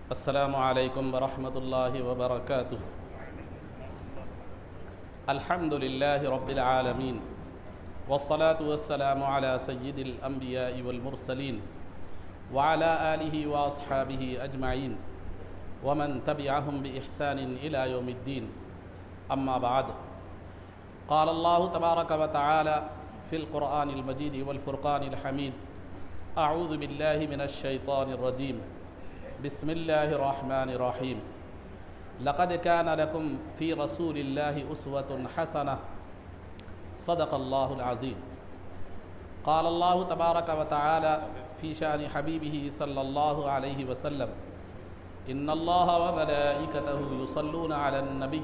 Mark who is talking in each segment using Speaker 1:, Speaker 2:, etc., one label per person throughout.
Speaker 1: السلام علیکم ورحمۃ اللہ وبرکاتہ۔ الحمد للہ رب العالمین والصلاة والسلام علی سید الانبیاء والمرسلین وعلی آلہ واصحابہ اجمعین ومن تبعہم بإحسان الی یوم الدین، اما بعد۔ قال اللہ تبارک وتعالی فی القرآن المجید والفرقان الحمید، اعوذ باللہ من الشیطان الرجیم، بسم اللہ الرحمن الرحیم۔ لقد كان لكم في رسول الله أسوة حسنة، صدق اللہ العظیم۔ قال اللہ تبارک وتعالی فی شأن حبیبہ صلی اللہ علیہ وسلم، ان اللہ وملائکتہ یصلون علی النبی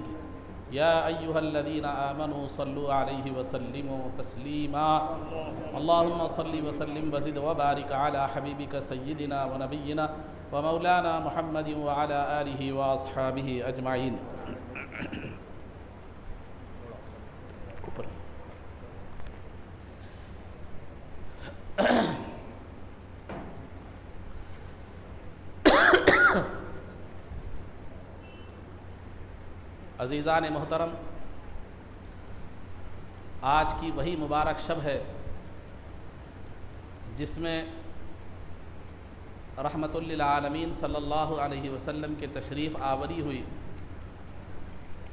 Speaker 1: یا ایہا الذین آمنوا صلوا علیہ وسلموا تسلیما۔ اللہم صل وسلم وزد وبارک علی حبیبک سیدنا ونبینا ومولانا محمد وعلى آلہ واصحابہ اجمعین۔ عزیزان محترم، آج کی وہی مبارک شب ہے جس میں رحمت للعالمین صلی اللہ علیہ وسلم کے تشریف آوری ہوئی،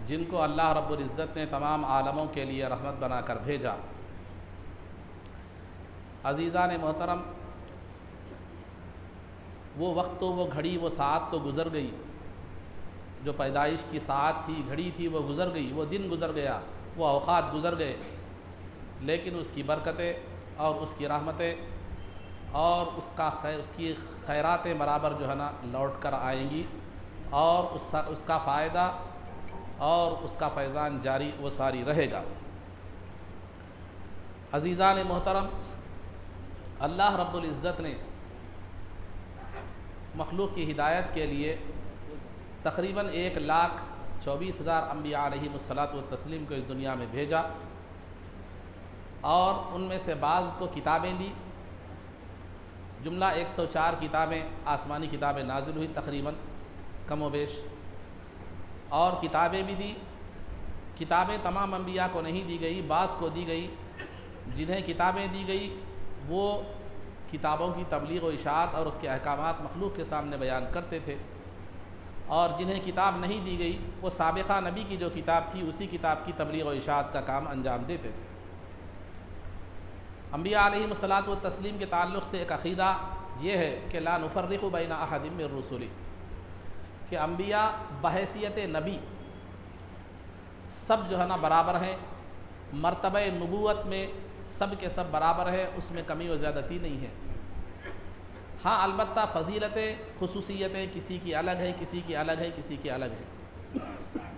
Speaker 1: جن کو اللہ رب العزت نے تمام عالموں کے لیے رحمت بنا کر بھیجا۔ عزیزان محترم، وہ وقت تو وہ گھڑی وہ ساعت تو گزر گئی، جو پیدائش کی ساعت تھی گھڑی تھی وہ گزر گئی، وہ دن گزر گیا، وہ اوقات گزر گئے، لیکن اس کی برکتیں اور اس کی رحمتیں اور اس کی خیراتیں برابر جو ہے نا لوٹ کر آئیں گی، اور اس کا فائدہ اور اس کا فیضان جاری وہ ساری رہے گا۔ عزیزان محترم، اللہ رب العزت نے مخلوق کی ہدایت کے لیے تقریباً 1,24,000 انبیاء علیہم الصلاۃ والتسلیم کو اس دنیا میں بھیجا، اور ان میں سے بعض کو کتابیں دی، جملہ 104 کتابیں آسمانی کتابیں نازل ہوئی تقریباً کم و بیش، اور کتابیں بھی دی۔ کتابیں تمام انبیاء کو نہیں دی گئی، بعض کو دی گئی۔ جنہیں کتابیں دی گئی وہ کتابوں کی تبلیغ و اشاعت اور اس کے احکامات مخلوق کے سامنے بیان کرتے تھے، اور جنہیں کتاب نہیں دی گئی وہ سابقہ نبی کی جو کتاب تھی اسی کتاب کی تبلیغ و اشاعت کا کام انجام دیتے تھے۔ انبیاء علیہم الصلاۃ والتسلیم کے تعلق سے ایک عقیدہ یہ ہے کہ لا نفرق بین احد من رسلہ، کہ انبیاء بحیثیت نبی سب جو ہے نا برابر ہیں، مرتبہ نبوت میں سب کے سب برابر ہیں، اس میں کمی و زیادتی نہیں ہے۔ ہاں البتہ فضیلتیں خصوصیتیں کسی کی الگ ہے، کسی کی الگ ہے، کسی کی الگ ہے۔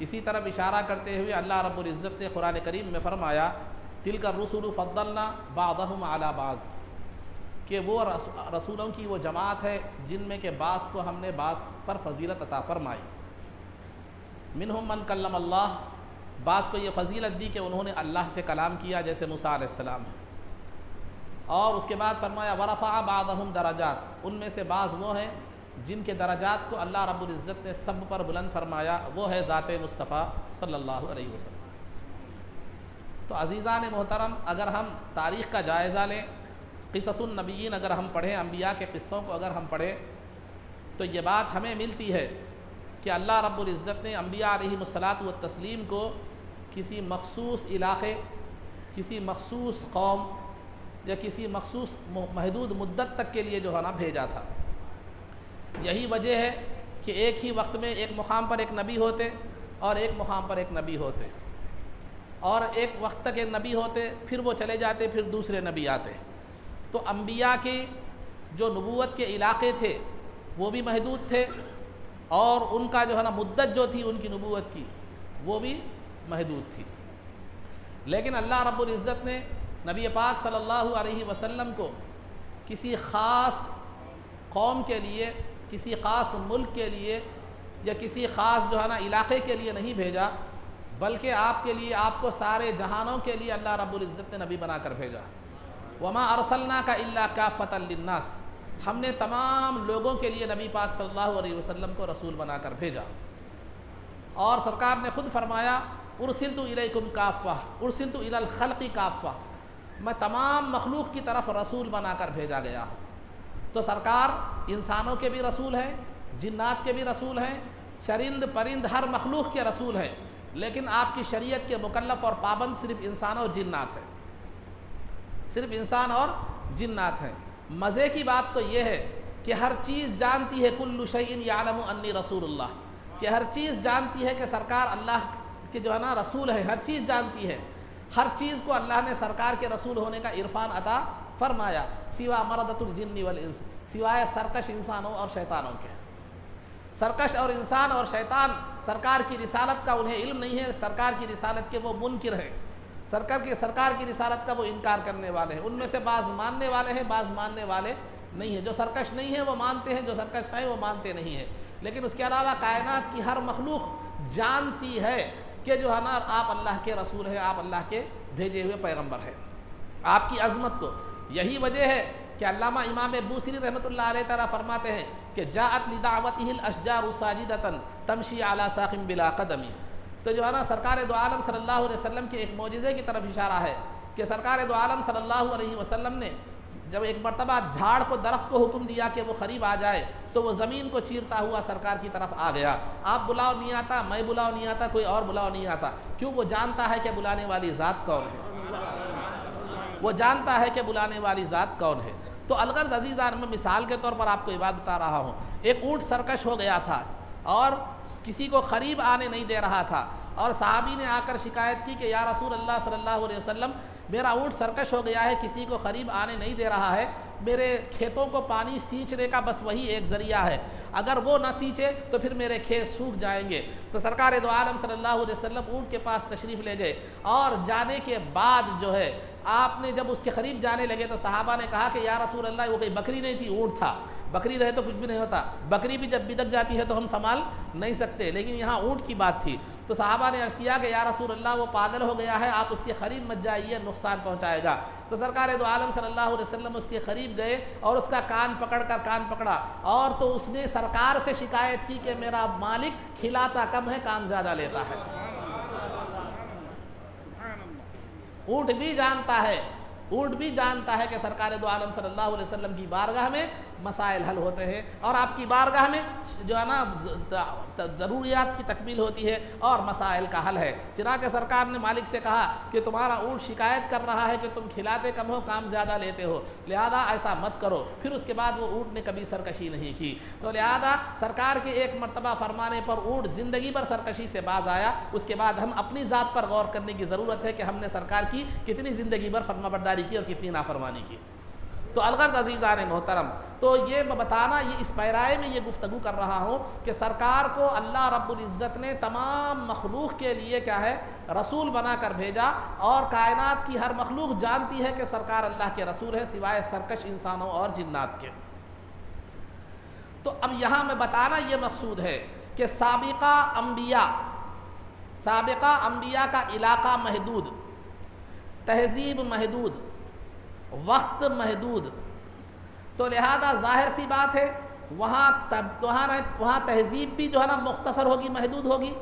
Speaker 1: اسی طرف اشارہ کرتے ہوئے اللہ رب العزت نے قرآن کریم میں فرمایا تلک الرسل فضلنا بعضهم علی بعض، کہ وہ رسولوں کی وہ جماعت ہے جن میں کہ بعض کو ہم نے بعض پر فضیلت عطا فرمائی۔ منہم من کلم اللہ، بعض کو یہ فضیلت دی کہ انہوں نے اللہ سے کلام کیا، جیسے موسیٰ علیہ السلام ہے، اور اس کے بعد فرمایا ورفع بعضهم درجات، ان میں سے بعض وہ ہیں جن کے درجات کو اللہ رب العزت نے سب پر بلند فرمایا، وہ ہے ذات مصطفیٰ صلی اللہ علیہ وسلم۔ تو عزیزان محترم، اگر ہم تاریخ کا جائزہ لیں، قصص النبیین اگر ہم پڑھیں، انبیاء کے قصوں کو اگر ہم پڑھیں، تو یہ بات ہمیں ملتی ہے کہ اللہ رب العزت نے انبیاء علیہم الصلاۃ والتسلیم کو کسی مخصوص علاقے، کسی مخصوص قوم یا کسی مخصوص محدود مدت تک کے لیے جو ہے نا بھیجا تھا۔ یہی وجہ ہے کہ ایک ہی وقت میں ایک مقام پر ایک نبی ہوتے اور ایک مقام پر ایک نبی ہوتے، اور ایک وقت تک ایک نبی ہوتے، پھر وہ چلے جاتے، پھر دوسرے نبی آتے۔ تو انبیاء کی جو نبوت کے علاقے تھے وہ بھی محدود تھے، اور ان کا جو ہے نا مدت جو تھی ان کی نبوت کی وہ بھی محدود تھی۔ لیکن اللہ رب العزت نے نبی پاک صلی اللہ علیہ وسلم کو کسی خاص قوم کے لیے، کسی خاص ملک کے لیے یا کسی خاص جو ہے نا علاقے کے لیے نہیں بھیجا، بلکہ آپ کے لیے، آپ کو سارے جہانوں کے لیے اللہ رب العزت نے نبی بنا کر بھیجا۔ وما ارسلناک الا کافۃ للناس، ہم نے تمام لوگوں کے لیے نبی پاک صلی اللہ علیہ وسلم کو رسول بنا کر بھیجا، اور سرکار نے خود فرمایا ارسلت الیکم کافہ، ارسلت الی الخلق کافہ، میں تمام مخلوق کی طرف رسول بنا کر بھیجا گیا ہوں۔ تو سرکار انسانوں کے بھی رسول ہیں، جنات کے بھی رسول ہیں، چرند پرند ہر مخلوق کے رسول ہیں، لیکن آپ کی شریعت کے مکلف اور پابند صرف انسان اور جنات ہیں، صرف انسان اور جنات ہیں۔ مزے کی بات تو یہ ہے کہ ہر چیز جانتی ہے، کل شیء یعلم انی رسول اللہ، کہ ہر چیز جانتی ہے کہ سرکار اللہ کے جو ہے نا رسول ہے، ہر چیز جانتی ہے، ہر چیز کو اللہ نے سرکار کے رسول ہونے کا عرفان عطا فرمایا، سوا مردۃ الجن والانس، سوائے سرکش انسانوں اور شیطانوں کے۔ سرکش اور انسان اور شیطان سرکار کی رسالت کا انہیں علم نہیں ہے، سرکار کی رسالت کے وہ منکر ہیں، سرکار کی رسالت کا وہ انکار کرنے والے ہیں۔ ان میں سے بعض ماننے والے ہیں، بعض ماننے والے نہیں ہیں۔ جو سرکش نہیں ہیں وہ مانتے ہیں، جو سرکش ہیں وہ مانتے نہیں ہیں۔ لیکن اس کے علاوہ کائنات کی ہر مخلوق جانتی ہے کہ جو ہے نا آپ اللہ کے رسول ہیں، آپ اللہ کے بھیجے ہوئے پیغمبر ہیں، آپ کی عظمت کو۔ یہی وجہ ہے کہ علامہ امام بوصیری رحمۃ اللہ علیہ تعالیٰ فرماتے ہیں کہ جاءت لدعوتہ الاشجار ساجدۃ تمشی علی ساق بلا قدم۔ تو جو ہے نا سرکار دو عالم صلی اللہ علیہ وسلم کے ایک معجزے کی طرف اشارہ ہے کہ سرکار دو عالم صلی اللہ علیہ وسلم نے جب ایک مرتبہ جھاڑ کو، درخت کو حکم دیا کہ وہ قریب آ جائے تو وہ زمین کو چیرتا ہوا سرکار کی طرف آ گیا۔ آپ بلاؤ نہیں آتا، میں بلاؤ نہیں آتا، کوئی اور بلاؤ نہیں آتا، کیوں؟ وہ جانتا ہے کہ بلانے والی ذات کون ہے، وہ جانتا ہے کہ بلانے والی ذات کون ہے۔ تو الغرض عزیزان، میں مثال کے طور پر آپ کو یہ بات بتا رہا ہوں، ایک اونٹ سرکش ہو گیا تھا اور کسی کو قریب آنے نہیں دے رہا تھا، اور صحابی نے آ کر شکایت کی کہ یا رسول اللہ صلی اللہ علیہ وسلم، میرا اونٹ سرکش ہو گیا ہے، کسی کو قریب آنے نہیں دے رہا ہے، میرے کھیتوں کو پانی سینچنے کا بس وہی ایک ذریعہ ہے، اگر وہ نہ سینچے تو پھر میرے کھیت سوکھ جائیں گے۔ تو سرکار دو عالم صلی اللہ علیہ وسلم اونٹ کے پاس تشریف لے گئے، اور جانے کے بعد جو ہے آپ نے جب اس کے قریب جانے لگے تو صحابہ نے کہا کہ یا رسول اللہ، وہ کوئی بکری نہیں تھی، اونٹ تھا، بکری رہے تو کچھ بھی نہیں ہوتا، بکری بھی جب بدک جاتی ہے تو ہم سنبھال نہیں سکتے، لیکن یہاں اونٹ کی بات تھی۔ تو صحابہ نے عرض کیا کہ یا رسول اللہ، وہ پاگل ہو گیا ہے، آپ اس کے قریب مت جائیے، نقصان پہنچائے گا۔ تو سرکار دو عالم صلی اللہ علیہ وسلم اس کے قریب گئے اور اس کا کان پکڑا، اور تو اس نے سرکار سے شکایت کی کہ میرا مالک کھلاتا کم ہے، کام زیادہ لیتا ہے۔ اونٹ بھی جانتا ہے کہ سرکار دو عالم صلی اللہ علیہ وسلم کی بارگاہ میں مسائل حل ہوتے ہیں، اور آپ کی بارگاہ میں جو ہے نا ضروریات کی تکمیل ہوتی ہے اور مسائل کا حل ہے۔ چنانچہ سرکار نے مالک سے کہا کہ تمہارا اونٹ شکایت کر رہا ہے کہ تم کھلاتے کم ہو، کام زیادہ لیتے ہو، لہذا ایسا مت کرو۔ پھر اس کے بعد وہ اونٹ نے کبھی سرکشی نہیں کی۔ تو لہذا سرکار کے ایک مرتبہ فرمانے پر اونٹ زندگی بھر سرکشی سے باز آیا۔ اس کے بعد ہم اپنی ذات پر غور کرنے کی ضرورت ہے کہ ہم نے سرکار کی کتنی زندگی بھر فرمانبرداری کی اور کتنی نافرمانی کی۔ تو الغرض عزیزان محترم، تو یہ بتانا، یہ اس پیرائے میں یہ گفتگو کر رہا ہوں کہ سرکار کو اللہ رب العزت نے تمام مخلوق کے لیے کیا ہے، رسول بنا کر بھیجا، اور کائنات کی ہر مخلوق جانتی ہے کہ سرکار اللہ کے رسول ہے، سوائے سرکش انسانوں اور جنات کے۔ تو اب یہاں میں بتانا یہ مقصود ہے کہ سابقہ انبیاء کا علاقہ محدود، تہذیب محدود، وقت محدود، تو لہذا ظاہر سی بات ہے وہاں تہذیب بھی جو ہے نا مختصر ہوگی، محدود ہوگی۔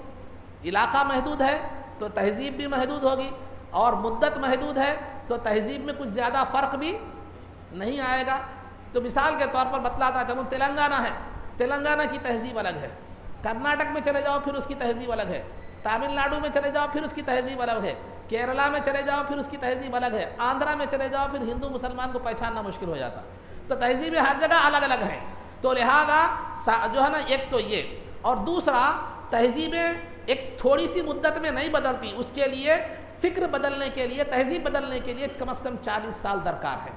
Speaker 1: علاقہ محدود ہے تو تہذیب بھی محدود ہوگی، اور مدت محدود ہے تو تہذیب میں کچھ زیادہ فرق بھی نہیں آئے گا۔ تو مثال کے طور پر بتلاتا چلوں، تلنگانہ ہے، تلنگانہ کی تہذیب الگ ہے، کرناٹک میں چلے جاؤ پھر اس کی تہذیب الگ ہے، تامل ناڈو میں چلے جاؤ پھر اس کی تہذیب الگ ہے، کیرلا میں چلے جاؤ پھر اس کی تہذیب الگ ہے، آندھرا میں چلے جاؤ پھر ہندو مسلمان کو پہچاننا مشکل ہو جاتا۔ تو تہذیبیں ہر جگہ الگ الگ ہیں۔ تو لہذا جو ہے نا ایک تو یہ، اور دوسرا تہذیبیں ایک تھوڑی سی مدت میں نہیں بدلتی، اس کے لیے فکر بدلنے کے لیے، تہذیب بدلنے کے لیے کم از کم 40 سال درکار ہے۔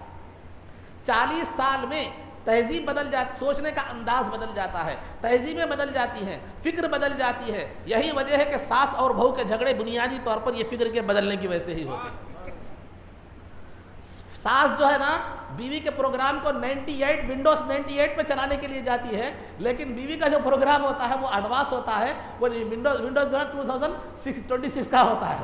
Speaker 1: 40 سال میں تہذیب بدل جاتی، سوچنے کا انداز بدل جاتا ہے، تہذیبیں بدل جاتی ہیں، فکر بدل جاتی ہے۔ یہی وجہ ہے کہ ساس اور بہو کے جھگڑے بنیادی طور پر یہ فکر کے بدلنے کی وجہ سے ہی ہوتے ہیں۔ ساس جو ہے نا بیوی کے پروگرام کو ونڈوز 98 پہ چلانے کے لیے جاتی ہے، لیکن بیوی کا جو پروگرام ہوتا ہے وہ ایڈوانس ہوتا ہے، وہ ونڈوز جو ہے 2026 کا ہوتا ہے۔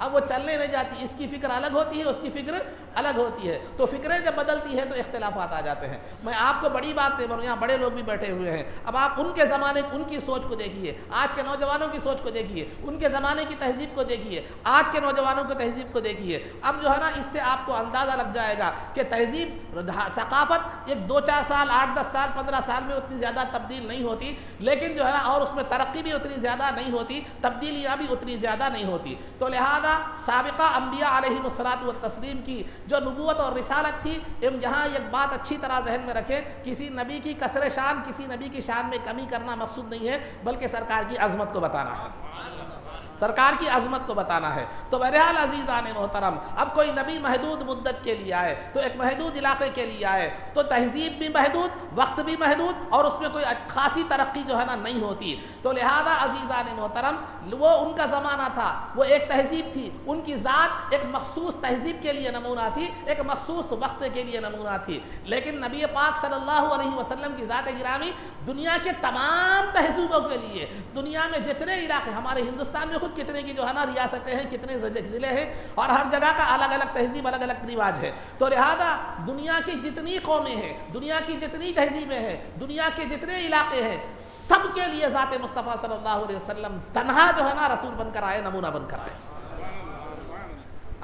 Speaker 1: اب وہ چلنے نہیں جاتی، اس کی فکر الگ ہوتی ہے، اس کی فکر الگ ہوتی ہے، تو فکریں جب بدلتی ہے تو اختلافات آ جاتے ہیں۔ میں آپ کو بڑی بات نہیں بولوں، یہاں بڑے لوگ بھی بیٹھے ہوئے ہیں، اب آپ ان کے زمانے ان کی سوچ کو دیکھیے، آج کے نوجوانوں کی سوچ کو دیکھیے، ان کے زمانے کی تہذیب کو دیکھیے، آج کے نوجوانوں کی تہذیب کو دیکھیے۔ اب جو ہے نا اس سے آپ کو اندازہ لگ جائے گا کہ تہذیب ثقافت ایک 2-4 سال 8-10 سال 15 سال میں اتنی زیادہ تبدیل نہیں ہوتی، لیکن جو ہے نا اور اس میں ترقی بھی اتنی زیادہ نہیں ہوتی، تبدیلیاں بھی اتنی زیادہ نہیں ہوتی۔ تو لہذا سابقہ انبیاء علیہم الصلاۃ والتسلیم کی جو نبوت اور رسالت تھی، یہاں ایک بات اچھی طرح ذہن میں رکھیں، کسی نبی کی کسر شان، کسی نبی کی شان میں کمی کرنا مقصود نہیں ہے، بلکہ سرکار کی عظمت کو بتانا ہے، سرکار کی عظمت کو بتانا ہے۔ تو بہرحال عزیزان محترم، اب کوئی نبی محدود مدت کے لیے آئے تو ایک محدود علاقے کے لیے آئے تو تہذیب بھی محدود، وقت بھی محدود، اور اس میں کوئی خاصی ترقی جو ہے نا نہیں ہوتی۔ تو لہذا عزیزان محترم، وہ ان کا زمانہ تھا، وہ ایک تہذیب تھی، ان کی ذات ایک مخصوص تہذیب کے لیے نمونہ تھی، ایک مخصوص وقت کے لیے نمونہ تھی۔ لیکن نبی پاک صلی اللہ علیہ وسلم کی ذات گرامی دنیا کے تمام تہذیبوں کے لیے، دنیا میں جتنے علاقے، ہمارے ہندوستان میں خود کتنے کی جو ہے نا ریاستیں ہیں، کتنے ضلع ہیں، اور ہر جگہ کا الگ الگ تہذیب، الگ الگ رواج ہے۔ تو لہذا دنیا کی جتنی قومیں ہیں، دنیا کی جتنی تہذیبیں ہیں، دنیا کے جتنے علاقے ہیں، سب کے لیے ذات مصطفیٰ صلی اللہ علیہ وسلم تنہا جو ہے نا رسول بن کر آئے، نمونہ بن کر آئے۔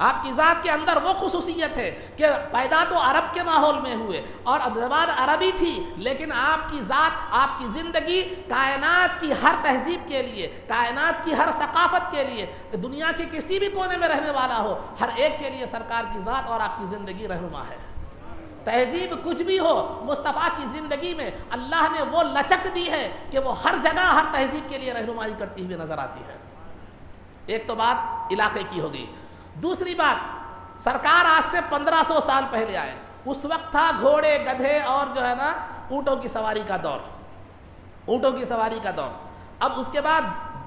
Speaker 1: آپ کی ذات کے اندر وہ خصوصیت ہے کہ پیدا تو عرب کے ماحول میں ہوئے اور زبان عربی تھی، لیکن آپ کی ذات، آپ کی زندگی کائنات کی ہر تہذیب کے لیے، کائنات کی ہر ثقافت کے لیے، دنیا کے کسی بھی کونے میں رہنے والا ہو، ہر ایک کے لیے سرکار کی ذات اور آپ کی زندگی رہنما ہے۔ تہذیب کچھ بھی ہو، مصطفیٰ کی زندگی میں اللہ نے وہ لچک دی ہے کہ وہ ہر جگہ ہر تہذیب کے لیے رہنمائی کرتی ہوئی نظر آتی ہے۔ ایک تو بات علاقے کی ہوگی۔ دوسری بات، سرکار آج سے 1500 سال پہلے آئے، اس وقت تھا گھوڑے، گدھے اور جو ہے نا اونٹوں کی سواری کا دور، اونٹوں کی سواری کا دور۔ اب اس کے بعد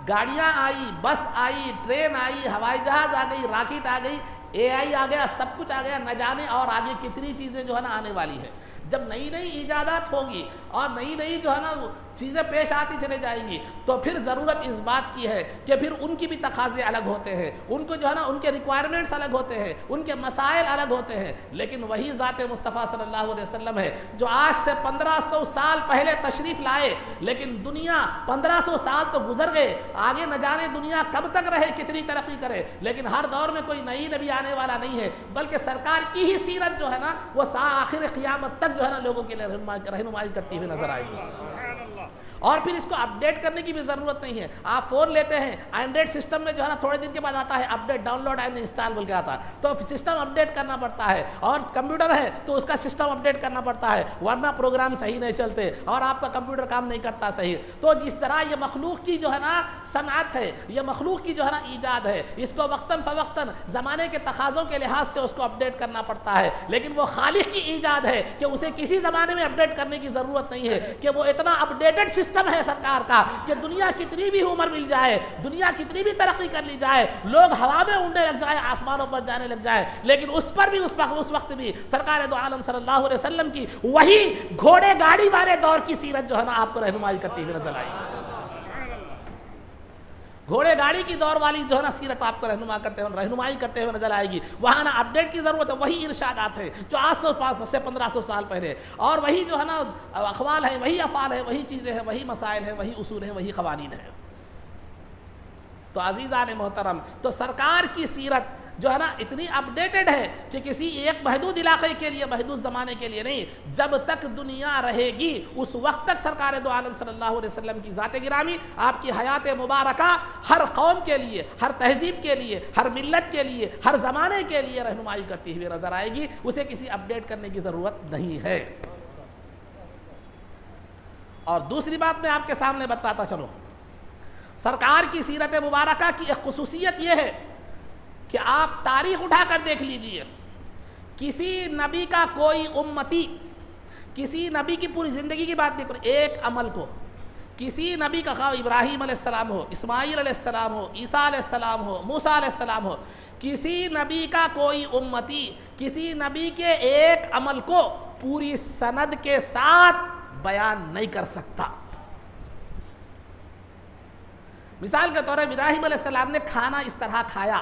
Speaker 1: گاڑیاں آئی، بس آئی، ٹرین آئی، ہوائی جہاز آ گئی، راکٹ آ گئی، اے آئی آ گیا، سب کچھ آ گیا، نہ جانے اور آگے کتنی چیزیں جو ہے نا آنے والی ہیں۔ جب نئی نئی ایجادات ہوگی اور نئی نئی جو ہے نا چیزیں پیش آتی چلے جائیں گی، تو پھر ضرورت اس بات کی ہے کہ پھر ان کی بھی تقاضے الگ ہوتے ہیں، ان کو جو ہے نا ان کے ریکوائرمنٹس الگ ہوتے ہیں، ان کے مسائل الگ ہوتے ہیں، لیکن وہی ذات مصطفیٰ صلی اللہ علیہ وسلم ہے جو آج سے 1500 سال پہلے تشریف لائے، لیکن دنیا 1500 سال تو گزر گئے، آگے نہ جانے دنیا کب تک رہے، کتنی ترقی کرے، لیکن ہر دور میں کوئی نئی نبی آنے والا نہیں ہے، بلکہ سرکار کی ہی سیرت جو ہے نا وہ آخر قیامت تک جو ہے نا لوگوں کے لیے رہنمائی کرتی ہوئی نظر آئے گی۔ اور پھر اس کو اپڈیٹ کرنے کی بھی ضرورت نہیں ہے۔ آپ فون لیتے ہیں، اینڈرائڈ سسٹم میں جو ہے نا تھوڑے دن کے بعد آتا ہے update, download and install بول کے آتا ہے، تو سسٹم اپڈیٹ کرنا پڑتا ہے، اور کمپیوٹر ہے تو اس کا سسٹم اپڈیٹ کرنا پڑتا ہے، ورنہ پروگرام صحیح نہیں چلتے اور آپ کا کمپیوٹر کام نہیں کرتا صحیح۔ تو جس طرح یہ مخلوق کی جو ہے نا صنعت ہے، یہ مخلوق کی جو ہے نا ایجاد ہے، اس کو وقتاً فوقتاً زمانے کے تقاضوں کے لحاظ سے اس کو اپڈیٹ کرنا پڑتا ہے، لیکن وہ خالق کی ایجاد ہے کہ اسے کسی زمانے میں اپڈیٹ کرنے کی ضرورت نہیں ہے، کہ وہ اتنا اپڈیٹڈ سسٹم ہے سرکار کا کہ دنیا کتنی بھی عمر مل جائے، دنیا کتنی بھی ترقی کر لی جائے، لوگ ہوا میں اڑنے لگ جائے، آسمانوں پر جانے لگ جائے، لیکن اس پر بھی اس وقت بھی سرکار دو عالم صلی اللہ علیہ وسلم کی وہی گھوڑے گاڑی والے دور کی سیرت جو ہے نا آپ کو رہنمائی کرتی ہوئی نظر آئی، گھوڑے گاڑی کی دور والی جو ہے نا سیرت آپ کو رہنمائی کرتے ہوئے نظر آئے گی۔ وہاں نا اپڈیٹ کی ضرورت ہے، وہی ارشادات ہیں جو آج سے 1500 سال پہلے، اور وہی جو ہے نا اقوال ہیں، وہی افعال ہیں، وہی چیزیں ہیں، وہی مسائل ہیں، وہی اصول ہیں، وہی قوانین ہیں۔ تو عزیزان محترم، تو سرکار کی سیرت جو ہے نا اتنی اپڈیٹڈ ہے کہ کسی ایک محدود علاقے کے لیے، محدود زمانے کے لیے نہیں، جب تک دنیا رہے گی اس وقت تک سرکار دو عالم صلی اللہ علیہ وسلم کی ذات گرامی، آپ کی حیات مبارکہ ہر قوم کے لیے، ہر تہذیب کے لیے، ہر ملت کے لیے، ہر زمانے کے لیے رہنمائی کرتی ہوئی نظر آئے گی، اسے کسی اپڈیٹ کرنے کی ضرورت نہیں ہے۔ اور دوسری بات میں آپ کے سامنے بتاتا چلوں، سرکار کی سیرت مبارکہ کی ایک خصوصیت یہ ہے کہ آپ تاریخ اٹھا کر دیکھ لیجئے، کسی نبی کا کوئی امتی، کسی نبی کی پوری زندگی کی بات نہیں کریں، ایک عمل کو، کسی نبی کا خواہ ابراہیم علیہ السلام ہو، اسماعیل علیہ السلام ہو، عیسیٰ علیہ السلام ہو، موسیٰ علیہ السلام ہو، کسی نبی کا کوئی امتی کسی نبی کے ایک عمل کو پوری سند کے ساتھ بیان نہیں کر سکتا۔ مثال کے طور پر ابراہیم علیہ السلام نے کھانا اس طرح کھایا،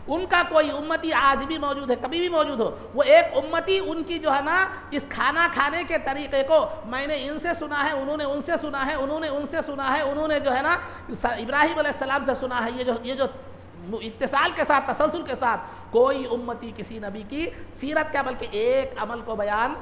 Speaker 1: ان کا کوئی امتی آج بھی موجود ہے، کبھی بھی موجود ہو، وہ ایک امتی ان کی جو ہے نا اس کھانا کھانے کے طریقے کو میں نے ان سے سنا ہے، انہوں نے ان سے سنا ہے، انہوں نے ان سے سنا ہے، انہوں نے جو ہے نا ابراہیم علیہ السلام سے سنا ہے، یہ جو اتصال کے ساتھ، تسلسل کے ساتھ کوئی امتی کسی نبی کی سیرت کا بلکہ ایک عمل کو بیان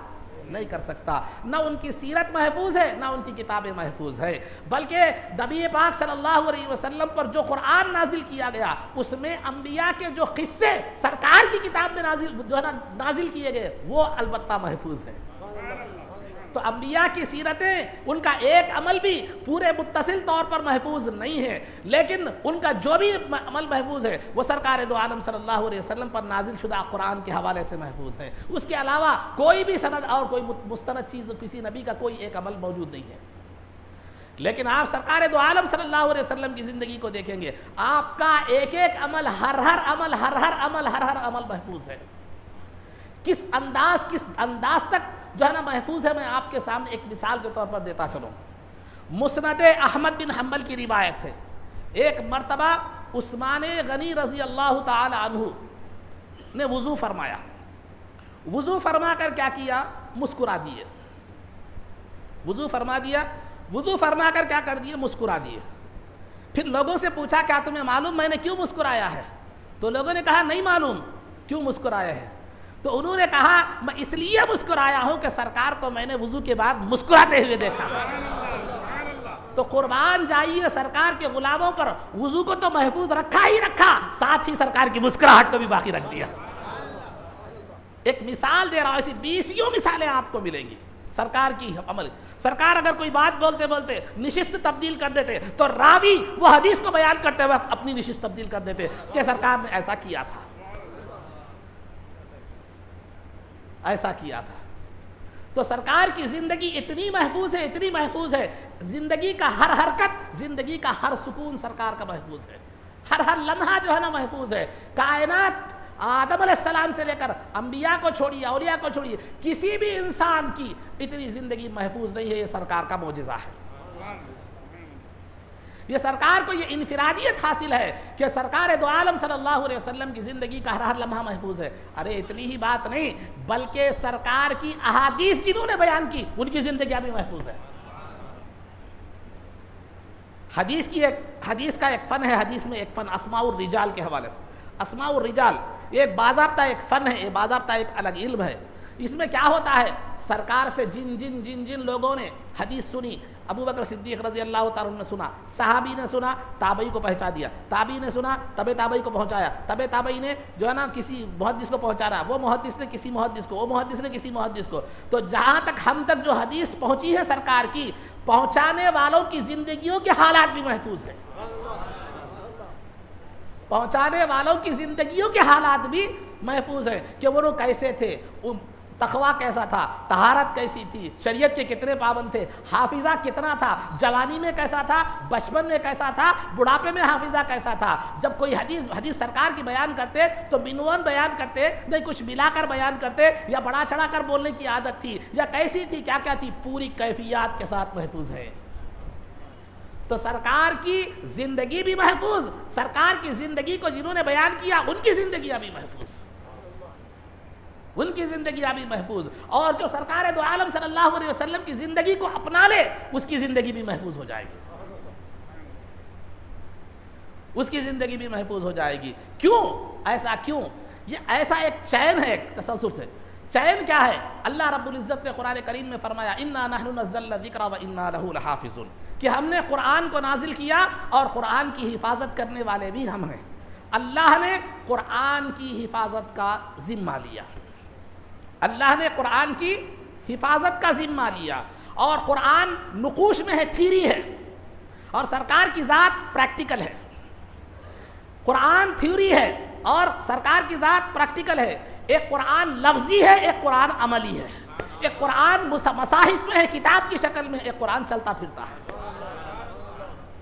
Speaker 1: نہیں کر سکتا. نہ ان کی سیرت محفوظ ہے، نہ ان کی کتابیں محفوظ ہے، بلکہ نبی پاک صلی اللہ علیہ وسلم پر جو قرآن نازل کیا گیا اس میں انبیاء کے جو قصے سرکار کی کتاب میں نازل کیے گئے وہ البتہ محفوظ ہے. تو انبیاء کی سیرتیں ان کا ایک عمل بھی پورے متصل طور پر محفوظ نہیں ہے، لیکن ان کا جو بھی عمل محفوظ ہے وہ سرکار دو عالم صلی اللہ علیہ وسلم پر نازل شدہ قرآن کے حوالے سے محفوظ ہے. اس کے علاوہ کوئی بھی سند اور کوئی مستند چیز کسی نبی کا کوئی ایک عمل موجود نہیں ہے. لیکن آپ سرکار دو عالم صلی اللہ علیہ وسلم کی زندگی کو دیکھیں گے، آپ کا ایک ایک عمل، ہر عمل محفوظ ہے. کس انداز تک جو ہے نا محفوظ ہے، میں آپ کے سامنے ایک مثال کے طور پر دیتا چلوں. مسند احمد بن حنبل کی روایت ہے، ایک مرتبہ عثمان غنی رضی اللہ تعالی عنہ نے وضو فرمایا. وضو فرما کر کیا کیا؟ مسکرا دیے. وضو فرما کر کیا کر دیے؟ مسکرا دیے. پھر لوگوں سے پوچھا کیا تمہیں معلوم میں نے کیوں مسکرایا ہے؟ تو لوگوں نے کہا نہیں معلوم کیوں مسکرایا ہے. تو انہوں نے کہا میں اس لیے مسکرایا ہوں کہ سرکار کو میں نے وضو کے بعد مسکراتے ہوئے دیکھا. تو قربان جائیے سرکار کے غلاموں پر وضو کو تو محفوظ رکھا ہی رکھا، ساتھ ہی سرکار کی مسکراہٹ کو بھی باقی رکھ دیا. ایک مثال دے رہا ہوں، ایسی 20 مثالیں آپ کو ملیں گی سرکار کی عمل. سرکار اگر کوئی بات بولتے بولتے نشست تبدیل کر دیتے تو راوی وہ حدیث کو بیان کرتے وقت اپنی نشست تبدیل کر دیتے کہ سرکار نے ایسا کیا تھا. تو سرکار کی زندگی اتنی محفوظ ہے، زندگی کا ہر حرکت، زندگی کا ہر سکون سرکار کا محفوظ ہے. ہر لمحہ جو ہے نا محفوظ ہے. کائنات آدم علیہ السلام سے لے کر انبیاء کو چھوڑیے، اولیاء کو چھوڑیے، کسی بھی انسان کی اتنی زندگی محفوظ نہیں ہے. یہ سرکار کا معجزہ ہے. یہ سرکار کو یہ انفرادیت حاصل ہے کہ سرکار دو عالم صلی اللہ علیہ وسلم کی زندگی کا ہر لمحہ محفوظ ہے. ارے اتنی ہی بات نہیں، بلکہ سرکار کی احادیث جنہوں نے بیان کی ان کی زندگیاں بھی محفوظ ہے. حدیث کا ایک فن ہے، حدیث میں ایک فن اسماء الرجال کے حوالے سے. اسماء الرجال یہ ایک باضابطہ ایک فن ہے، یہ باضابطہ ایک الگ علم ہے. اس میں کیا ہوتا ہے، سرکار سے جن لوگوں نے حدیث سنی، ابو بکر صدیق رضی اللہ تعالیٰ عنہ نے سنا، صحابی نے سنا، تابعی کو پہنچا دیا، تابعی نے سنا، تابعی کو پہنچایا، تابعی نے جو ہے نا کسی محدث کو پہنچا رہا، وہ محدث نے کسی محدث کو، وہ محدث نے کسی محدث کو. تو جہاں تک ہم تک جو حدیث پہنچی ہے سرکار کی، پہنچانے والوں کی زندگیوں کے حالات بھی محفوظ ہیں. پہنچانے والوں کی زندگیوں کے حالات بھی محفوظ ہیں کہ وہ لوگ کیسے تھے، تقویٰ کیسا تھا، طہارت کیسی تھی، شریعت کے کتنے پابند تھے، حافظہ کتنا تھا، جوانی میں کیسا تھا، بچپن میں کیسا تھا، بڑھاپے میں حافظہ کیسا تھا. جب کوئی حدیث سرکار کی بیان کرتے تو بنون بیان کرتے، نہیں کچھ ملا کر بیان کرتے، یا بڑا چڑھا کر بولنے کی عادت تھی، یا کیسی تھی، کیا کیا تھی، پوری کیفیات کے ساتھ محفوظ ہے. تو سرکار کی زندگی بھی محفوظ، سرکار کی زندگی کو جنہوں نے بیان کیا ان کی زندگیاں بھی محفوظ، ان کی زندگیاں بھی محفوظ. اور جو سرکار دو عالم صلی اللہ علیہ وسلم کی زندگی کو اپنا لے اس کی زندگی بھی محفوظ ہو جائے گی، اس کی زندگی بھی محفوظ ہو جائے گی. کیوں ایسا؟ کیوں یہ ایسا ایک چین ہے، ایک تسلسل سے. چین کیا ہے؟ اللہ رب العزت نے قرآن کریم میں فرمایا انا نحن نزلنا الذکر وانا لہ لحافظون، کہ ہم نے قرآن کو نازل کیا اور قرآن کی حفاظت کرنے والے بھی ہم ہیں. اللہ نے قرآن کی حفاظت کا ذمہ لیا، اللہ نے قرآن کی حفاظت کا ذمہ لیا. اور قرآن نقوش میں ہے، تھیری ہے، اور سرکار کی ذات پریکٹیکل ہے. قرآن تھیوری ہے اور سرکار کی ذات پریکٹیکل ہے. ایک قرآن لفظی ہے، ایک قرآن عملی ہے. ایک قرآن مصاحف میں ہے، کتاب کی شکل میں، ایک قرآن چلتا پھرتا ہے.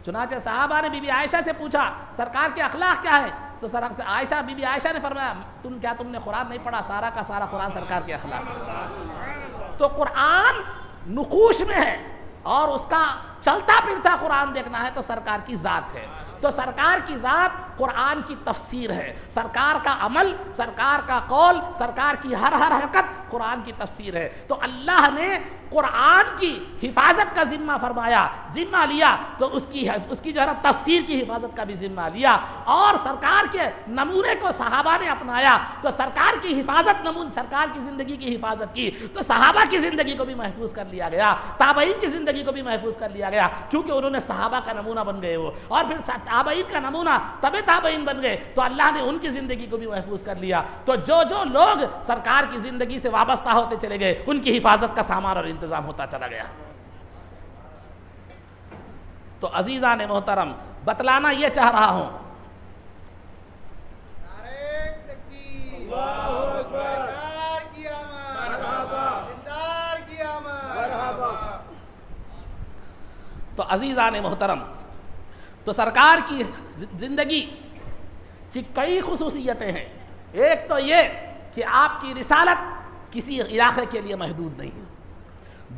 Speaker 1: چنانچہ صحابہ نے بی بی عائشہ سے پوچھا سرکار کے اخلاق کیا ہے؟ تو بی بی عائشہ نے فرمایا تم نے قرآن نہیں پڑھا، سارا کا سارا قرآن سرکار کے اخلاق ہے. تو قرآن نقوش میں ہے اور اس کا چلتا پھرتا قرآن دیکھنا ہے تو سرکار کی ذات ہے. تو سرکار کی ذات قرآن کی تفسیر ہے. سرکار کا عمل، سرکار کا قول، سرکار کی ہر حرکت قرآن کی تفسیر ہے. تو اللہ نے قرآن کی حفاظت کا ذمہ فرمایا، ذمہ لیا، تو اس کی جو ہے تفسیر کی حفاظت کا بھی ذمہ لیا. اور سرکار کے نمونے کو صحابہ نے اپنایا تو سرکار کی حفاظت، سرکار کی زندگی کی حفاظت کی تو صحابہ کی زندگی کو بھی محفوظ کر لیا گیا، تابعین کی زندگی کو بھی محفوظ کر لیا گیا، کیونکہ انہوں نے صحابہ کا نمونہ بن گئے وہ، اور پھر تابعین کا نمونہ تابعین بن گئے تو اللہ نے ان کی زندگی کو بھی محفوظ کر لیا. تو جو لوگ سرکار کی زندگی سے وابستہ ہوتے چلے گئے ان کی حفاظت کا سامان اور انتظام ہوتا چلا گیا. تو عزیزان محترم، بتلانا یہ چاہ رہا ہوں، تو عزیزان محترم، تو سرکار کی زندگی کی کئی خصوصیتیں ہیں. ایک تو یہ کہ آپ کی رسالت کسی علاقے کے لیے محدود نہیں ہے.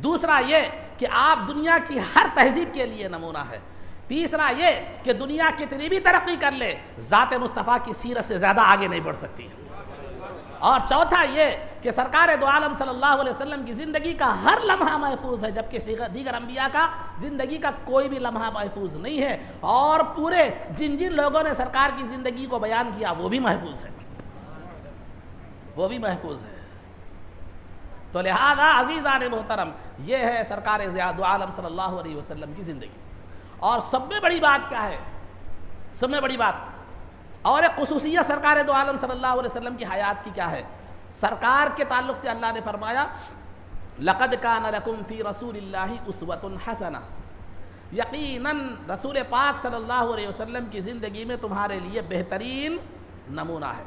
Speaker 1: دوسرا یہ کہ آپ دنیا کی ہر تہذیب کے لیے نمونہ ہے. تیسرا یہ کہ دنیا کتنی بھی ترقی کر لے ذات مصطفیٰ کی سیرت سے زیادہ آگے نہیں بڑھ سکتی. اور چوتھا یہ کہ سرکار دو عالم صلی اللہ علیہ وسلم کی زندگی کا ہر لمحہ محفوظ ہے، جبکہ دیگر انبیاء کا زندگی کا کوئی بھی لمحہ محفوظ نہیں ہے. اور پورے جن لوگوں نے سرکار کی زندگی کو بیان کیا وہ بھی محفوظ ہے، وہ بھی محفوظ ہے. تو لہذا عزیزان محترم، یہ ہے سرکار دو عالم صلی اللہ علیہ وسلم کی زندگی. اور سب میں بڑی بات کیا ہے؟ سب میں بڑی بات اور ایک خصوصیت سرکار دو عالم صلی اللہ علیہ وسلم کی حیات کی کیا ہے؟ سرکار کے تعلق سے اللہ نے فرمایا لَقَدْ كَانَ لَكُمْ فِي رَسُولِ اللَّهِ أُسْوَةٌ حَسَنَةٌ، یقیناً رسول پاک صلی اللہ علیہ وسلم کی زندگی میں تمہارے لیے بہترین نمونہ ہے.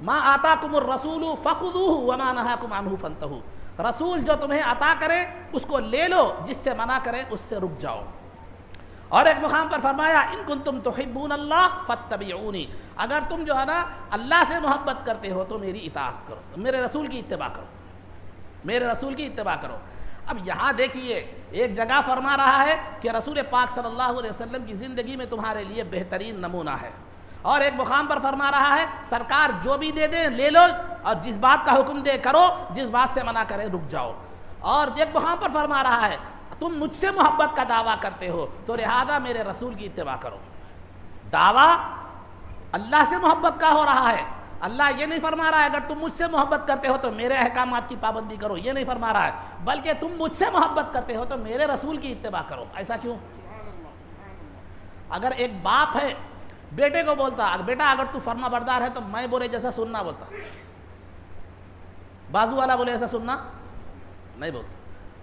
Speaker 1: ما آتاکم الرسول فخذوہ وما نہاکم عنہ فانتہوا، رسول جو تمہیں عطا کرے اس کو لے لو، جس سے منع کرے اس سے رک جاؤ. اور ایک مقام پر فرمایا ان کنتم تحبون اللہ فاتبعونی، اگر تم جو ہے نا اللہ سے محبت کرتے ہو تو میری اطاعت کرو، میرے رسول کی اتباع کرو، میرے رسول کی اتباع کرو. اب یہاں دیکھیے ایک جگہ فرما رہا ہے کہ رسول پاک صلی اللہ علیہ وسلم کی زندگی میں تمہارے لیے بہترین نمونہ ہے، اور ایک مقام پر فرما رہا ہے سرکار جو بھی دے دیں لے لو، اور جس بات کا حکم دے کرو، جس بات سے منع کرے رک جاؤ. اور ایک مقام پر فرما رہا ہے تم مجھ سے محبت کا دعویٰ کرتے ہو تو لہذا میرے رسول کی اتباع کرو. دعویٰ اللہ سے محبت کا ہو رہا ہے. اللہ یہ نہیں فرما رہا ہے اگر تم مجھ سے محبت کرتے ہو تو میرے احکامات کی پابندی کرو، یہ نہیں فرما رہا ہے، بلکہ تم مجھ سے محبت کرتے ہو تو میرے رسول کی اتباع کرو. ایسا کیوں؟ اگر ایک باپ ہے بیٹے کو بولتا بیٹا اگر تو فرما بردار ہے تو میں بولے جیسا سننا، بولتا بازو والا بولے ایسا سننا نہیں بولتا.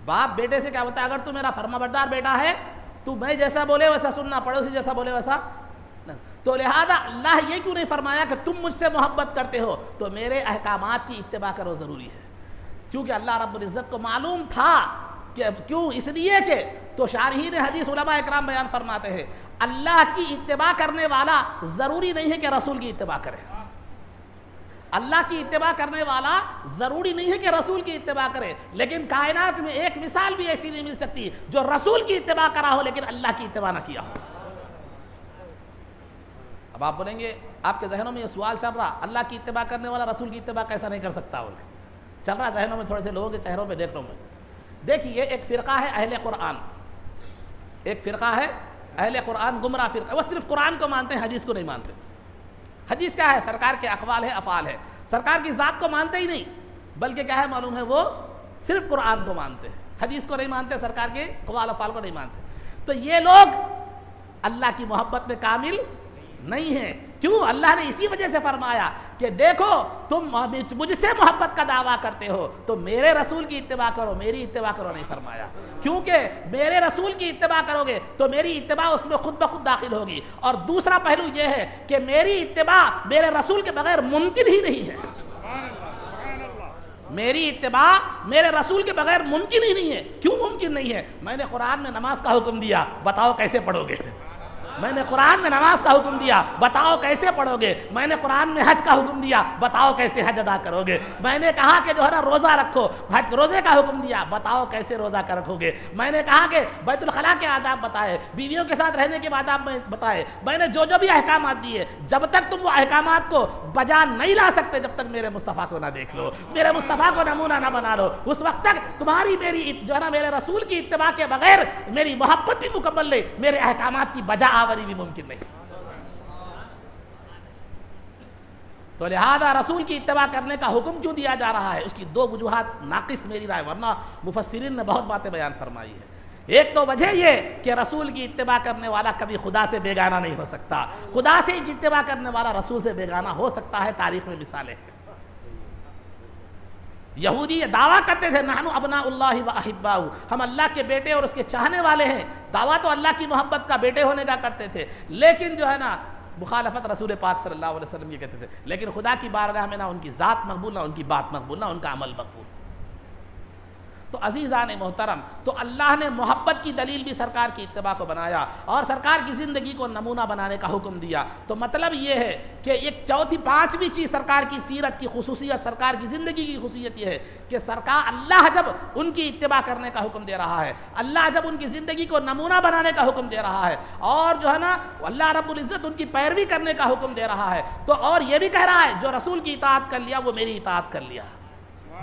Speaker 1: باپ بیٹے سے کیا بولتا ہے اگر تو میرا فرما بردار بیٹا ہے تو میں جیسا بولے ویسا سننا، پڑوسی جیسا بولے ویسا. تو لہذا اللہ یہ کیوں نہیں فرمایا کہ تم مجھ سے محبت کرتے ہو تو میرے احکامات کی اتباع کرو، ضروری ہے. کیونکہ اللہ رب العزت کو معلوم تھا کہ کیوں، اس لیے کہ تو شارحین حدیث علماء اکرام بیان فرماتے ہیں اللہ کی اتباع کرنے والا ضروری نہیں ہے کہ رسول کی اتباع کرے. اللہ کی اتباع کرنے والا ضروری نہیں ہے کہ رسول کی اتباع کرے، لیکن کائنات میں ایک مثال بھی ایسی نہیں مل سکتی جو رسول کی اتباع کرا ہو لیکن اللہ کی اتباع نہ کیا ہو. اب آپ بولیں گے آپ کے ذہنوں میں یہ سوال چل رہا اللہ کی اتباع کرنے والا رسول کی اتباع کیسا نہیں کر سکتا؟ بولے چل رہا ذہنوں میں، تھوڑے سے لوگوں کے چہروں پہ دیکھ رہا ہوں میں. دیکھیے ایک فرقہ ہے اہل قرآن، ایک فرقہ ہے اہل قرآن گمراہ فرقہ، وہ صرف قرآن کو مانتے ہیں، حدیث کو نہیں مانتے. حدیث کیا ہے؟ سرکار کے اقوال ہے، افعال ہے. سرکار کی ذات کو مانتے ہی نہیں، بلکہ کیا ہے معلوم ہے وہ صرف قرآن کو مانتے ہیں، حدیث کو نہیں مانتے، سرکار کے اقوال افعال کو نہیں مانتے. تو یہ لوگ اللہ کی محبت میں کامل نہیں ہیں. کیوں؟ اللہ نے اسی وجہ سے فرمایا کہ دیکھو تم مجھ سے محبت کا دعویٰ کرتے ہو تو میرے رسول کی اتباع کرو، میری اتباع کرو نہیں فرمایا. کیونکہ میرے رسول کی اتباع کرو گے تو میری اتباع اس میں خود بخود داخل ہوگی. اور دوسرا پہلو یہ ہے کہ میری اتباع میرے رسول کے بغیر ممکن ہی نہیں ہے. میری اتباع میرے رسول کے بغیر ممکن ہی نہیں ہے. کیوں ممکن نہیں ہے؟ میں نے قرآن میں نماز کا حکم دیا، بتاؤ کیسے پڑھو گے؟ میں نے قرآن میں نماز کا حکم دیا، بتاؤ کیسے پڑھو گے؟ میں نے قرآن میں حج کا حکم دیا، بتاؤ کیسے حج ادا کرو گے؟ میں نے کہا کہ جو ہے نا روزہ رکھو، روزے کا حکم دیا، بتاؤ کیسے روزہ کا رکھو گے؟ میں نے کہا کہ بیت الخلاء کے آداب بتائے، بیویوں کے ساتھ رہنے کے آداب میں بتائے، میں نے جو بھی احکامات دیے، جب تک تم وہ احکامات کو بجا نہیں لا سکتے، جب تک میرے مصطفیٰ کو نہ دیکھ لو، میرے مصطفیٰ کو نمونہ نہ بنا لو، اس وقت تک تمہاری میری جو ہے نا میرے رسول کی اتباع کے بغیر میری محبت بھی مکمل نہیں، میرے احکامات کی بجا آوری بھی ممکن نہیں۔ تو لہذا رسول کی اتباع کرنے کا حکم کیوں دیا جا رہا ہے؟ اس کی دو وجوہات ناقص میری رائے، ورنہ مفسرین نے بہت باتیں بیان فرمائی ہے۔ ایک تو وجہ یہ کہ رسول کی اتباع کرنے والا کبھی خدا سے بیگانہ نہیں ہو سکتا، خدا سے اتباع کرنے والا رسول سے بیگانہ ہو سکتا ہے، تاریخ میں مثالیں ہیں۔ یہودی یہ دعویٰ کرتے تھے نحن ابناء اللہ و احباؤہ، ہم اللہ کے بیٹے اور اس کے چاہنے والے ہیں، دعویٰ تو اللہ کی محبت کا بیٹے ہونے کا کرتے تھے، لیکن جو ہے نا مخالفت رسول پاک صلی اللہ علیہ وسلم یہ کہتے تھے، لیکن خدا کی بارگاہ میں نہ ان کی ذات مقبول، نہ ان کی بات مقبول، نہ ان کا عمل مقبول۔ تو عزیزان محترم، تو اللہ نے محبت کی دلیل بھی سرکار کی اتباع کو بنایا اور سرکار کی زندگی کو نمونہ بنانے کا حکم دیا۔ تو مطلب یہ ہے کہ ایک چوتھی پانچویں چیز سرکار کی سیرت کی خصوصیت، سرکار کی زندگی کی خصوصیت یہ ہے کہ سرکار اللہ جب ان کی اتباع کرنے کا حکم دے رہا ہے، اللہ جب ان کی زندگی کو نمونہ بنانے کا حکم دے رہا ہے، اور جو ہے نا اللہ رب العزت ان کی پیروی کرنے کا حکم دے رہا ہے، تو اور یہ بھی کہہ رہا ہے جو رسول کی اطاعت کر لیا وہ میری اطاعت کر لیا،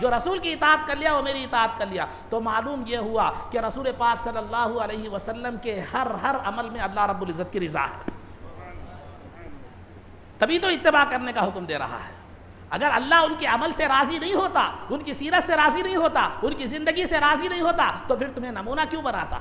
Speaker 1: جو رسول کی اطاعت کر لیا وہ میری اطاعت کر لیا۔ تو معلوم یہ ہوا کہ رسول پاک صلی اللہ علیہ وسلم کے ہر عمل میں اللہ رب العزت کی رضا ہے، تبھی تو اتباع کرنے کا حکم دے رہا ہے۔ اگر اللہ ان کے عمل سے راضی نہیں ہوتا، ان کی سیرت سے راضی نہیں ہوتا، ان کی زندگی سے راضی نہیں ہوتا، تو پھر تمہیں نمونہ کیوں بناتا؟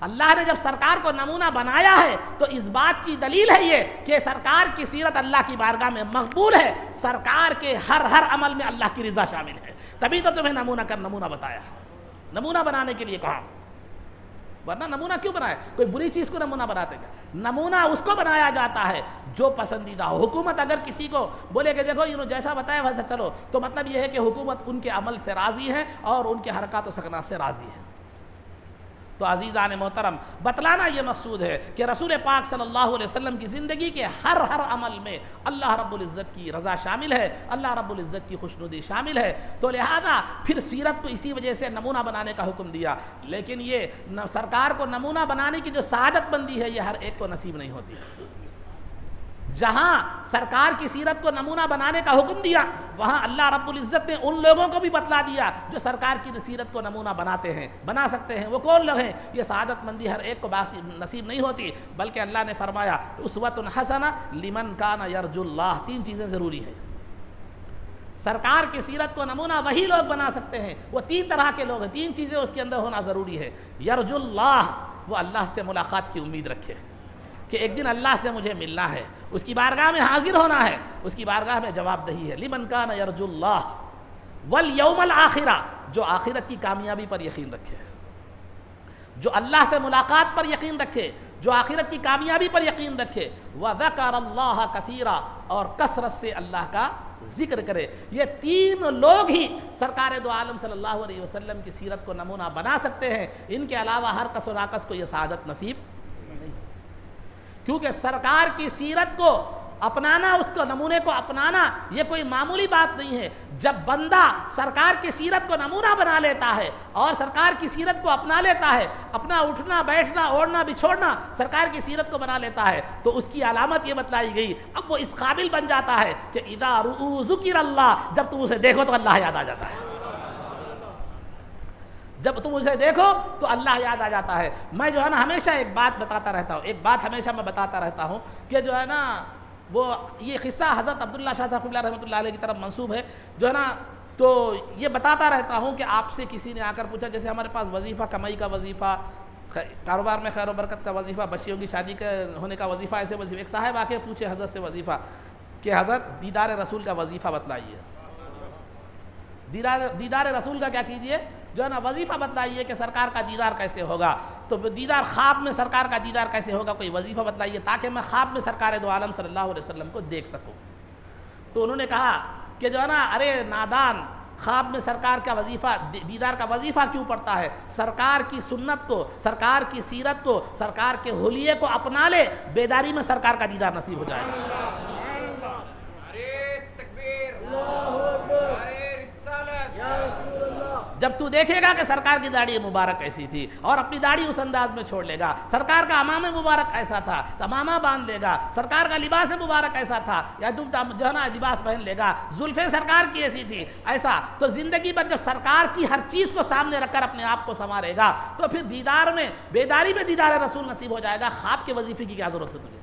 Speaker 1: اللہ نے جب سرکار کو نمونہ بنایا ہے تو اس بات کی دلیل ہے یہ کہ سرکار کی سیرت اللہ کی بارگاہ میں مقبول ہے، سرکار کے ہر عمل میں اللہ کی رضا شامل ہے، تبھی تو تمہیں نمونہ بتایا، نمونہ بنانے کے لیے کہا، ورنہ نمونہ کیوں بنایا؟ کوئی بری چیز کو نمونہ بناتے کیا؟ نمونہ اس کو بنایا جاتا ہے جو پسندیدہ ہو۔ حکومت اگر کسی کو بولے کہ دیکھو جیسا بتایا ویسا چلو، تو مطلب یہ ہے کہ حکومت ان کے عمل سے راضی ہے اور ان کے حرکات و سکنات سے راضی ہے۔ تو عزیزان محترم، بتلانا یہ مقصود ہے کہ رسول پاک صلی اللہ علیہ وسلم کی زندگی کے ہر عمل میں اللہ رب العزت کی رضا شامل ہے، اللہ رب العزت کی خوشنودی شامل ہے۔ تو لہذا پھر سیرت کو اسی وجہ سے نمونہ بنانے کا حکم دیا، لیکن یہ سرکار کو نمونہ بنانے کی جو سعادت بندی ہے یہ ہر ایک کو نصیب نہیں ہوتی۔ جہاں سرکار کی سیرت کو نمونہ بنانے کا حکم دیا، وہاں اللہ رب العزت نے ان لوگوں کو بھی بتلا دیا جو سرکار کی سیرت کو نمونہ بناتے ہیں، بنا سکتے ہیں۔ وہ کون لوگ ہیں؟ یہ سعادت مندی ہر ایک کو نصیب نہیں ہوتی، بلکہ اللہ نے فرمایا اسوۃ حسنہ لمن کان یرجو اللہ، تین چیزیں ضروری ہیں۔ سرکار کی سیرت کو نمونہ وہی لوگ بنا سکتے ہیں، وہ تین طرح کے لوگ ہیں، تین چیزیں اس کے اندر ہونا ضروری ہے۔ یرجو اللہ، وہ اللہ سے ملاقات کی امید رکھے کہ ایک دن اللہ سے مجھے ملنا ہے، اس کی بارگاہ میں حاضر ہونا ہے، اس کی بارگاہ میں جواب دہی ہے۔ لمن کان یرجو اللہ والیوم الآخرہ، جو آخرت کی کامیابی پر یقین رکھے، جو اللہ سے ملاقات پر یقین رکھے، جو آخرت کی کامیابی پر یقین رکھے، وذکر اللہ کثیرا، اور کثرت سے اللہ کا ذکر کرے۔ یہ تین لوگ ہی سرکار دو عالم صلی اللہ علیہ وسلم کی سیرت کو نمونہ بنا سکتے ہیں، ان کے علاوہ ہر کس و ناقص کو یہ سعادت نصیب نہیں، کیونکہ سرکار کی سیرت کو اپنانا، اس کو نمونے کو اپنانا یہ کوئی معمولی بات نہیں ہے۔ جب بندہ سرکار کی سیرت کو نمونہ بنا لیتا ہے اور سرکار کی سیرت کو اپنا لیتا ہے، اپنا اٹھنا بیٹھنا اوڑھنا بچھوڑنا سرکار کی سیرت کو بنا لیتا ہے، تو اس کی علامت یہ بتلائی گئی، اب وہ اس قابل بن جاتا ہے کہ اذا رؤوا ذکر اللہ، جب تم اسے دیکھو تو اللہ یاد آ جاتا ہے، جب تم اسے دیکھو تو اللہ یاد آ جاتا ہے۔ میں جو ہے نا ہمیشہ ایک بات بتاتا رہتا ہوں کہ جو ہے نا وہ یہ قصہ حضرت عبداللہ شاہ صاحب قبلہ رحمۃ اللہ علیہ کی طرف منسوب ہے، جو ہے نا تو یہ بتاتا رہتا ہوں کہ آپ سے کسی نے آ کر پوچھا، جیسے ہمارے پاس وظیفہ کمائی کا وظیفہ، کاروبار میں خیر و برکت کا وظیفہ، بچیوں کی شادی کا ہونے کا وظیفہ، ایسے وظیفے، ایک صاحب آ کے پوچھے حضرت سے وظیفہ کہ حضرت دیدار رسول کا وظیفہ بتلائیے، دیدار رسول کا کیا کیجئے، جو ہے نا وظیفہ بتلائیے کہ سرکار کا دیدار کیسے ہوگا، تو دیدار خواب میں سرکار کا دیدار کیسے ہوگا، کوئی وظیفہ بتلائیے تاکہ میں خواب میں سرکار دو عالم صلی اللہ علیہ وسلم کو دیکھ سکوں۔ تو انہوں نے کہا کہ جو ہے نا ارے نادان، خواب میں سرکار کا وظیفہ دیدار کا وظیفہ کیوں پڑتا ہے؟ سرکار کی سنت کو، سرکار کی سیرت کو، سرکار کے حلیے کو اپنا لے، بیداری میں سرکار کا دیدار نصیب ہو جائے گا۔ جب تو دیکھے گا کہ سرکار کی داڑھی مبارک ایسی تھی اور اپنی داڑھی اس انداز میں چھوڑ لے گا، سرکار کا امامہ مبارک ایسا تھا، امامہ باندھ لے گا، سرکار کا لباس مبارک ایسا تھا، یا تم جو ہے نا لباس پہن لے گا، زلفیں سرکار کی ایسی تھی، ایسا تو زندگی پر جب سرکار کی ہر چیز کو سامنے رکھ کر اپنے آپ کو سنوارے گا تو پھر دیدار میں، بیداری میں دیدار رسول نصیب ہو جائے گا۔ خواب کے وظیفے کی کیا ضرورت ہے تجھے؟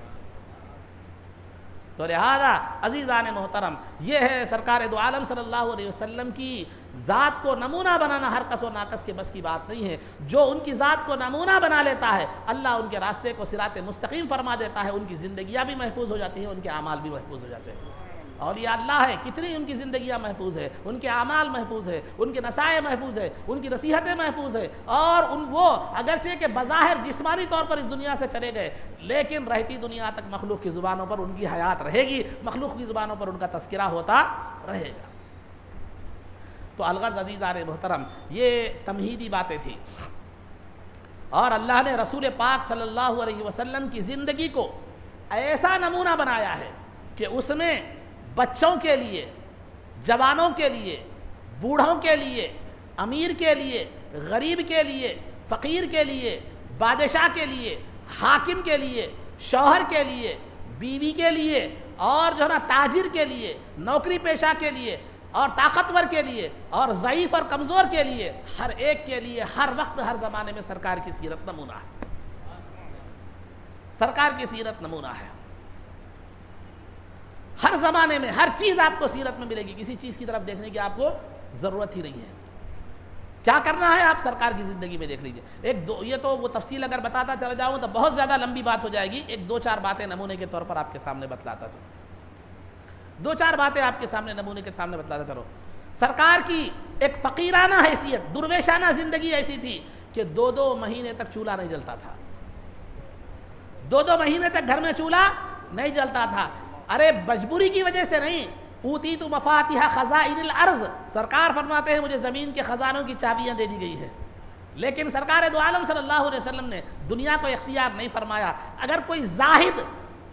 Speaker 1: تو لہذا عزیزان محترم، یہ ہے سرکار دو عالم صلی اللہ علیہ وسلم کی ذات کو نمونہ بنانا ہر کس و ناقص کے بس کی بات نہیں ہے۔ جو ان کی ذات کو نمونہ بنا لیتا ہے، اللہ ان کے راستے کو صراط مستقیم فرما دیتا ہے، ان کی زندگیاں بھی محفوظ ہو جاتی ہیں، ان کے اعمال بھی محفوظ ہو جاتے ہیں۔ اولیاء اللہ ہے، کتنی ان کی زندگیاں محفوظ ہے، ان کے اعمال محفوظ ہے، ان کے نصائح محفوظ ہے، ان کی نصیحتیں محفوظ ہے، اور وہ اگرچہ کہ بظاہر جسمانی طور پر اس دنیا سے چلے گئے، لیکن رہتی دنیا تک مخلوق کی زبانوں پر ان کی حیات رہے گی، مخلوق کی زبانوں پر ان کا تذکرہ ہوتا رہے گا۔ تو الغرض عزیزان محترم، یہ تمہیدی باتیں تھیں، اور اللہ نے رسول پاک صلی اللہ علیہ وسلم کی زندگی کو ایسا نمونہ بنایا ہے کہ اس میں بچوں کے لیے، جوانوں کے لیے، بوڑھوں کے لیے، امیر کے لیے، غریب کے لیے، فقیر کے لیے، بادشاہ کے لیے، حاکم کے لیے، شوہر کے لیے، بیوی کے لیے، اور جو ہے نا تاجر کے لیے، نوکری پیشہ کے لیے، اور طاقتور کے لیے، اور ضعیف اور کمزور کے لیے، ہر ایک کے لیے ہر وقت ہر زمانے میں سرکار کی سیرت نمونہ ہے۔ سرکار کی سیرت نمونہ ہے، ہر زمانے میں ہر چیز آپ کو سیرت میں ملے گی، کسی چیز کی طرف دیکھنے کی آپ کو ضرورت ہی نہیں ہے۔ کیا کرنا ہے آپ سرکار کی زندگی میں دیکھ لیجئے۔ یہ تو وہ تفصیل اگر بتاتا چلا جاؤں تو بہت زیادہ لمبی بات ہو جائے گی، ایک دو چار باتیں نمونے کے طور پر آپ کے سامنے بتلاتا چلو، دو چار باتیں آپ کے سامنے نمونے کے سامنے بتلاتا چلو۔ سرکار کی ایک فقیرانہ حیثیت، درویشانہ زندگی ایسی تھی کہ 2 مہینے تک چولہا نہیں جلتا تھا، 2 مہینے تک گھر میں چولہا نہیں جلتا تھا۔ ارے مجبوری کی وجہ سے نہیں، اوتیت مفاتیح خزائن الارض، سرکار فرماتے ہیں مجھے زمین کے خزانوں کی چابیاں دے دی گئی ہیں، لیکن سرکار دو عالم صلی اللہ علیہ وسلم نے دنیا کو اختیار نہیں فرمایا۔ اگر کوئی زاہد،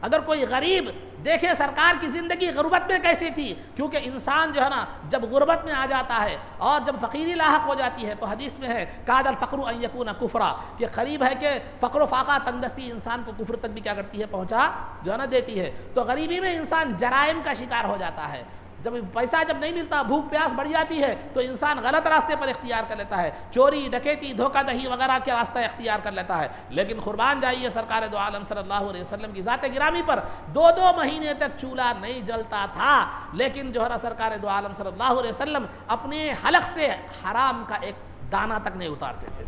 Speaker 1: اگر کوئی غریب دیکھے سرکار کی زندگی غربت میں کیسی تھی، کیونکہ انسان جو ہے نا جب غربت میں آ جاتا ہے اور جب فقیری لاحق ہو جاتی ہے تو حدیث میں ہے کاد الفقر ان یکون کفرا، کہ قریب ہے کہ فقر و فاقہ، تنگدستی انسان کو کفر تک بھی کیا کرتی ہے، پہنچا جو ہے نا دیتی ہے۔ تو غریبی میں انسان جرائم کا شکار ہو جاتا ہے، جب پیسہ جب نہیں ملتا، بھوک پیاس بڑھ جاتی ہے تو انسان غلط راستے پر اختیار کر لیتا ہے، چوری ڈکیتی دھوکہ دہی وغیرہ کے راستہ اختیار کر لیتا ہے۔ لیکن قربان جائیے سرکار دو عالم صلی اللہ علیہ وسلم کی ذات گرامی پر 2 مہینے تک چولہا نہیں جلتا تھا، لیکن جو ہے نا سرکار دو عالم صلی اللہ علیہ وسلم اپنے حلق سے حرام کا ایک دانہ تک نہیں اتارتے تھے،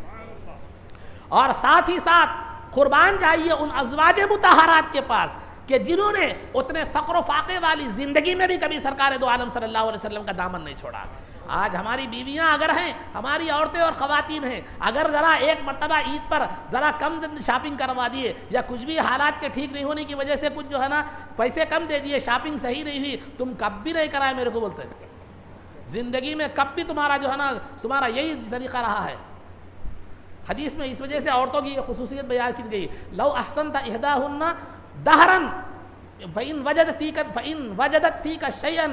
Speaker 1: اور ساتھ ہی ساتھ قربان جائیے ان ازواج مطہرات کے پاس کہ جنہوں نے اتنے فقر و فاقے والی زندگی میں بھی کبھی سرکار دو عالم صلی اللہ علیہ وسلم کا دامن نہیں چھوڑا۔ آج ہماری بیویاں اگر ہیں، ہماری عورتیں اور خواتین ہیں، اگر ذرا ایک مرتبہ عید پر ذرا کم شاپنگ کروا دیے، یا کچھ بھی حالات کے ٹھیک نہیں ہونے کی وجہ سے کچھ جو ہے نا پیسے کم دے دیے، شاپنگ صحیح نہیں ہوئی، تم کب بھی نہیں کرائے میرے کو بولتے ہیں، زندگی میں کب بھی تمہارا جو ہے نا تمہارا یہی طریقہ رہا ہے۔ حدیث میں اس وجہ سے عورتوں کی یہ خصوصیت بیان کی گئی، لو احسنت احداہن دہرن فإن وجدت فیک شیئا،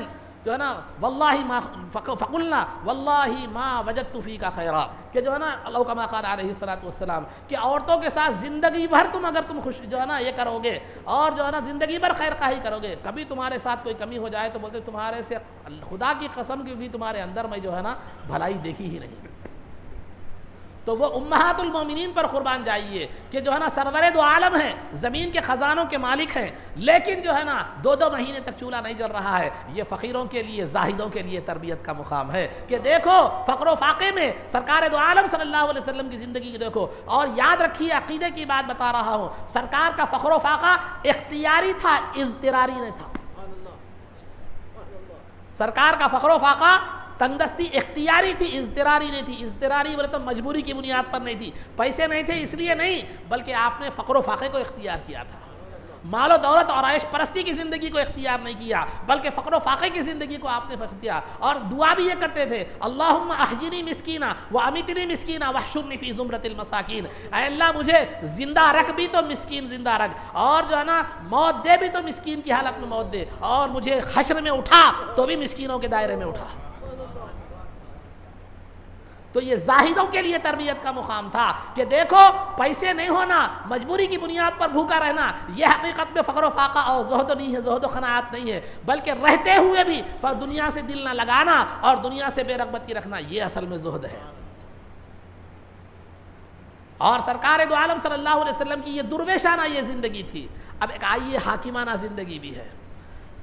Speaker 1: جو ہے نا واللہ ما فقلنا واللہ ما وجدت فیک خیرا، کہ جو ہے نا اللہ کما قال علیہ الصلوۃ والسلام کہ عورتوں کے ساتھ زندگی بھر تم اگر تم خوش جو ہے نا یہ کرو گے اور جو ہے نا زندگی بھر خیر خواہی کرو گے، کبھی تمہارے ساتھ کوئی کمی ہو جائے تو بولتے تمہارے سے خدا کی قسم کی بھی تمہارے اندر میں جو ہے نا بھلائی دیکھی ہی نہیں۔ تو وہ امہات المومنین پر قربان جائیے کہ جو ہے نا سرور دو عالم ہیں، زمین کے خزانوں کے مالک ہیں، لیکن جو ہے نا 2 مہینے تک چولہا نہیں جل رہا ہے۔ یہ فقیروں کے لیے، زاہدوں کے لیے تربیت کا مقام ہے کہ دیکھو فقر و فاقے میں سرکار دو عالم صلی اللہ علیہ وسلم کی زندگی کو دیکھو، اور یاد رکھیے عقیدے کی بات بتا رہا ہوں، سرکار کا فقر و فاقہ اختیاری تھا، اضطراری نہیں تھا۔ سرکار کا فقر و فاقہ تنگدستی اختیاری تھی، اضطراری نہیں تھی۔ اضطراری بولے تو مجبوری کی بنیاد پر نہیں تھی، پیسے نہیں تھے اس لیے نہیں، بلکہ آپ نے فقر و فاقے کو اختیار کیا تھا۔ مال و دولت اور عیش پرستی کی زندگی کو اختیار نہیں کیا، بلکہ فقر و فاقے کی زندگی کو آپ نے اختیار. اور دعا بھی یہ کرتے تھے، اللہم احیینی مسکینا وامیتنی مسکینا واحشرنی فی زمرۃ المساکین. اے اللہ مجھے زندہ رکھ بھی تو مسکین زندہ رکھ، اور جو ہے نا موت دے بھی تو مسکین کی حالت میں موت دے، اور مجھے حشر میں اٹھا تو بھی مسکینوں کے دائرے میں اٹھا. تو یہ زاہدوں کے لیے تربیت کا مقام تھا کہ دیکھو پیسے نہیں ہونا، مجبوری کی بنیاد پر بھوکا رہنا، یہ حقیقت میں فقر و فاقہ اور زہد نہیں ہے، زہد و قناعت نہیں ہے، بلکہ رہتے ہوئے بھی دنیا سے دل نہ لگانا اور دنیا سے بے رغبتی رکھنا، یہ اصل میں زہد ہے. اور سرکار دو عالم صلی اللہ علیہ وسلم کی یہ درویشانہ یہ زندگی تھی. اب ایک آئیے حاکمانہ زندگی بھی ہے.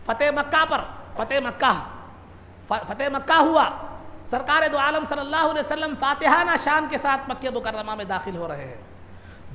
Speaker 1: فتح مکہ ہوا، سرکار دو عالم صلی اللہ علیہ وسلم فاتحانہ شان کے ساتھ مکہ مکرمہ میں داخل ہو رہے ہیں.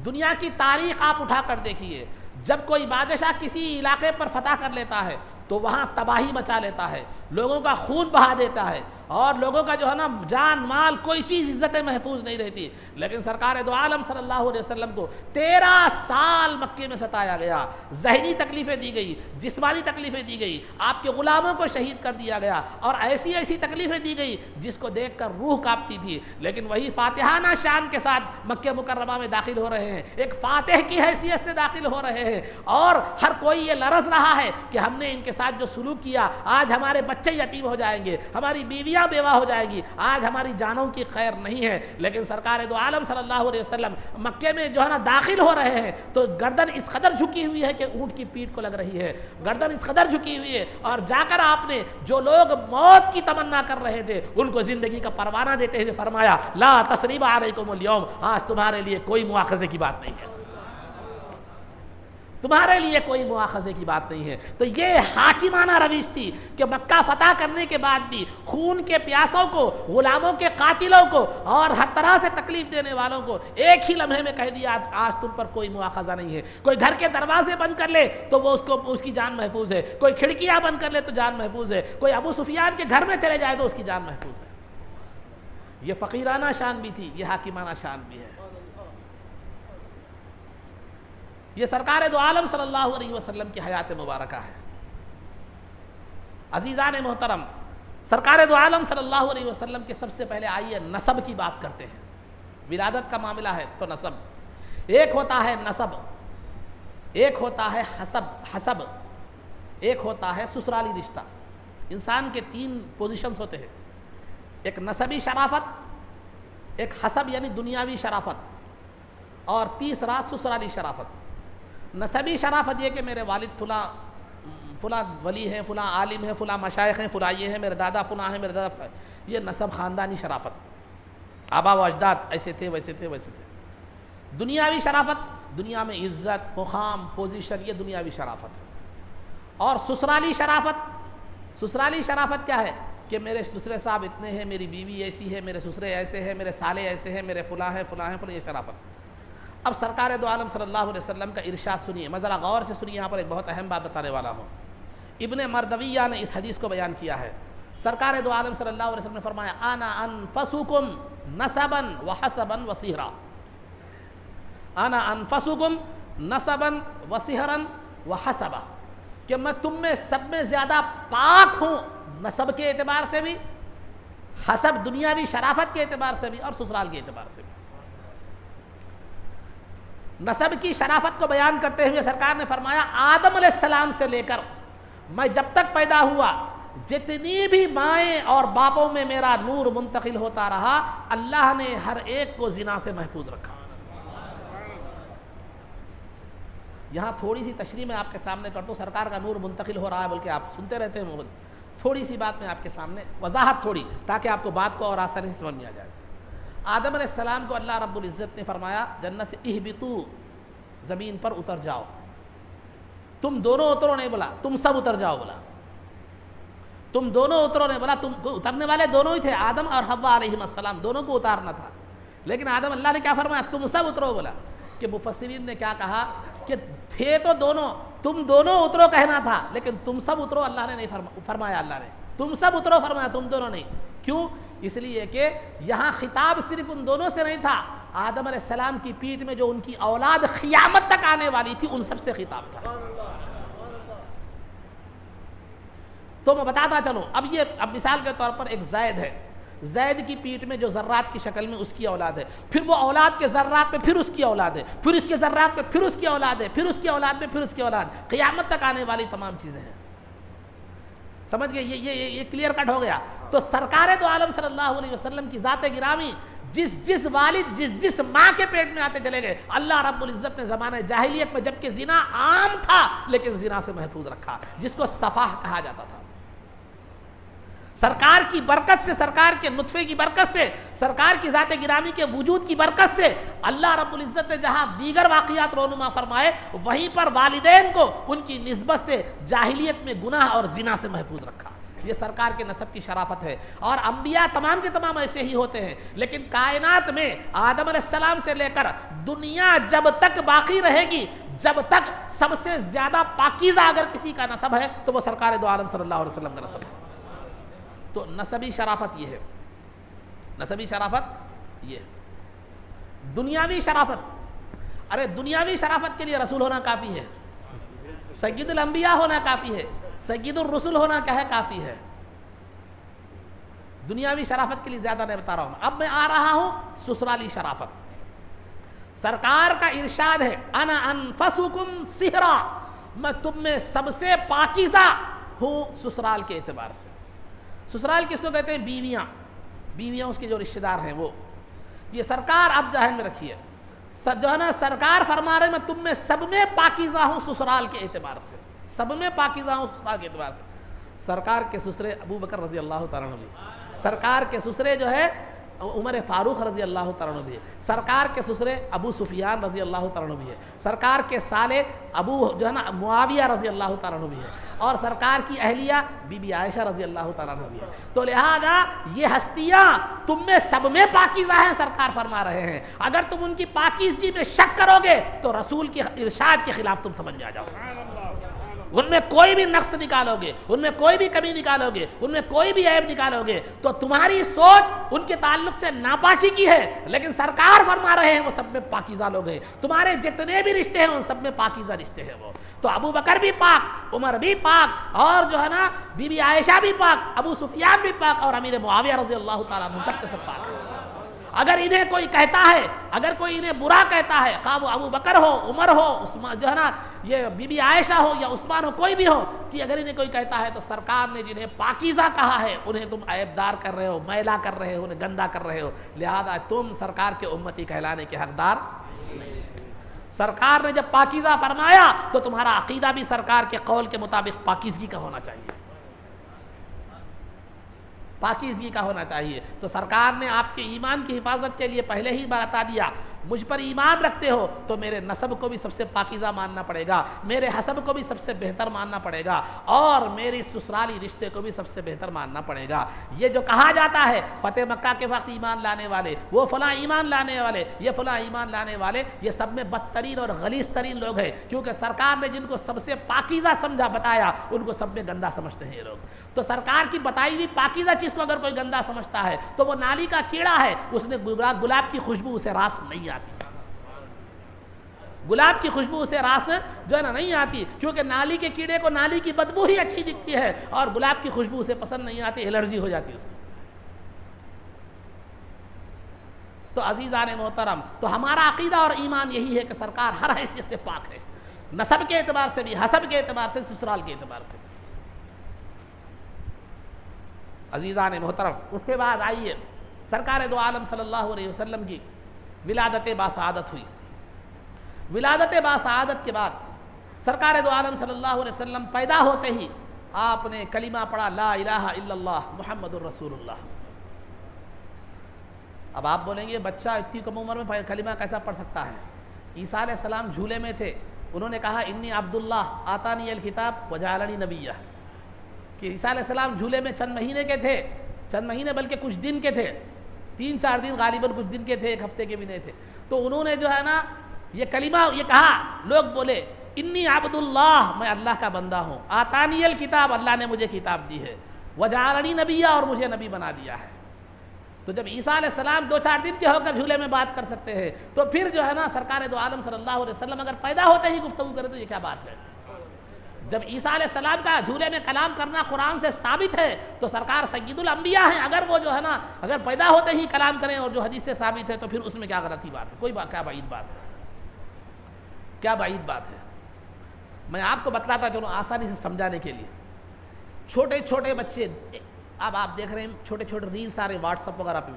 Speaker 1: دنیا کی تاریخ آپ اٹھا کر دیکھیے، جب کوئی بادشاہ کسی علاقے پر فتح کر لیتا ہے تو وہاں تباہی مچا لیتا ہے، لوگوں کا خون بہا دیتا ہے، اور لوگوں کا جو ہے نا جان مال کوئی چیز عزت محفوظ نہیں رہتی. لیکن سرکار دو عالم صلی اللہ علیہ وسلم کو 13 سال مکے میں ستایا گیا، ذہنی تکلیفیں دی گئی، جسمانی تکلیفیں دی گئی، آپ کے غلاموں کو شہید کر دیا گیا، اور ایسی ایسی تکلیفیں دی گئی جس کو دیکھ کر روح کانپتی تھی. لیکن وہی فاتحانہ شان کے ساتھ مکہ مکرمہ میں داخل ہو رہے ہیں، ایک فاتح کی حیثیت سے داخل ہو رہے ہیں، اور ہر کوئی یہ لرز رہا ہے کہ ہم نے ان کے ساتھ جو سلوک کیا، آج ہمارے بچے یتیم ہو جائیں گے، ہماری بیویاں بیوہ ہو جائیں گی، آج ہماری جانوں کی خیر نہیں ہے. لیکن سرکار دو عالم صلی اللہ علیہ وسلم مکے میں جو ہے نا داخل ہو رہے ہیں تو گردن اس قدر جھکی ہوئی ہے کہ اونٹ کی پیٹھ کو لگ رہی ہے، گردن اس قدر جھکی ہوئی ہے. اور جا کر آپ نے جو لوگ موت کی تمنا کر رہے تھے ان کو زندگی کا پروانہ دیتے ہوئے فرمایا، لا تثریب علیکم اليوم، آج تمہارے لیے کوئی مواخذے کی بات نہیں ہے، تمہارے لیے کوئی مواخذے کی بات نہیں ہے. تو یہ حاکمانہ روش تھی کہ مکہ فتح کرنے کے بعد بھی خون کے پیاسوں کو، غلاموں کے قاتلوں کو، اور ہر طرح سے تکلیف دینے والوں کو ایک ہی لمحے میں کہہ دیا آج تم پر کوئی مواخذہ نہیں ہے. کوئی گھر کے دروازے بند کر لے تو وہ اس کی جان محفوظ ہے، کوئی کھڑکیاں بند کر لے تو جان محفوظ ہے، کوئی ابو سفیان کے گھر میں چلے جائے تو اس کی جان محفوظ ہے. یہ فقیرانہ شان بھی تھی، یہ حاکمانہ شان بھی ہے. یہ سرکار دو عالم صلی اللہ علیہ وسلم کی حیات مبارکہ ہے. عزیزان محترم، سرکار دو عالم صلی اللہ علیہ وسلم کے سب سے پہلے آئیے نسب کی بات کرتے ہیں. ولادت کا معاملہ ہے تو نسب، ایک ہوتا ہے نسب، ایک ہوتا ہے حسب، ایک ہوتا ہے سسرالی رشتہ. انسان کے 3 پوزیشنز ہوتے ہیں، ایک نسبی شرافت، ایک حسب یعنی دنیاوی شرافت، اور تیسرا سسرالی شرافت. نسبی شرافت یہ کہ میرے والد فلاں ولی ہیں، فلاں عالم ہیں، فلاں مشائخ ہیں، فلاں یہ ہیں، میرے دادا فلاں ہیں، میرے دادا فلاں. یہ نسب خاندانی شرافت، آبا و اجداد ایسے تھے ویسے تھے ویسے تھے. دنیاوی شرافت، دنیا میں عزت، مقام، پوزیشن، یہ دنیاوی شرافت ہے. اور سسرالی شرافت کیا ہے کہ میرے سسرے صاحب اتنے ہیں، میری بیوی ایسی ہے، میرے سسرے ایسے ہیں، میرے سالے ایسے ہیں، میرے فلاں ہیں فلاں ہیں فلاں، یہ شرافت. اب سرکار دو عالم صلی اللہ علیہ وسلم کا ارشاد سنیے، میں ذرا غور سے سنیے، یہاں پر ایک بہت اہم بات بتانے والا ہوں. ابن مردویہ نے اس حدیث کو بیان کیا ہے. سرکار دو عالم صلی اللہ علیہ وسلم نے فرمایا، انا انفسکم نسبا وحسبا وصہرا، انا انفسکم نسبا وصہرا وحسبا، کہ میں تم میں سب میں زیادہ پاک ہوں، نسب کے اعتبار سے بھی، حسب دنیاوی شرافت کے اعتبار سے بھی، اور سسرال کے اعتبار سے بھی. نسب کی شرافت کو بیان کرتے ہوئے سرکار نے فرمایا، آدم علیہ السلام سے لے کر میں جب تک پیدا ہوا، جتنی بھی مائیں اور باپوں میں میرا نور منتقل ہوتا رہا، اللہ نے ہر ایک کو زنا سے محفوظ رکھا. یہاں تھوڑی سی تشریح میں آپ کے سامنے کرتا ہوں، سرکار کا نور منتقل ہو رہا ہے بلکہ آپ سنتے رہتے ہیں. تھوڑی سی بات میں آپ کے سامنے وضاحت تھوڑی، تاکہ آپ کو بات کو اور آسانی سے سمجھ میں آ جائے. آدم علیہ السلام کو اللہ رب العزت نے فرمایا جنت سے، اہبطوا، زمین پر اتر جاؤ. تم دونوں اترو نہیں بولا، تم سب اتر جاؤ بولا. تم دونوں اترو نہیں بولا، تم اترنے والے دونوں ہی تھے، آدم اور حوا علیہم السلام، دونوں کو اتارنا تھا. لیکن آدم اللہ نے کیا فرمایا، تم سب اترو بولا. کہ مفسرین نے کیا کہا کہ تھے تو دونوں، تم دونوں اترو کہنا تھا، لیکن تم سب اترو اللہ نے نہیں فرمایا. اللہ نے تم سب اترو فرمایا، تم دونوں نہیں. کیوں؟ اس لیے کہ یہاں خطاب صرف ان دونوں سے نہیں تھا، آدم علیہ السلام کی پیٹھ میں جو ان کی اولاد قیامت تک آنے والی تھی ان سب سے خطاب تھا. تو میں بتاتا چلوں، اب مثال کے طور پر ایک زید ہے، زید کی پیٹھ میں جو ذرات کی شکل میں اس کی اولاد ہے، پھر وہ اولاد کے ذرات میں پھر اس کی اولاد ہے، پھر اس کے ذرات میں پھر اس کی اولاد ہے، پھر اس کی اولاد میں پھر اس کی اولاد، قیامت تک آنے والی تمام چیزیں ہیں. سمجھ گئے؟ یہ کلیئر کٹ ہو گیا. تو سرکار دو عالم صلی اللہ علیہ وسلم کی ذات گرامی جس والد جس ماں کے پیٹ میں آتے چلے گئے، اللہ رب العزت نے زمانہ جاہلیت میں جبکہ زنا عام تھا لیکن زنا سے محفوظ رکھا، جس کو صفاح کہا جاتا تھا. سرکار کی برکت سے، سرکار کے نطفے کی برکت سے، سرکار کی ذات گرامی کے وجود کی برکت سے اللہ رب العزت نے جہاں دیگر واقعات رونما فرمائے، وہیں پر والدین کو ان کی نسبت سے جاہلیت میں گناہ اور زنا سے محفوظ رکھا. یہ سرکار کے نسب کی شرافت ہے. اور انبیاء تمام کے تمام ایسے ہی ہوتے ہیں، لیکن کائنات میں آدم علیہ السلام سے لے کر دنیا جب تک باقی رہے گی، جب تک سب سے زیادہ پاکیزہ اگر کسی کا نسب ہے تو وہ سرکار دو عالم صلی اللہ علیہ وسلم کا نسب ہے. تو نسبی شرافت یہ ہے، نسبی شرافت یہ. دنیاوی شرافت، ارے دنیاوی شرافت کے لیے رسول ہونا کافی ہے، سید الانبیاء ہونا کافی ہے، سید الرسل ہونا کیا ہے کافی ہے. دنیاوی شرافت کے لیے زیادہ نہیں بتا رہا ہوں. اب میں آ رہا ہوں سسرالی شرافت. سرکار کا ارشاد ہے انا انفسکم صہرا، میں تم میں سب سے پاکیزہ ہوں سسرال کے اعتبار سے. سسرال کس کو کہتے ہیں؟ بیویاں اس کے جو رشتہ دار ہیں وہ. یہ سرکار آپ ذہن میں رکھیے، جو ہے نا سرکار فرما رہے میں تم میں سب میں پاکیزہ ہوں سسرال کے اعتبار سے، سب میں پاکیزہ ہوں سسرال کے اعتبار سے. سرکار کے سسرے ابو بکر رضی اللہ تعالیٰ عنہ بھی، سرکار کے سسرے جو ہے عمر فاروق رضی اللہ تعالیٰ عنہ بھی ہے، سرکار کے سسرے ابو سفیان رضی اللہ تعالیٰ عنہ بھی ہے، سرکار کے سالے ابو جو ہے نا معاویہ رضی اللہ تعالیٰ عنہ بھی ہے، اور سرکار کی اہلیہ بی بی عائشہ رضی اللہ تعالیٰ عنہ بھی ہے. تو لہذا یہ ہستیاں تم میں سب میں پاکیزہ ہیں، سرکار فرما رہے ہیں. اگر تم ان کی پاکیزگی میں شک کرو گے تو رسول کے ارشاد کے خلاف تم سمجھ میں آ جاؤ. ان میں کوئی بھی نقص نکالو گے، ان میں کوئی بھی کمی نکالو گے، ان میں کوئی بھی عیب نکالو گے تو تمہاری سوچ ان کے تعلق سے ناپاکی کی ہے. لیکن سرکار فرما رہے ہیں وہ سب میں پاکیزہ لوگ ہیں. تمہارے جتنے بھی رشتے ہیں ان سب میں پاکیزہ رشتے ہیں وہ. تو ابو بکر بھی پاک، عمر بھی پاک، اور جو ہے نا بی بی عائشہ بھی پاک، ابو سفیان بھی پاک، اور امیر معاویہ رضی اللہ تعالیٰ عنہ سب کے سب پاک ہیں. اگر انہیں کوئی کہتا ہے، اگر کوئی انہیں برا کہتا ہے، خواہ وہ ابو بکر ہو، عمر ہو، عثمان جو ہے نا یہ بی بی عائشہ ہو یا عثمان ہو، کوئی بھی ہو، کہ اگر انہیں کوئی کہتا ہے تو سرکار نے جنہیں پاکیزہ کہا ہے انہیں تم عیب دار کر رہے ہو، میلا کر رہے ہو، انہیں گندا کر رہے ہو. لہذا تم سرکار کے امتی کہلانے کے حقدار نہیں. سرکار نے جب پاکیزہ فرمایا تو تمہارا عقیدہ بھی سرکار کے قول کے مطابق پاکیزگی کا ہونا چاہیے، پاکیزگی کا ہونا چاہیے. تو سرکار نے آپ کے ایمان کی حفاظت کے لیے پہلے ہی بتا دیا، مجھ پر ایمان رکھتے ہو تو میرے نسب کو بھی سب سے پاکیزہ ماننا پڑے گا، میرے حسب کو بھی سب سے بہتر ماننا پڑے گا، اور میری سسرالی رشتے کو بھی سب سے بہتر ماننا پڑے گا. یہ جو کہا جاتا ہے فتح مکہ کے وقت ایمان لانے والے، وہ فلاں ایمان لانے والے، یہ فلاں ایمان لانے والے، یہ سب میں بدترین اور غلیظ ترین لوگ ہیں، کیونکہ سرکار نے جن کو سب سے پاکیزہ سمجھا بتایا ان کو سب میں گندا سمجھتے ہیں یہ لوگ. تو سرکار کی بتائی ہوئی پاکیزہ چیز کو اگر کوئی گندا سمجھتا ہے تو وہ نالی کا کیڑا ہے، اس نے گلاب کی خوشبو اسے راس نہیں آتی، گلاب کی خوشبو اسے راس جو ہے نا نہیں آتی، کیونکہ نالی کے کیڑے کو نالی کی بدبو ہی اچھی دکھتی ہے اور گلاب کی خوشبو اسے پسند نہیں آتی، الرجی ہو جاتی ہے اس کو. تو عزیزان محترم، تو ہمارا عقیدہ اور ایمان یہی ہے کہ سرکار ہر حیثیت سے پاک ہے، نسب کے اعتبار سے بھی، حسب کے اعتبار سے، سسرال کے اعتبار سے. عزیزان محترم، اس کے بعد آئیے سرکار دو عالم صلی اللہ علیہ وسلم کی ولادت باسعادت ہوئی. ولادت باسعادت کے بعد سرکار دو عالم صلی اللہ علیہ وسلم پیدا ہوتے ہی آپ نے کلمہ پڑھا، لا الہ الا اللہ محمد الرسول اللہ. اب آپ بولیں گے بچہ اتنی کم عمر میں کلمہ کیسا پڑھ سکتا ہے؟ عیسیٰ علیہ السلام جھولے میں تھے، انہوں نے کہا انی عبداللہ آتانی الکتاب وجعلنی نبیہ، کہ عیسیٰ علیہ السلام جھولے میں چند مہینے کے تھے، چند مہینے بلکہ کچھ دن کے تھے، 3-4 دن غالباً کچھ دن کے تھے، ایک ہفتے کے بھی نہیں تھے. تو انہوں نے جو ہے نا یہ کلمہ یہ کہا، لوگ بولے انی عبداللہ، میں اللہ کا بندہ ہوں، آتانی الکتاب، اللہ نے مجھے کتاب دی ہے، وجعلنی نبیہ، اور مجھے نبی بنا دیا ہے. تو جب عیسیٰ علیہ السلام 2-4 دن کے ہو کر جھولے میں بات کر سکتے ہیں تو پھر جو ہے نا سرکار دو عالم صلی اللہ علیہ وسلم اگر پیدا ہوتے ہی گفتگو کرے تو یہ کیا بات ہے؟ جب عیسیٰ علیہ السلام کا جھولے میں کلام کرنا قرآن سے ثابت ہے تو سرکار سید الانبیاء ہیں، اگر وہ جو ہے نا اگر پیدا ہوتے ہی کلام کریں اور جو حدیث سے ثابت ہے تو پھر اس میں کیا غلطی بات ہے؟ کوئی بات کیا بعید بات ہے؟ کیا بعید بات ہے؟ میں آپ کو بتلاتا چلوں آسانی سے سمجھانے کے لیے. چھوٹے چھوٹے بچے، اب آپ دیکھ رہے ہیں چھوٹے چھوٹے ریلس آ رہے ہیں واٹس ایپ وغیرہ پہ،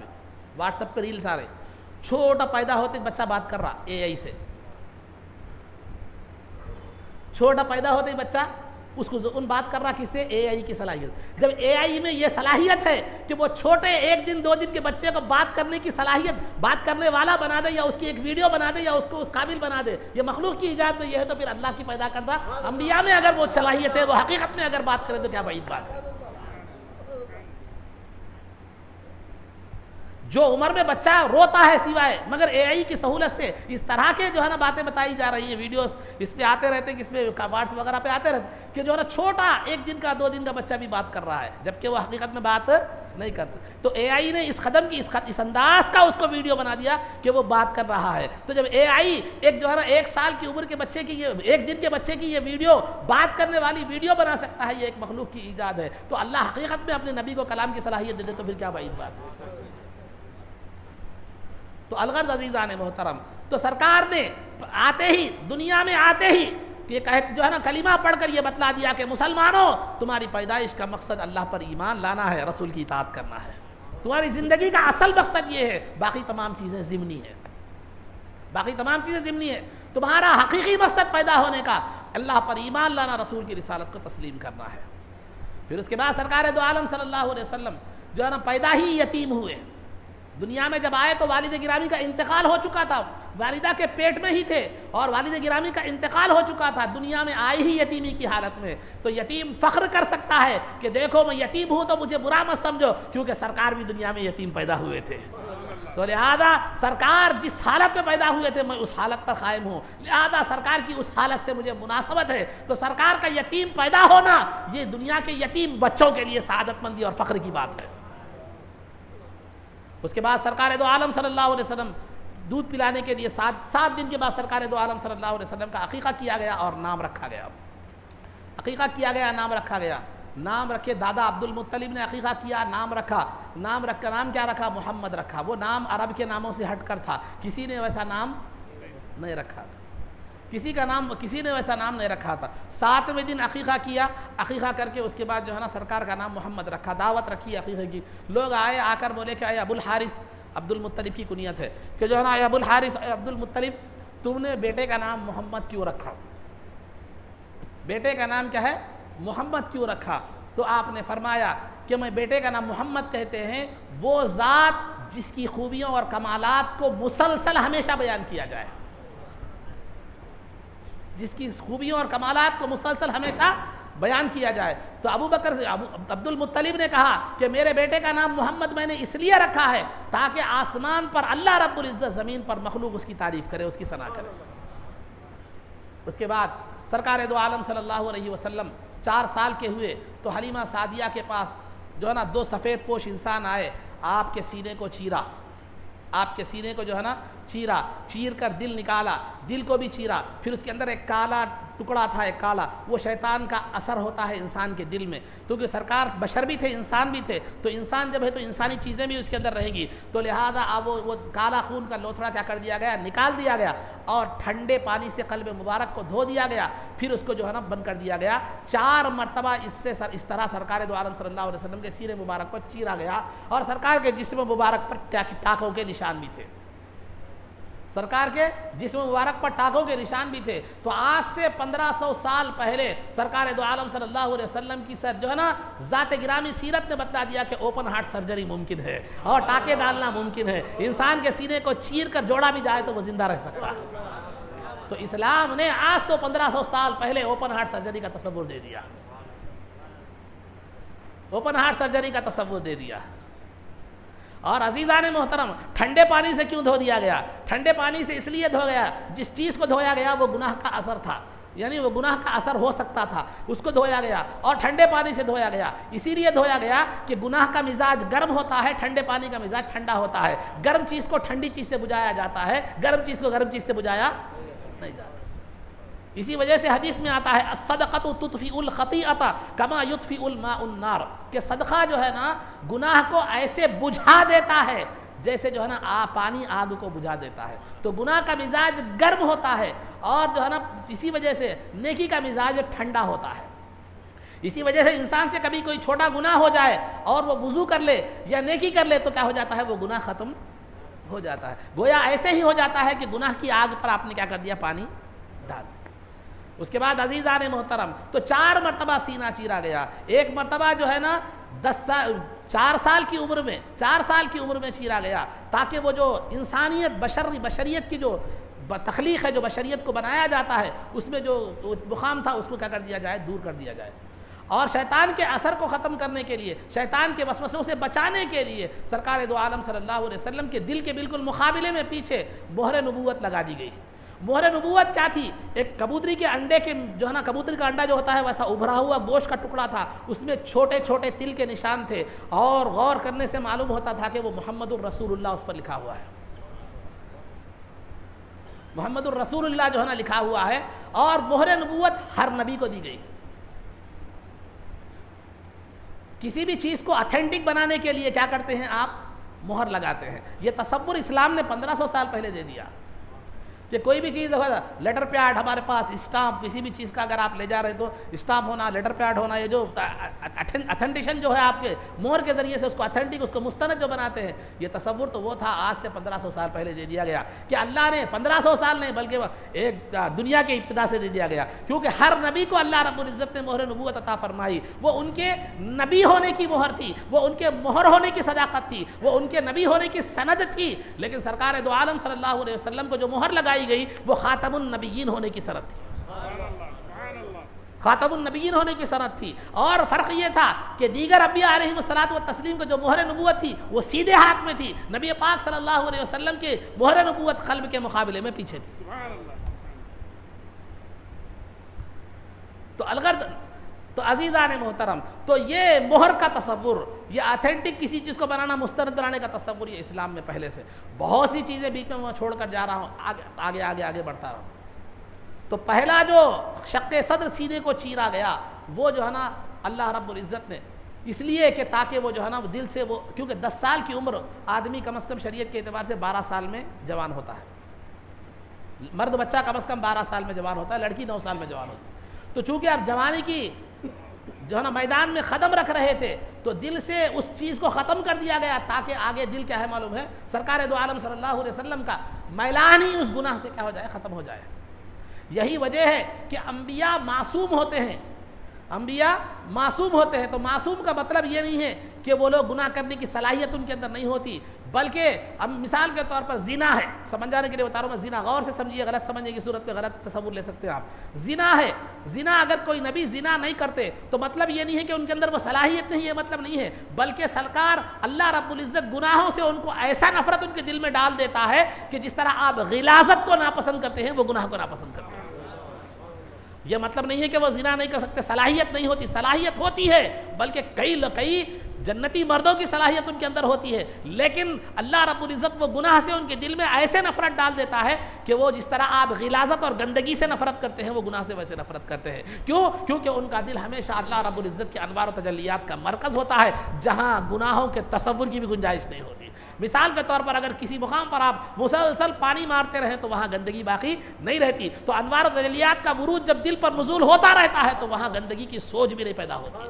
Speaker 1: واٹس ایپ پہ ریلس آ رہے ہیں، چھوٹا پیدا ہوتے بچہ بات کر رہا اے آئی سے، چھوٹا پیدا ہوتے ہی بچہ اس کو ان بات کر رہا کس سے؟ اے آئی کی صلاحیت. جب اے آئی میں یہ صلاحیت ہے کہ وہ چھوٹے 1 دن 2 دن کے بچے کو بات کرنے کی صلاحیت، بات کرنے والا بنا دے یا اس کی ایک ویڈیو بنا دے یا اس کو اس قابل بنا دے، یہ مخلوق کی ایجاد میں یہ ہے تو پھر اللہ کی پیدا کردہ انبیاء میں اگر وہ صلاحیت ہے، وہ حقیقت میں اگر بات کرے تو کیا بعید بات ہے؟ جو عمر میں بچہ روتا ہے سوائے، مگر اے آئی کی سہولت سے اس طرح کے جو ہے نا باتیں بتائی جا رہی ہیں، ویڈیوز اس پہ آتے رہتے ہیں، اس پہ واٹس وغیرہ پہ آتے رہتے کہ جو ہے نا چھوٹا 1 دن کا 2 دن کا بچہ بھی بات کر رہا ہے جبکہ وہ حقیقت میں بات نہیں کرتا. تو اے آئی نے اس قدم کی اس انداز کا اس کو ویڈیو بنا دیا کہ وہ بات کر رہا ہے. تو جب اے آئی ایک جو ہے نا 1 سال کی عمر کے بچے کی یہ 1 دن کے بچے کی یہ ویڈیو بات کرنے والی ویڈیو بنا سکتا ہے، یہ ایک مخلوق کی ایجاد ہے، تو اللہ حقیقت میں اپنے نبی کو کلام کی صلاحیت دے دے تو پھر کیا بعید بات ہے؟ تو الغرض عزیزان محترم، تو سرکار نے آتے ہی دنیا میں آتے ہی یہ جو ہے نا کلمہ پڑھ کر یہ بتلا دیا کہ مسلمانوں تمہاری پیدائش کا مقصد اللہ پر ایمان لانا ہے، رسول کی اطاعت کرنا ہے، تمہاری زندگی کا اصل مقصد یہ ہے، باقی تمام چیزیں ضمنی ہیں، باقی تمام چیزیں ضمنی ہیں. تمہارا حقیقی مقصد پیدا ہونے کا اللہ پر ایمان لانا، رسول کی رسالت کو تسلیم کرنا ہے. پھر اس کے بعد سرکار دو عالم صلی اللہ علیہ وسلم جو ہے نا پیدا ہی یتیم ہوئے. دنیا میں جب آئے تو والد گرامی کا انتقال ہو چکا تھا، والدہ کے پیٹ میں ہی تھے اور والد گرامی کا انتقال ہو چکا تھا، دنیا میں آئے ہی یتیمی کی حالت میں. تو یتیم فخر کر سکتا ہے کہ دیکھو میں یتیم ہوں تو مجھے برا مت سمجھو، کیونکہ سرکار بھی دنیا میں یتیم پیدا ہوئے تھے. تو لہذا سرکار جس حالت میں پیدا ہوئے تھے میں اس حالت پر قائم ہوں، لہذا سرکار کی اس حالت سے مجھے مناسبت ہے. تو سرکار کا یتیم پیدا ہونا یہ دنیا کے یتیم بچوں کے لیے سعادت مندی اور فخر کی بات ہے. اس کے بعد سرکار دو عالم صلی اللہ علیہ وسلم دودھ پلانے کے لیے 7 دن کے بعد سرکار دو عالم صلی اللہ علیہ وسلم کا عقیقہ کیا گیا اور نام رکھا گیا. عقیقہ کیا گیا، نام رکھا گیا. نام رکھے دادا عبد المطلب نے عقیقہ کیا، نام رکھا. نام کیا رکھا؟ محمد رکھا. وہ نام عرب کے ناموں سے ہٹ کر تھا، کسی نے ویسا نام نہیں رکھا تھا، کسی نے ویسا نام نہیں رکھا تھا. 7ویں دن عقیقہ کیا، عقیقہ کر کے اس کے بعد جو ہے نا سرکار کا نام محمد رکھا. دعوت رکھی عقیقے کی. لوگ آئے، آ کر بولے کہ اے ابو الحارث، عبد المطلب کی کنیت ہے کہ جو ہے نا اے ابو الحارث، اے عبد المطلب، تم نے بیٹے کا نام محمد کیوں رکھا؟ بیٹے کا نام کیا ہے؟ محمد کیوں رکھا؟ تو آپ نے فرمایا کہ میں بیٹے کا نام محمد کہتے ہیں وہ ذات جس کی خوبیوں اور کمالات کو مسلسل ہمیشہ بیان کیا جائے، جس کی خوبیوں اور کمالات کو مسلسل ہمیشہ بیان کیا جائے. تو ابو بکر سے عبد المطلب نے کہا کہ میرے بیٹے کا نام محمد میں نے اس لیے رکھا ہے تاکہ آسمان پر اللہ رب العزت، زمین پر مخلوق اس کی تعریف کرے، اس کی ثنا کرے. اس کے بعد سرکار دو عالم صلی اللہ علیہ وسلم 4 سال کے ہوئے تو حلیمہ سعدیہ کے پاس جو ہے نا 2 سفید پوش انسان آئے، آپ کے سینے کو چیرا، آپ کے سینے کو جو ہے نا چیرا، چیر کر دل نکالا، دل کو بھی چیرا. پھر اس کے اندر ایک کالا ٹکڑا تھا، ایک کالا، وہ شیطان کا اثر ہوتا ہے انسان کے دل میں، کیونکہ سرکار بشر بھی تھے، انسان بھی تھے، تو انسان جب ہے تو انسانی چیزیں بھی اس کے اندر رہیں گی. تو لہذا اب وہ کالا خون کا لوتھڑا کیا کر دیا گیا؟ نکال دیا گیا اور ٹھنڈے پانی سے قلب مبارک کو دھو دیا گیا. پھر اس کو جو ہے نا بند کر دیا گیا. 4 مرتبہ اس طرح سرکار دو عالم صلی اللہ علیہ وسلم کے سینے مبارک پر چیرا گیا اور سرکار کے جسم مبارک پر ٹاکوں کے نشان بھی تھے، سرکار کے جسم مبارک پر ٹاکوں کے نشان بھی تھے. تو آج سے 1500 سال پہلے سرکار دو عالم صلی اللہ علیہ وسلم کی جو ہے نا ذات گرامی سیرت نے بتلا دیا کہ اوپن ہارٹ سرجری ممکن ہے اور ٹاکے ڈالنا ممکن ہے. انسان کے سینے کو چیر کر جوڑا بھی جائے تو وہ زندہ رہ سکتا ہے. تو اسلام نے آج سے 1500 سال پہلے اوپن ہارٹ سرجری کا تصور دے دیا، اوپن ہارٹ سرجری کا تصور دے دیا. اور عزیزان محترم، ٹھنڈے پانی سے کیوں دھو دیا گیا؟ ٹھنڈے پانی سے اس لیے دھو گیا، جس چیز کو دھویا گیا وہ گناہ کا اثر تھا. یعنی وہ گناہ کا اثر ہو سکتا تھا، اس کو دھویا گیا اور ٹھنڈے پانی سے دھویا گیا. اسی لیے دھویا گیا کہ گناہ کا مزاج گرم ہوتا ہے، ٹھنڈے پانی کا مزاج ٹھنڈا ہوتا ہے. گرم چیز کو ٹھنڈی چیز سے بجھایا جاتا ہے، گرم چیز کو گرم چیز سے بجھایا نہیں جاتا. اسی وجہ سے حدیث میں آتا ہے الصدقۃ تطفئ الخطیئۃ کما یطفئ الماء النار، کہ صدقہ جو ہے نا گناہ کو ایسے بجھا دیتا ہے جیسے جو ہے نا پانی آگ کو بجھا دیتا ہے. تو گناہ کا مزاج گرم ہوتا ہے اور جو ہے نا اسی وجہ سے نیکی کا مزاج ٹھنڈا ہوتا ہے. اسی وجہ سے انسان سے کبھی کوئی چھوٹا گناہ ہو جائے اور وہ وضو کر لے یا نیکی کر لے تو کیا ہو جاتا ہے، وہ گناہ ختم ہو جاتا ہے. گویا ایسے ہی ہو جاتا ہے کہ گناہ کی آگ پر آپ نے کیا کر دیا، پانی ڈال دیا. اس کے بعد عزیزان محترم تو 4 مرتبہ سینہ چیرا گیا. ایک مرتبہ جو ہے نا 4 سال کی عمر میں چیرا گیا تاکہ وہ جو انسانیت بشریت کی جو تخلیق ہے، جو بشریت کو بنایا جاتا ہے، اس میں جو مقام تھا اس کو کیا کر دیا جائے، دور کر دیا جائے. اور شیطان کے اثر کو ختم کرنے کے لیے، شیطان کے وسوسوں سے بچانے کے لیے سرکار دو عالم صلی اللہ علیہ وسلم کے دل کے بالکل مقابلے میں پیچھے مہر نبوت لگا دی گئی. مہر نبوت کیا تھی؟ ایک کبوتری کے انڈے کے جو ہے نا، کبوتری کا انڈا جو ہوتا ہے ویسا ابھرا ہوا گوشت کا ٹکڑا تھا، اس میں چھوٹے چھوٹے تل کے نشان تھے اور غور کرنے سے معلوم ہوتا تھا کہ وہ محمد الرسول اللہ اس پر لکھا ہوا ہے. محمد الرسول اللہ جو ہے نا لکھا ہوا ہے. اور مہر نبوت ہر نبی کو دی گئی. کسی بھی چیز کو اتھینٹک بنانے کے لیے کیا کرتے ہیں آپ، مہر لگاتے ہیں. یہ تصور اسلام نے 1500 سال پہلے دے دیا کہ کوئی بھی چیز لیٹر پیڈ ہمارے پاس، اسٹامپ کسی بھی چیز کا اگر آپ لے جا رہے ہیں تو اسٹامپ ہونا، لیٹر پیڈ ہونا، یہ جو اتھینٹیشن جو ہے آپ کے مہر کے ذریعے سے اس کو اتھینٹک، اس کو مستند جو بناتے ہیں، یہ تصور تو وہ تھا آج سے 1500 سال پہلے دے دیا گیا کہ اللہ نے 1500 سال نہیں بلکہ ایک دنیا کے ابتدا سے دے دیا گیا. کیونکہ ہر نبی کو اللہ رب العزت نے مہر نبوت عطا فرمائی. وہ ان کے نبی ہونے کی مہر تھی، وہ ان کے مہر ہونے کی صداقت تھی، وہ ان کے نبی ہونے کی سند تھی. لیکن سرکار دو عالم صلی اللہ علیہ وسلم کو جو مہر لگائی گئی وہ خاتم النبیین ہونے کی سند تھی. خاتم النبیین ہونے کی سند تھی. اور فرق یہ تھا کہ دیگر انبیاء علیہم الصلوۃ والتسلیم کو جو مہر نبوت تھی وہ سیدھے ہاتھ میں تھی. نبی پاک صلی اللہ علیہ وسلم کے مہر نبوت قلب کے مقابلے میں پیچھے تھی. تو الغرض تو عزیزان محترم، تو یہ مہر کا تصور، یہ اتھینٹک کسی چیز کو بنانا، مستند بنانے کا تصور، یہ اسلام میں پہلے سے بہت سی چیزیں بیچ میں میں چھوڑ کر جا رہا ہوں، آگے بڑھتا رہا ہوں. تو پہلا جو شق صدر سینے کو چیرا گیا وہ جو ہے نا اللہ رب العزت نے اس لیے کہ تاکہ وہ جو ہے نا دل سے وہ، کیونکہ 10 سال کی عمر آدمی کم از کم شریعت کے اعتبار سے 12 سال میں جوان ہوتا ہے. مرد بچہ کم از کم 12 سال میں جوان ہوتا ہے، لڑکی 9 سال میں جوان ہوتی ہے. تو چونکہ آپ جوانی کی جو ہے نا میدان میں قدم رکھ رہے تھے تو دل سے اس چیز کو ختم کر دیا گیا تاکہ آگے دل کیا ہے معلوم ہے، سرکار دو عالم صلی اللہ علیہ وسلم کا میلان ہی اس گناہ سے کیا ہو جائے، ختم ہو جائے. یہی وجہ ہے کہ انبیاء معصوم ہوتے ہیں. انبیاء معصوم ہوتے ہیں. تو معصوم کا مطلب یہ نہیں ہے کہ وہ لوگ گناہ کرنے کی صلاحیت ان کے اندر نہیں ہوتی، بلکہ اب مثال کے طور پر زنا ہے، سمجھ جانے کے لیے بتا رہا ہوں میں. زنا غور سے سمجھیے، غلط سمجھنے کی صورت میں غلط تصور لے سکتے ہیں آپ. زنا ہے، زنا اگر کوئی نبی زنا نہیں کرتے تو مطلب یہ نہیں ہے کہ ان کے اندر وہ صلاحیت نہیں ہے، مطلب نہیں ہے، بلکہ سرکار اللہ رب العزت گناہوں سے ان کو ایسا نفرت ان کے دل میں ڈال دیتا ہے کہ جس طرح آپ غلاظت کو ناپسند کرتے ہیں وہ گناہ کو ناپسند کرتے ہیں. یہ مطلب نہیں ہے کہ وہ زنا نہیں کر سکتے، صلاحیت نہیں ہوتی، صلاحیت ہوتی ہے، بلکہ کئی جنتی مردوں کی صلاحیت ان کے اندر ہوتی ہے، لیکن اللہ رب العزت وہ گناہ سے ان کے دل میں ایسے نفرت ڈال دیتا ہے کہ وہ جس طرح آپ غلاظت اور گندگی سے نفرت کرتے ہیں وہ گناہ سے ویسے نفرت کرتے ہیں. کیوں؟ کیونکہ ان کا دل ہمیشہ اللہ رب العزت کے انوار و تجلیات کا مرکز ہوتا ہے جہاں گناہوں کے تصور کی بھی گنجائش نہیں ہوتی. مثال کے طور پر اگر کسی مقام پر آپ مسلسل پانی مارتے رہیں تو وہاں گندگی باقی نہیں رہتی. تو انوار و تجلیات کا ورود جب دل پر نزول ہوتا رہتا ہے تو وہاں گندگی کی سوچ بھی نہیں پیدا ہوتی،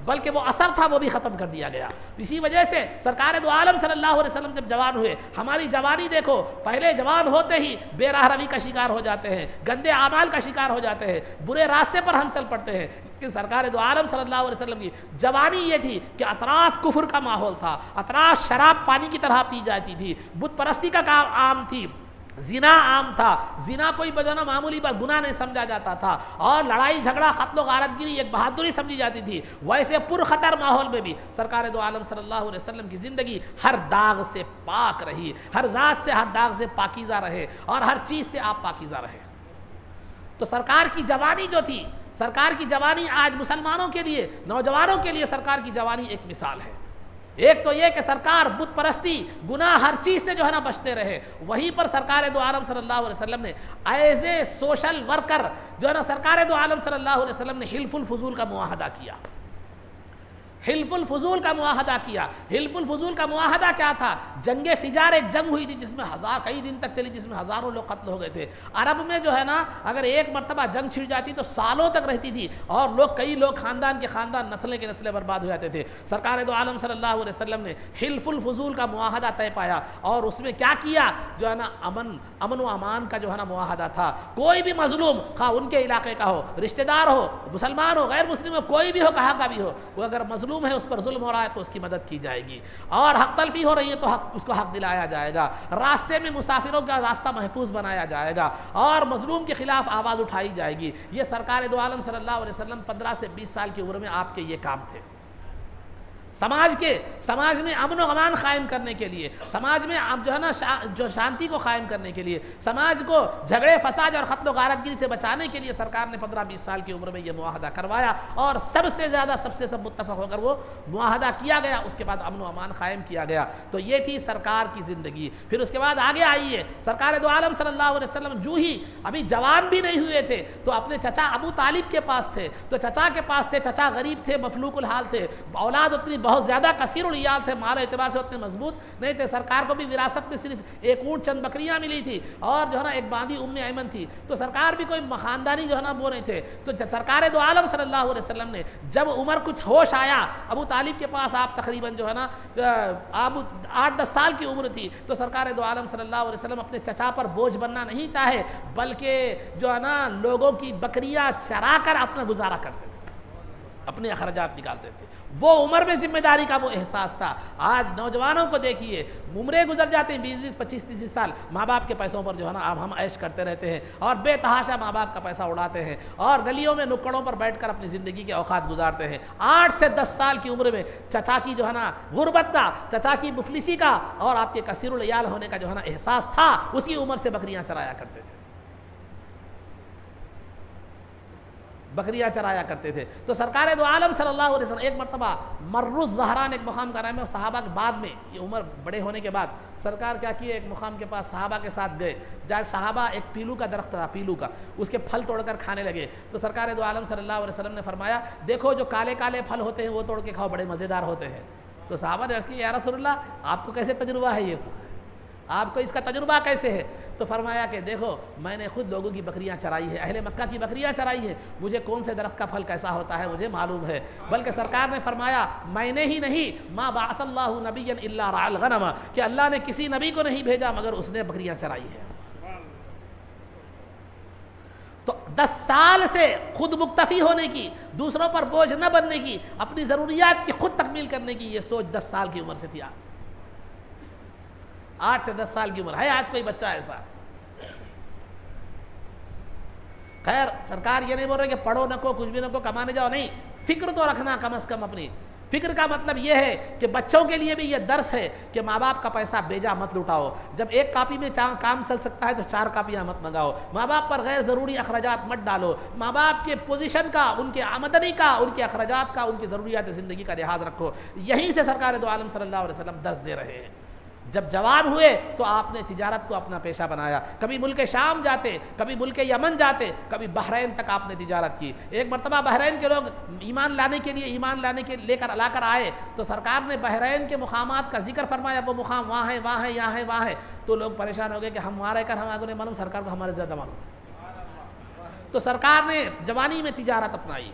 Speaker 1: بلکہ وہ اثر تھا وہ بھی ختم کر دیا گیا. اسی وجہ سے سرکار دو عالم صلی اللہ علیہ وسلم جب جوان ہوئے، ہماری جوانی دیکھو، پہلے جوان ہوتے ہی بے راہ روی کا شکار ہو جاتے ہیں، گندے اعمال کا شکار ہو جاتے ہیں، برے راستے پر ہم چل پڑتے ہیں. لیکن سرکار دو عالم صلی اللہ علیہ وسلم کی جوانی یہ تھی کہ اطراف کفر کا ماحول تھا، اطراف شراب پانی کی طرح پی جاتی تھی، بت پرستی کا کام عام تھی، زنا عام تھا. زنا کوئی بجانا معمولی بات گناہ نہیں سمجھا جاتا تھا، اور لڑائی جھگڑا قتل و غارت گیری ایک بہادری سمجھی جاتی تھی. ویسے پر خطر ماحول میں بھی سرکار دو عالم صلی اللہ علیہ وسلم کی زندگی ہر داغ سے پاک رہی، ہر ذات سے ہر داغ سے پاکیزہ رہے، اور ہر چیز سے آپ پاکیزہ رہے.
Speaker 2: تو سرکار کی جوانی جو تھی، سرکار کی جوانی آج مسلمانوں کے لیے، نوجوانوں کے لیے سرکار کی جوانی ایک مثال ہے۔ ایک تو یہ کہ سرکار بت پرستی، گناہ، ہر چیز سے جو ہے نا بچتے رہے، وہیں پر سرکار دو عالم صلی اللہ علیہ وسلم نے ایز اے سوشل ورکر جو ہے نا سرکار دو عالم صلی اللہ علیہ وسلم نے حلف الفضول کا معاہدہ کیا، حلف الفضول کا معاہدہ کیا۔ حلف الفضول کا معاہدہ کیا تھا؟ جنگ فجار ایک جنگ ہوئی تھی جس میں کئی دن تک چلی، جس میں ہزاروں لوگ قتل ہو گئے تھے۔ عرب میں جو ہے نا اگر ایک مرتبہ جنگ چھڑ جاتی تو سالوں تک رہتی تھی، اور کئی لوگ خاندان کے خاندان، نسلیں کے نسلیں برباد ہو جاتے تھے۔ سرکار دو عالم صلی اللہ علیہ وسلم نے حلف الفضول کا معاہدہ طے پایا، اور اس میں کیا کیا جو ہے نا امن و امان کا جو ہے نا معاہدہ تھا۔ کوئی بھی مظلوم، خواہ ان کے علاقے کا ہو، رشتہ دار ہو، مسلمان ہو، غیر مسلم ہو، کوئی بھی ہو، کہاں کا بھی ہو، وہ اگر مظلوم ہے، اس پر ظلم ہو رہا ہے تو اس کی مدد کی جائے گی، اور حق تلفی ہو رہی ہے تو اس کو حق دلایا جائے گا، راستے میں مسافروں کا راستہ محفوظ بنایا جائے گا، اور مظلوم کے خلاف آواز اٹھائی جائے گی۔ یہ سرکار دو عالم صلی اللہ علیہ وسلم 15 سے 20 سال کی عمر میں آپ کے یہ کام تھے۔ سماج میں امن و امان قائم کرنے کے لیے، سماج میں جو ہے نا جو شانتی کو قائم کرنے کے لیے، سماج کو جھگڑے فساد اور قتل و غارت گری سے بچانے کے لیے سرکار نے 15-20 سال کی عمر میں یہ معاہدہ کروایا، اور سب سے زیادہ سب متفق ہو کر وہ معاہدہ کیا گیا۔ اس کے بعد امن و امان قائم کیا گیا۔ تو یہ تھی سرکار کی زندگی۔ پھر اس کے بعد آگے آئیے، سرکار دو عالم صلی اللہ علیہ وسلم جو ہی ابھی جوان بھی نہیں ہوئے تھے تو اپنے چچا ابو طالب کے پاس تھے، تو چچا کے پاس تھے، چچا غریب تھے، مفلوق الحال تھے، اولاد اتنی بہت زیادہ کثیر العیال تھے، مال اعتبار سے اتنے مضبوط نہیں تھے۔ سرکار کو بھی وراثت میں صرف ایک اونٹ، چند بکریاں ملی تھی، اور جو ہے نا ایک باندھی ام ایمن تھی، تو سرکار بھی کوئی خاندانی جو ہے نا وہ نہیں تھے۔ تو سرکار دو عالم صلی اللہ علیہ وسلم نے جب عمر کچھ ہوش آیا، ابو طالب کے پاس آپ تقریباً جو ہے نا آپ 8-10 سال کی عمر تھی، تو سرکار دو عالم صلی اللہ علیہ وسلم اپنے چچا پر بوجھ بننا نہیں چاہے، بلکہ جو ہے نا لوگوں کی بکریاں چرا کر اپنا گزارا کرتے تھے، اپنے اخراجات نکالتے تھے۔ وہ عمر میں ذمہ داری کا وہ احساس تھا۔ آج نوجوانوں کو دیکھیے، عمریں گزر جاتے ہیں 20-20، 25-30 سال، ماں باپ کے پیسوں پر جو ہے نا اب ہم عیش کرتے رہتے ہیں، اور بے تحاشا ماں باپ کا پیسہ اڑاتے ہیں، اور گلیوں میں نکڑوں پر بیٹھ کر اپنی زندگی کے اوقات گزارتے ہیں۔ 8 سے 10 سال کی عمر میں چچا کی جو ہے نا غربت کا، چچا کی مفلسی کا، اور آپ کے کثیر العیال ہونے کا جو ہے نا احساس تھا، اسی عمر سے بکریاں چرایا کرتے تھے، بکریاں چرایا کرتے تھے۔ تو سرکار دو عالم صلی اللہ علیہ وسلم ایک مرتبہ مر الزہران ایک مقام کا نام ہے، صحابہ کے بعد میں یہ عمر بڑے ہونے کے بعد سرکار کیا کیے، ایک مقام کے پاس صحابہ کے ساتھ گئے، جہاں صحابہ ایک پیلو کا درخت تھا، پیلو کا، اس کے پھل توڑ کر کھانے لگے۔ تو سرکار دو عالم صلی اللہ علیہ وسلم نے فرمایا، دیکھو جو کالے کالے پھل ہوتے ہیں وہ توڑ کے کھاؤ، بڑے مزیدار ہوتے ہیں۔ تو صحابہ نے عرض کی، یا رسول اللہ آپ کو کیسے تجربہ ہے، یہ آپ کو اس کا تجربہ کیسے ہے؟ تو فرمایا کہ دیکھو میں نے خود لوگوں کی بکریاں چرائی ہے، اہل مکہ کی بکریاں چرائی ہے، مجھے کون سے درخت کا پھل کیسا ہوتا ہے مجھے معلوم ہے۔ بلکہ سرکار نے فرمایا، میں نے ہی نہیں، ما بعث اللہ نبیا الا رعى الغنم، کہ اللہ نے کسی نبی کو نہیں بھیجا مگر اس نے بکریاں چرائی ہے۔ تو 10 سال سے خود مکتفی ہونے کی، دوسروں پر بوجھ نہ بننے کی، اپنی ضروریات کی خود تکمیل کرنے کی یہ سوچ 10 سال کی عمر سے تھی۔ 8 سے 10 سال کی عمر ہے آج کوئی بچہ ایسا؟ خیر سرکار یہ نہیں بول رہے کہ پڑھو نہ کو، کچھ بھی نہ کو، کمانے جاؤ، نہیں، فکر تو رکھنا کم از کم اپنی۔ فکر کا مطلب یہ ہے کہ بچوں کے لیے بھی یہ درس ہے کہ ماں باپ کا پیسہ بیجا مت لٹاؤ۔ جب ایک کاپی میں کام چل سکتا ہے تو 4 کاپیاں مت منگاؤ۔ ماں باپ پر غیر ضروری اخراجات مت ڈالو۔ ماں باپ کے پوزیشن کا، ان کے آمدنی کا، ان کے اخراجات کا، ان کی ضروریات زندگی کا لحاظ رکھو۔ یہیں سے سرکار دو عالم صلی اللہ علیہ وسلم درس دے رہے ہیں۔ جب جوان ہوئے تو آپ نے تجارت کو اپنا پیشہ بنایا، کبھی ملک شام جاتے، کبھی ملک یمن جاتے، کبھی بحرین تک آپ نے تجارت کی۔ ایک مرتبہ بحرین کے لوگ ایمان لانے کے لے کر آئے، تو سرکار نے بحرین کے مقامات کا ذکر فرمایا، وہ مقام وہاں ہے، وہاں ہے، یہاں ہے، وہاں ہے۔ تو لوگ پریشان ہو گئے کہ ہم وہاں رہ کر ہم آگے نہیں معلوم، سرکار کو ہمارے زیادہ معلوم۔ تو سرکار نے جوانی میں تجارت اپنائی،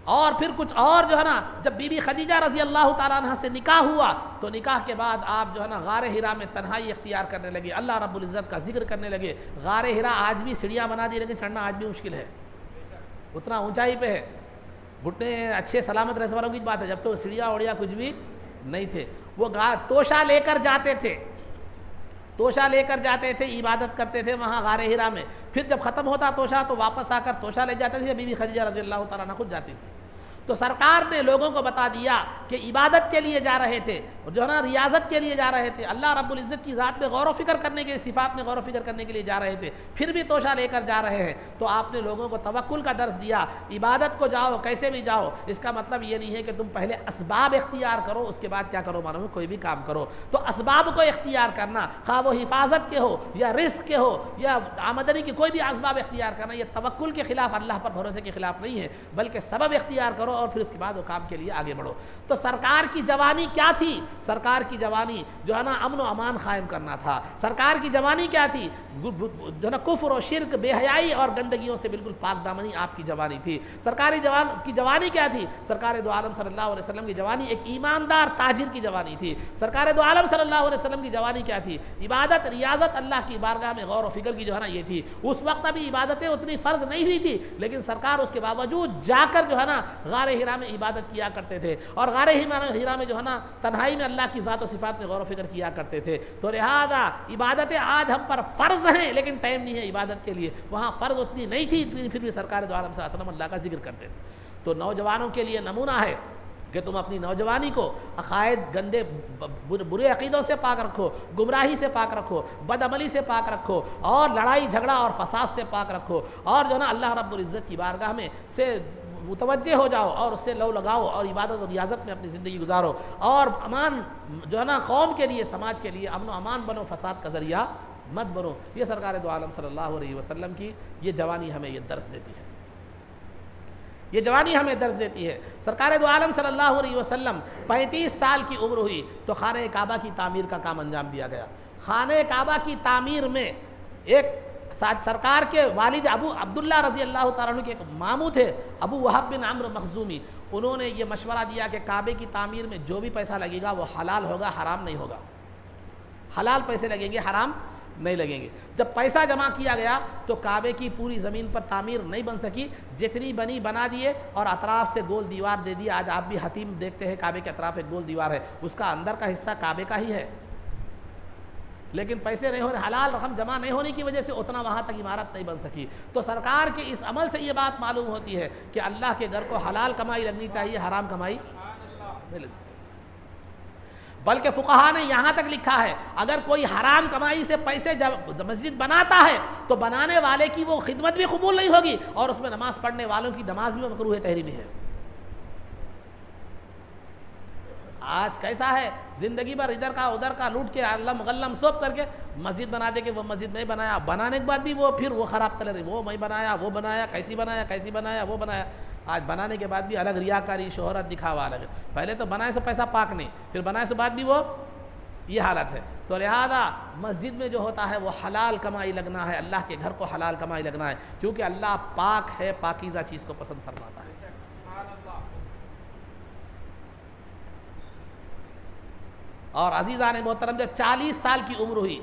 Speaker 2: اور پھر کچھ اور جو ہے نا، جب بی بی خدیجہ رضی اللہ تعالیٰ عنہ سے نکاح ہوا تو نکاح کے بعد آپ جو ہے نا غار حرا میں تنہائی اختیار کرنے لگے، اللہ رب العزت کا ذکر کرنے لگے۔ غار حرا آج بھی سیڑھیاں بنا دی، لیکن چڑھنا آج بھی مشکل ہے، اتنا اونچائی پہ ہے، گھٹنے اچھے سلامت رہنے والوں کی بات ہے، جب تو سیڑھیاں اوڑیاں کچھ بھی نہیں تھے۔ وہ توشہ لے کر جاتے تھے، توشہ لے کر جاتے تھے، عبادت کرتے تھے وہاں غار حرا میں۔ پھر جب ختم ہوتا توشہ تو واپس آ کر توشہ لے جاتے تھے، بی بی خدیجہ رضی اللہ تعالیٰ عنہ خود جاتی تھی۔ تو سرکار نے لوگوں کو بتا دیا کہ عبادت کے لیے جا رہے تھے اور جو ہے نا ریاضت کے لیے جا رہے تھے، اللہ رب العزت کی ذات میں غور و فکر کرنے کے، صفات میں غور و فکر کرنے کے لیے جا رہے تھے، پھر بھی توشہ لے کر جا رہے ہیں، تو آپ نے لوگوں کو توکل کا درس دیا، عبادت کو جاؤ کیسے بھی جاؤ، اس کا مطلب یہ نہیں ہے کہ تم پہلے اسباب اختیار کرو اس کے بعد کیا کرو، معلوم ہے کوئی بھی کام کرو، تو اسباب کو اختیار کرنا، خواہ وہ حفاظت کے ہو یا رزق کے ہو یا آمدنی کے، کوئی بھی اسباب اختیار کرنا، یہ توکل کے خلاف، اللہ پر بھروسے کے خلاف نہیں ہے، بلکہ سبب اختیار کرو اور پھر اس کے بعد وہ کام کے لیے آگے بڑھو۔ تو سرکار کی جوانی کیا تھی؟ سرکار کی جوانی جو ہے نا امن و امان قائم کرنا تھا۔ سرکار کی جوانی کیا تھی؟ جو ہے نا کفر و شرک، بے حیائی اور گندگیوں سے بالکل پاک دامنی آپ کی جوانی تھی۔ سرکاری کی جوانی کیا تھی؟ سرکار دو عالم صلی اللہ علیہ وسلم کی جوانی ایک ایماندار تاجر کی جوانی تھی۔ سرکار دو عالم صلی اللہ علیہ وسلم کی جوانی کیا تھی؟ عبادت، ریاضت، اللہ کی بارگاہ میں غور و فکر کی جو ہے نا یہ تھی۔ اس وقت ابھی عبادتیں اتنی فرض نہیں ہوئی تھی، لیکن سرکار اس کے باوجود جا کر جو ہے نا غار ہرا میں عبادت کیا کرتے تھے، اور غار ہرا میں جو ہے نا تنہائی میں اللہ کی ذات و صفات میں غور و فکر کیا کرتے تھے۔ تو لہذا عبادتیں آج ہم پر فرض ہیں، لیکن ٹائم نہیں ہے عبادت کے لیے، وہاں فرض اتنی نہیں تھی، پھر بھی سرکار دو عالم صلی اللہ علیہ وسلم اللہ کا ذکر کرتے تھے۔ تو نوجوانوں کے لیے نمونہ ہے کہ تم اپنی نوجوانی کو عقائد، گندے برے عقیدوں سے پاک رکھو، گمراہی سے پاک رکھو، بد عملی سے پاک رکھو، اور لڑائی جھگڑا اور فساد سے پاک رکھو، اور جو ہے نا اللہ رب العزت کی بارگاہ میں سے متوجہ ہو جاؤ اور اس سے لو لگاؤ اور عبادت اور ریاضت میں اپنی زندگی گزارو، اور امان جو ہے نا قوم کے لیے، سماج کے لیے امن و امان بنو، فساد کا ذریعہ مت بنو۔ یہ سرکار دو عالم صلی اللہ علیہ وسلم کی یہ جوانی ہمیں یہ درس دیتی ہے، یہ جوانی ہمیں درس دیتی ہے۔ سرکار دو عالم صلی اللہ علیہ وسلم 35 سال کی عمر ہوئی تو خانہ کعبہ کی تعمیر کا کام انجام دیا گیا۔ خانہ کعبہ کی تعمیر میں ایک سرکار کے والد ابو عبداللہ رضی اللہ تعالیٰ عنہ کے ایک ماموں تھے، ابو وہب بن عمرو مخزومی، انہوں نے یہ مشورہ دیا کہ کعبے کی تعمیر میں جو بھی پیسہ لگے گا وہ حلال ہوگا، حرام نہیں ہوگا، حلال پیسے لگیں گے، حرام نہیں لگیں گے۔ جب پیسہ جمع کیا گیا تو کعبے کی پوری زمین پر تعمیر نہیں بن سکی، جتنی بنی بنا دیے اور اطراف سے گول دیوار دے دی۔ آج آپ بھی حتیم دیکھتے ہیں، کعبے کے اطراف ایک گول دیوار ہے، اس کا اندر کا حصہ کعبے کا ہی ہے، لیکن پیسے نہیں ہو رہے، حلال رقم جمع نہیں ہونے کی وجہ سے اتنا وہاں تک عمارت نہیں بن سکی۔ تو سرکار کے اس عمل سے یہ بات معلوم ہوتی ہے کہ اللہ کے گھر کو حلال کمائی لگنی چاہیے، حرام کمائی نہیں لگنی چاہیے۔ بلکہ فقہا نے یہاں تک لکھا ہے اگر کوئی حرام کمائی سے پیسے جب مسجد بناتا ہے تو بنانے والے کی وہ خدمت بھی قبول نہیں ہوگی، اور اس میں نماز پڑھنے والوں کی نماز بھی مکروہ تحریمی ہے۔ آج کیسا ہے، زندگی بھر ادھر کا ادھر کا لوٹ کے علم غلم سوپ کر کے مسجد بنا دے کہ وہ مسجد نہیں بنایا، بنانے کے بعد بھی وہ پھر وہ خراب کر رہے، وہ میں بنایا، وہ بنایا، کیسی بنایا وہ بنایا۔ آج بنانے کے بعد بھی الگ ریاکاری، شہرت، دکھاوا الگ ہے۔ پہلے تو بنائے سے پیسہ پاک نہیں، پھر بنائے سے بعد بھی وہ یہ حالت ہے۔ تو لہذا مسجد میں جو ہوتا ہے وہ حلال کمائی لگنا ہے، اللہ کے گھر کو حلال کمائی لگنا ہے، کیونکہ اللہ پاک ہے، پاکیزہ چیز کو پسند فرماتا ہے۔ اور عزیزان محترم، جب 40 سال کی عمر ہوئی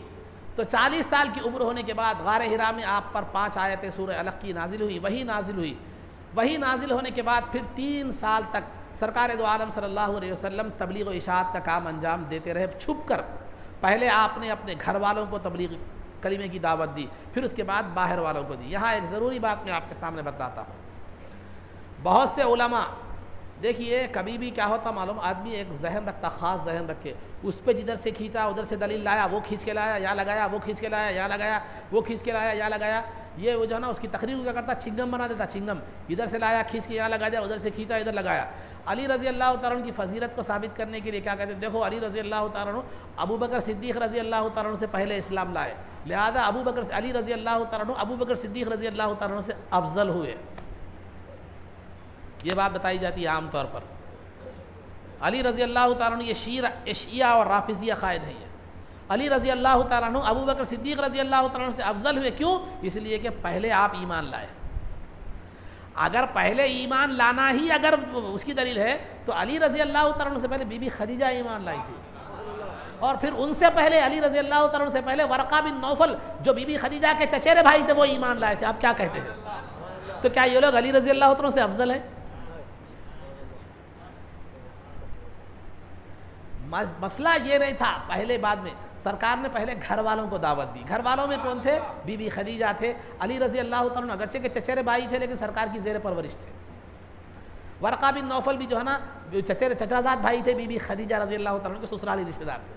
Speaker 2: تو 40 سال کی عمر ہونے کے بعد غار حرا میں آپ پر 5 آیتیں سورہ الق کی نازل ہوئی، وہی نازل ہونے کے بعد پھر 3 سال تک سرکار دو عالم صلی اللہ علیہ وسلم تبلیغ و اشاعت کا کام انجام دیتے رہے چھپ کر۔ پہلے آپ نے اپنے گھر والوں کو تبلیغ کلمے کی دعوت دی، پھر اس کے بعد باہر والوں کو دی۔ یہاں ایک ضروری بات میں آپ کے سامنے بتاتا ہوں، بہت سے علماء دیکھیے کبھی بھی کیا ہوتا معلوم، آدمی ایک ذہن رکھتا، خاص ذہن رکھے، اس پہ جدھر سے کھینچا ادھر سے دلیل لایا، وہ کھینچ کے لایا یا لگایا، وہ کھینچ کے لایا یا لگایا، وہ کھینچ کے لایا یا لگایا، یہ وہ جو ہے نا اس کی تقریر کیا کرتا، چنگم بنا دیتا، چنگم ادھر سے لایا کھینچ کے یہاں لگا دیا، ادھر سے کھینچا ادھر لگایا۔ علی رضی اللہ تعالیٰ عنہ کی فضیلت کو ثابت کرنے کے لیے کیا کہتے ہیں، دیکھو علی رضی اللہ تعالیٰ عنہ ابو بکر صدیق رضی اللہ تعالیٰ عنہ سے پہلے اسلام لائے، لہذا علی رضی اللہ تعالیٰ عنہ ابو بکر صدیق رضی اللہ تعالیٰ عنہ سے افضل ہوئے۔ یہ بات بتائی جاتی ہے عام طور پر۔ علی رضی اللہ تعالیٰ عنہ یہ شیعہ اور رافضی عقائد ہیں، یہ علی رضی اللہ تعالیٰ عنہ ابو بکر صدیق رضی اللہ تعالیٰ عنہ سے افضل ہوئے، کیوں؟ اس لیے کہ پہلے آپ ایمان لائے۔ اگر پہلے ایمان لانا ہی اگر اس کی دلیل ہے تو علی رضی اللہ تعالیٰ عنہ سے پہلے بی بی خدیجہ ایمان لائی تھی، اور پھر ان سے پہلے علی رضی اللہ تعالیٰ عنہ سے پہلے ورقہ بن نوفل جو بی بی خدیجہ کے چچیرے بھائی تھے وہ ایمان لائے تھے۔ آپ کیا کہتے ہیں؟ تو کیا یہ لوگ علی رضی اللہ تعالیٰ عنہ سے افضل ہیں؟ مسئلہ یہ نہیں تھا، پہلے بعد میں سرکار نے پہلے گھر والوں کو دعوت دی۔ گھر والوں میں کون تھے؟ بی بی خدیجہ تھے، علی رضی اللہ تعالیٰ عنہ اگرچہ کہ چچیرے بھائی تھے لیکن سرکار کی زیر پرورش تھے۔ ورقہ بن نوفل بھی جو ہے نا چچازاد بھائی تھے بی بی خدیجہ رضی اللہ تعالیٰ کے سسرالی رشتہ دار تھے.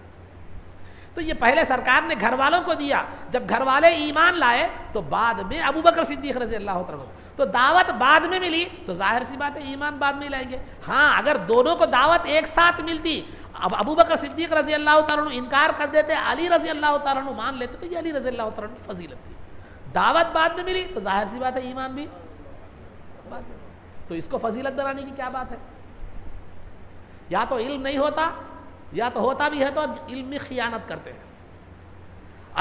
Speaker 2: تو یہ پہلے سرکار نے گھر والوں کو دیا, جب گھر والے ایمان لائے تو بعد میں ابو بکر صدیق رضی اللہ تعالیٰ, تو دعوت بعد میں ملی تو ظاہر سی بات ہے ایمان بعد میں لائیں گے. ہاں اگر دونوں کو دعوت ایک ساتھ ملتی, اب ابو بکر صدیق رضی اللہ تعالیٰ عنہ انکار کر دیتے, علی رضی اللہ تعالیٰ عنہ مان لیتے, تو یہ علی رضی اللہ تعالیٰ عنہ کی فضیلت تھی. دعوت بعد میں ملی تو ظاہر سی بات ہے ایمان بھی بعد میں. تو اس کو فضیلت بنانے کی کیا بات ہے؟ یا تو علم نہیں ہوتا, یا تو ہوتا بھی ہے تو علم میں خیانت کرتے ہیں.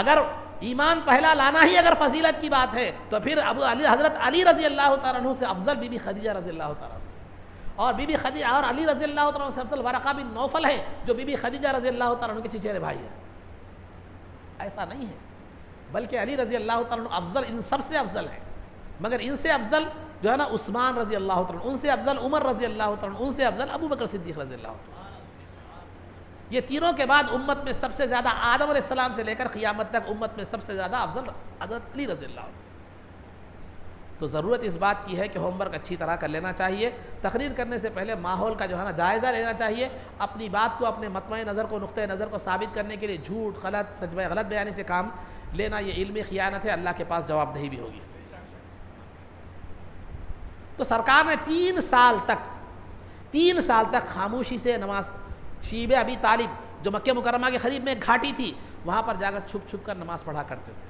Speaker 2: اگر ایمان پہلا لانا ہی اگر فضیلت کی بات ہے تو پھر حضرت علی رضی اللہ تعالیٰ عنہ سے افضل بی بی خدیجہ رضی اللہ تعالیٰ عنہ, اور بی بی خدیجہ اور علی رضی اللہ تعالیٰ عنہ سے افضل ورقہ بن نوفل ہے جو بی بی خدیجہ رضی اللہ تعالیٰ عنہ کے چچیرے بھائی ہیں. ایسا نہیں ہے, بلکہ علی رضی اللہ تعالیٰ عنہ افضل ان سب سے افضل ہے, مگر ان سے افضل جو ہے نا عثمان رضی اللہ تعالیٰ عنہ, ان سے افضل عمر رضی اللہ تعالیٰ عنہ, ان سے افضل ابو بکر صدیق رضی اللہ تعالیٰ عنہ. یہ تینوں کے بعد امت میں سب سے زیادہ آدم علیہ السلام سے لے کر قیامت تک امت میں سب سے زیادہ افضل حضرت علی رضی اللہ عنہ. تو ضرورت اس بات کی ہے کہ ہوم ورک اچھی طرح کر لینا چاہیے. تقریر کرنے سے پہلے ماحول کا جو ہے نا جائزہ لینا چاہیے. اپنی بات کو, اپنے مطمع نظر کو, نقطۂ نظر کو ثابت کرنے کے لیے جھوٹ, غلط بیانی سے کام لینا یہ علمی خیانت ہے, اللہ کے پاس جواب دہی بھی ہوگی. تو سرکار نے 3 سال تک خاموشی سے نماز, شیب ابی طالب جو مکہ مکرمہ کے قریب میں ایک گھاٹی تھی, وہاں پر جا کر چھپ کر نماز پڑھا کرتے تھے,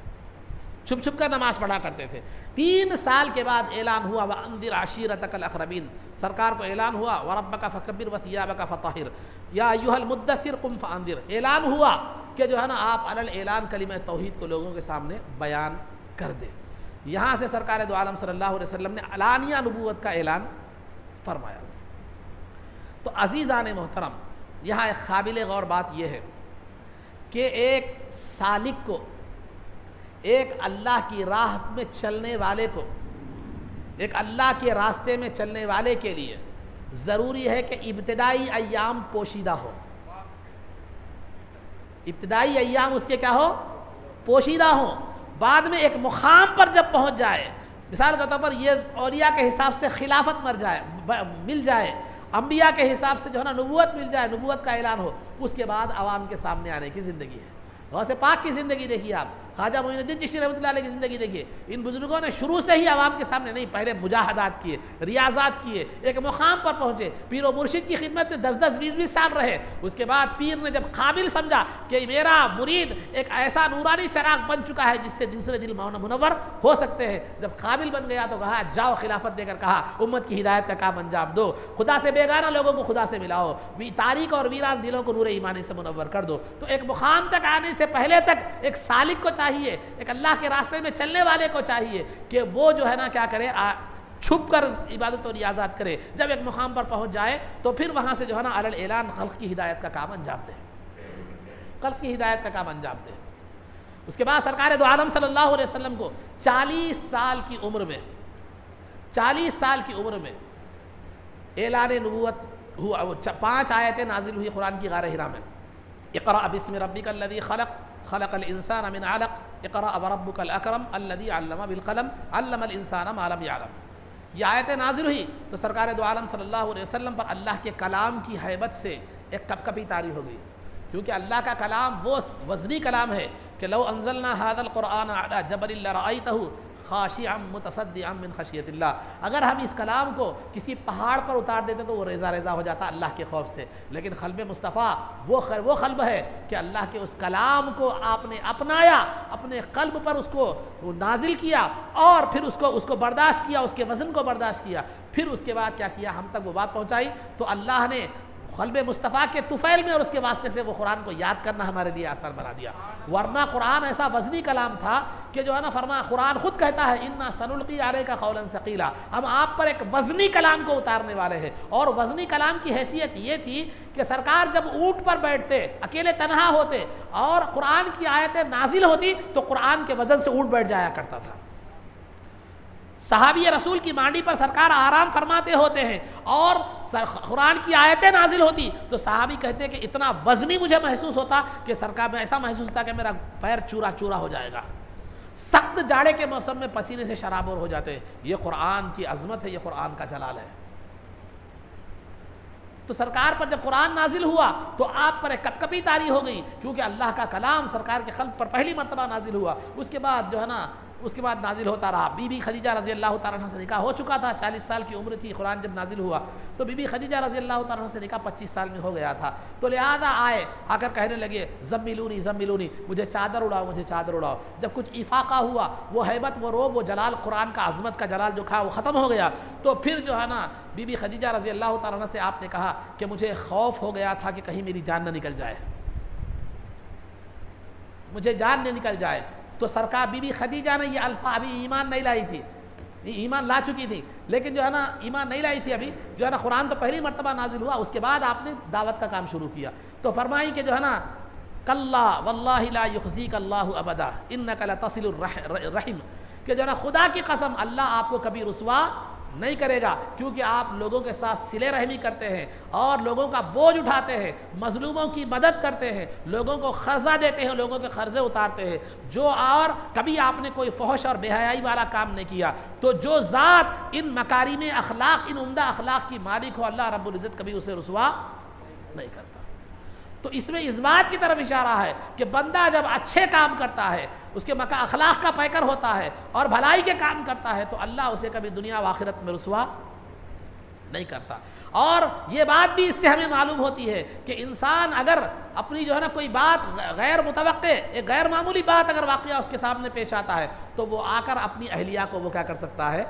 Speaker 2: چھپ کر نماز پڑھا کرتے تھے. 3 سال کے بعد اعلان ہوا وَأَنذِرْ عَشِيرَتَكَ الْأَقْرَبِينَ, سرکار کو اعلان ہوا وَرَبَّكَ فَكَبِّرْ وَثِيَابَكَ فَطَهِّرْ یا ایھا المدثر قم فانذر. اعلان ہوا کہ جو ہے نا آپ علی الاعلان کلمہ توحید کو لوگوں کے سامنے بیان کر دیں. یہاں سے سرکار دو عالم صلی اللہ علیہ وسلم نے علانیہ نبوت کا اعلان فرمایا. تو عزیزان محترم, یہاں ایک قابل غور بات یہ ہے کہ ایک سالک کو, ایک اللہ کی راہ میں چلنے والے کو, ایک اللہ کے راستے میں چلنے والے کے لیے ضروری ہے کہ ابتدائی ایام پوشیدہ ہو. ابتدائی ایام اس کے کیا ہو؟ پوشیدہ ہوں. بعد میں ایک مقام پر جب پہنچ جائے, مثال کے طور پر یہ اولیاء کے حساب سے خلافت مل جائے, انبیاء کے حساب سے جو ہے نا نبوت مل جائے, نبوت کا اعلان ہو, اس کے بعد عوام کے سامنے آنے کی زندگی ہے. غوث پاک کی زندگی دیکھیے آپ, خواجہ معین الدین چشتی رحمۃ اللہ علیہ کی زندگی دیکھیے. ان بزرگوں نے شروع سے ہی عوام کے سامنے نہیں, پہلے مجاہدات کیے, ریاضات کیے, ایک مقام پر پہنچے, پیر و مرشد کی خدمت میں 10-10 20-20 سال رہے. اس کے بعد پیر نے جب قابل سمجھا کہ میرا مرید ایک ایسا نورانی چراغ بن چکا ہے جس سے دوسرے دل منور ہو سکتے ہیں, جب قابل بن گیا تو کہا جاؤ خلافت دے کر کہا امت کی ہدایت کا کام انجام دو, خدا سے بیگانہ لوگوں کو خدا سے ملاؤ, تاریک اور ویران دلوں کو نور ایمانی سے منور کر دو. تو ایک مقام تک آنے سے پہلے تک ایک سالک کو چاہیے, ایک اللہ کے راستے میں چلنے والے کو چاہیے کہ وہ جو ہے نا کیا کرے, چھپ کر عبادت و ریاضات کرے. جب ایک مقام پر پہنچ جائے تو پھر وہاں سے جو ہے نا علی الاعلان خلق کی ہدایت کا کام انجام دے, خلق کی ہدایت کا کام انجام دے. اس کے بعد سرکار دو عالم صلی اللہ علیہ وسلم کو 40 سال کی عمر میں اعلان نبوت ہوا. 5 آیتیں نازل ہوئی قرآن کی غار حرا میں. اقرأ بسم ربک الذی خلق خلق الانسان من علق اقرأ وربک الاکرم الذی علم بالقلم علم الانسان ما لم یعلم. یہ آیتیں نازل ہوئی تو سرکار دو عالم صلی اللہ علیہ وسلم پر اللہ کے کلام کی ہیبت سے ایک کپکپی طاری ہو گئی, کیونکہ اللہ کا کلام وہ وزنی کلام ہے کہ لو انزلنا هذا القرآن على جبل لرأيته خاشعا متصدعا من خشیت اللہ. اگر ہم اس کلام کو کسی پہاڑ پر اتار دیتے تو وہ ریزہ ریزہ ہو جاتا اللہ کے خوف سے. لیکن قلب مصطفیٰ وہ قلب ہے کہ اللہ کے اس کلام کو آپ نے اپنایا, اپنے قلب پر اس کو نازل کیا اور پھر اس کو برداشت کیا, اس کے وزن کو برداشت کیا. پھر اس کے بعد کیا کیا, ہم تک وہ بات پہنچائی. تو اللہ نے قلب مصطفیٰ کے طفیل میں اور اس کے واسطے سے وہ قرآن کو یاد کرنا ہمارے لیے آسان بنا دیا. ورنہ قرآن ایسا وزنی کلام تھا کہ جو ہے نا فرما, قرآن خود کہتا ہے انا سنلقی علیک قولا ثقیلا, ہم آپ پر ایک وزنی کلام کو اتارنے والے ہیں. اور وزنی کلام کی حیثیت یہ تھی کہ سرکار جب اونٹ پر بیٹھتے, اکیلے تنہا ہوتے اور قرآن کی آیتیں نازل ہوتی تو قرآن کے وزن سے اونٹ بیٹھ جایا کرتا تھا. صحابی رسول کی مانڈی پر سرکار آرام فرماتے ہوتے ہیں اور قرآن کی آیتیں نازل ہوتی تو صحابی کہتے ہیں کہ اتنا وزنی مجھے محسوس ہوتا کہ سرکار میں ایسا محسوس ہوتا کہ میرا پیر چورا چورا ہو جائے گا. سخت جاڑے کے موسم میں پسینے سے شرابور ہو جاتے. یہ قرآن کی عظمت ہے, یہ قرآن کا جلال ہے. تو سرکار پر جب قرآن نازل ہوا تو آپ پر ایک کپکپی طاری ہو گئی، کیونکہ اللہ کا کلام سرکار کے قلب پر پہلی مرتبہ نازل ہوا۔ اس کے بعد جو ہے نا اس کے بعد نازل ہوتا رہا۔ بی بی خدیجہ رضی اللہ تعالیٰ عنہ سے نکاح ہو چکا تھا، 40 سال کی عمر تھی قرآن جب نازل ہوا، تو بی بی خدیجہ رضی اللہ تعالیٰ عنہ سے نکاح 25 سال میں ہو گیا تھا۔ تو لہذا آ کر کہنے لگے زملونی زملونی، مجھے چادر اڑاؤ مجھے چادر اڑاؤ۔ جب کچھ افاقہ ہوا، وہ ہیبت وہ روب وہ جلال قرآن کا عظمت کا جلال جو تھا وہ ختم ہو گیا، تو پھر جو ہے نا بی بی خدیجہ رضی اللہ تعالیٰ عنہ سے آپ نے کہا کہ مجھے خوف ہو گیا تھا کہ کہیں میری جان نہ نکل جائے، مجھے جان نہ نکل جائے۔ تو سرکار بی بی خدیجہ نے یہ الفاظ، ابھی ایمان نہیں لائی تھی، ایمان لا چکی تھی لیکن جو ہے نا ایمان نہیں لائی تھی ابھی، جو ہے نا قرآن تو پہلی مرتبہ نازل ہوا، اس کے بعد آپ نے دعوت کا کام شروع کیا۔ تو فرمائی کہ جو ہے نا کلا واللہ لا یخزیک اللہ ابدا انک لتصل الرحم، کہ جو ہے نا خدا کی قسم اللہ آپ کو کبھی رسوا نہیں کرے گا، کیونکہ آپ لوگوں کے ساتھ صلہ رحمی کرتے ہیں اور لوگوں کا بوجھ اٹھاتے ہیں، مظلوموں کی مدد کرتے ہیں، لوگوں کو قرضہ دیتے ہیں، لوگوں کے قرضے اتارتے ہیں، جو اور کبھی آپ نے کوئی فحش اور بے حیائی والا کام نہیں کیا۔ تو جو ذات ان مکارم اخلاق، ان عمدہ اخلاق کی مالک ہو، اللہ رب العزت کبھی اسے رسوا نہیں کرتا۔ تو اس میں اس بات کی طرف اشارہ ہے کہ بندہ جب اچھے کام کرتا ہے، اس کے اخلاق کا پیکر ہوتا ہے اور بھلائی کے کام کرتا ہے، تو اللہ اسے کبھی دنیا و آخرت میں رسوا نہیں کرتا۔ اور یہ بات بھی اس سے ہمیں معلوم ہوتی ہے کہ انسان اگر اپنی جو ہے نا کوئی بات غیر متوقع، ایک غیر معمولی بات اگر واقعہ اس کے سامنے پیش آتا ہے، تو وہ آ کر اپنی اہلیہ کو وہ کیا کر سکتا ہے،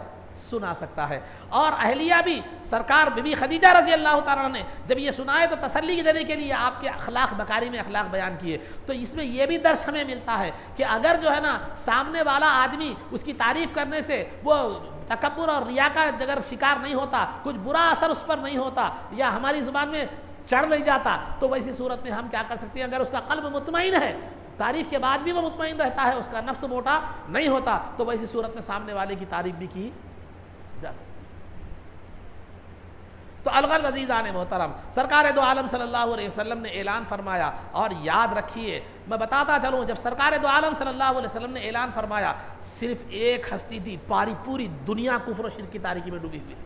Speaker 2: سنا سکتا ہے۔ اور اہلیہ بھی سرکار بی بی خدیجہ رضی اللہ تعالیٰ نے جب یہ سنائے تو تسلی دینے کے لیے آپ کے اخلاق مکارم اخلاق بیان کیے۔ تو اس میں یہ بھی درس ہمیں ملتا ہے کہ اگر جو ہے نا سامنے والا آدمی اس کی تعریف کرنے سے وہ تکبر اور ریا کا اگر شکار نہیں ہوتا، کچھ برا اثر اس پر نہیں ہوتا، یا ہماری زبان میں چڑھ نہیں جاتا، تو ویسی صورت میں ہم کیا کر سکتے ہیں، اگر اس کا قلب مطمئن ہے، تعریف کے بعد بھی وہ مطمئن رہتا ہے، اس کا نفس موٹا نہیں ہوتا، تو ویسی صورت میں سامنے والے کی تعریف بھی کی جا سکتی۔ تو الغرض عزیزان محترم، سرکار دو عالم صلی اللہ علیہ وسلم نے اعلان فرمایا، اور یاد رکھیے میں بتاتا چلوں، جب سرکار دو عالم صلی اللہ علیہ وسلم نے اعلان فرمایا، صرف ایک ہستی تھی، پوری دنیا کفر و شرک کی تاریکی میں ڈوبی ہوئی تھی۔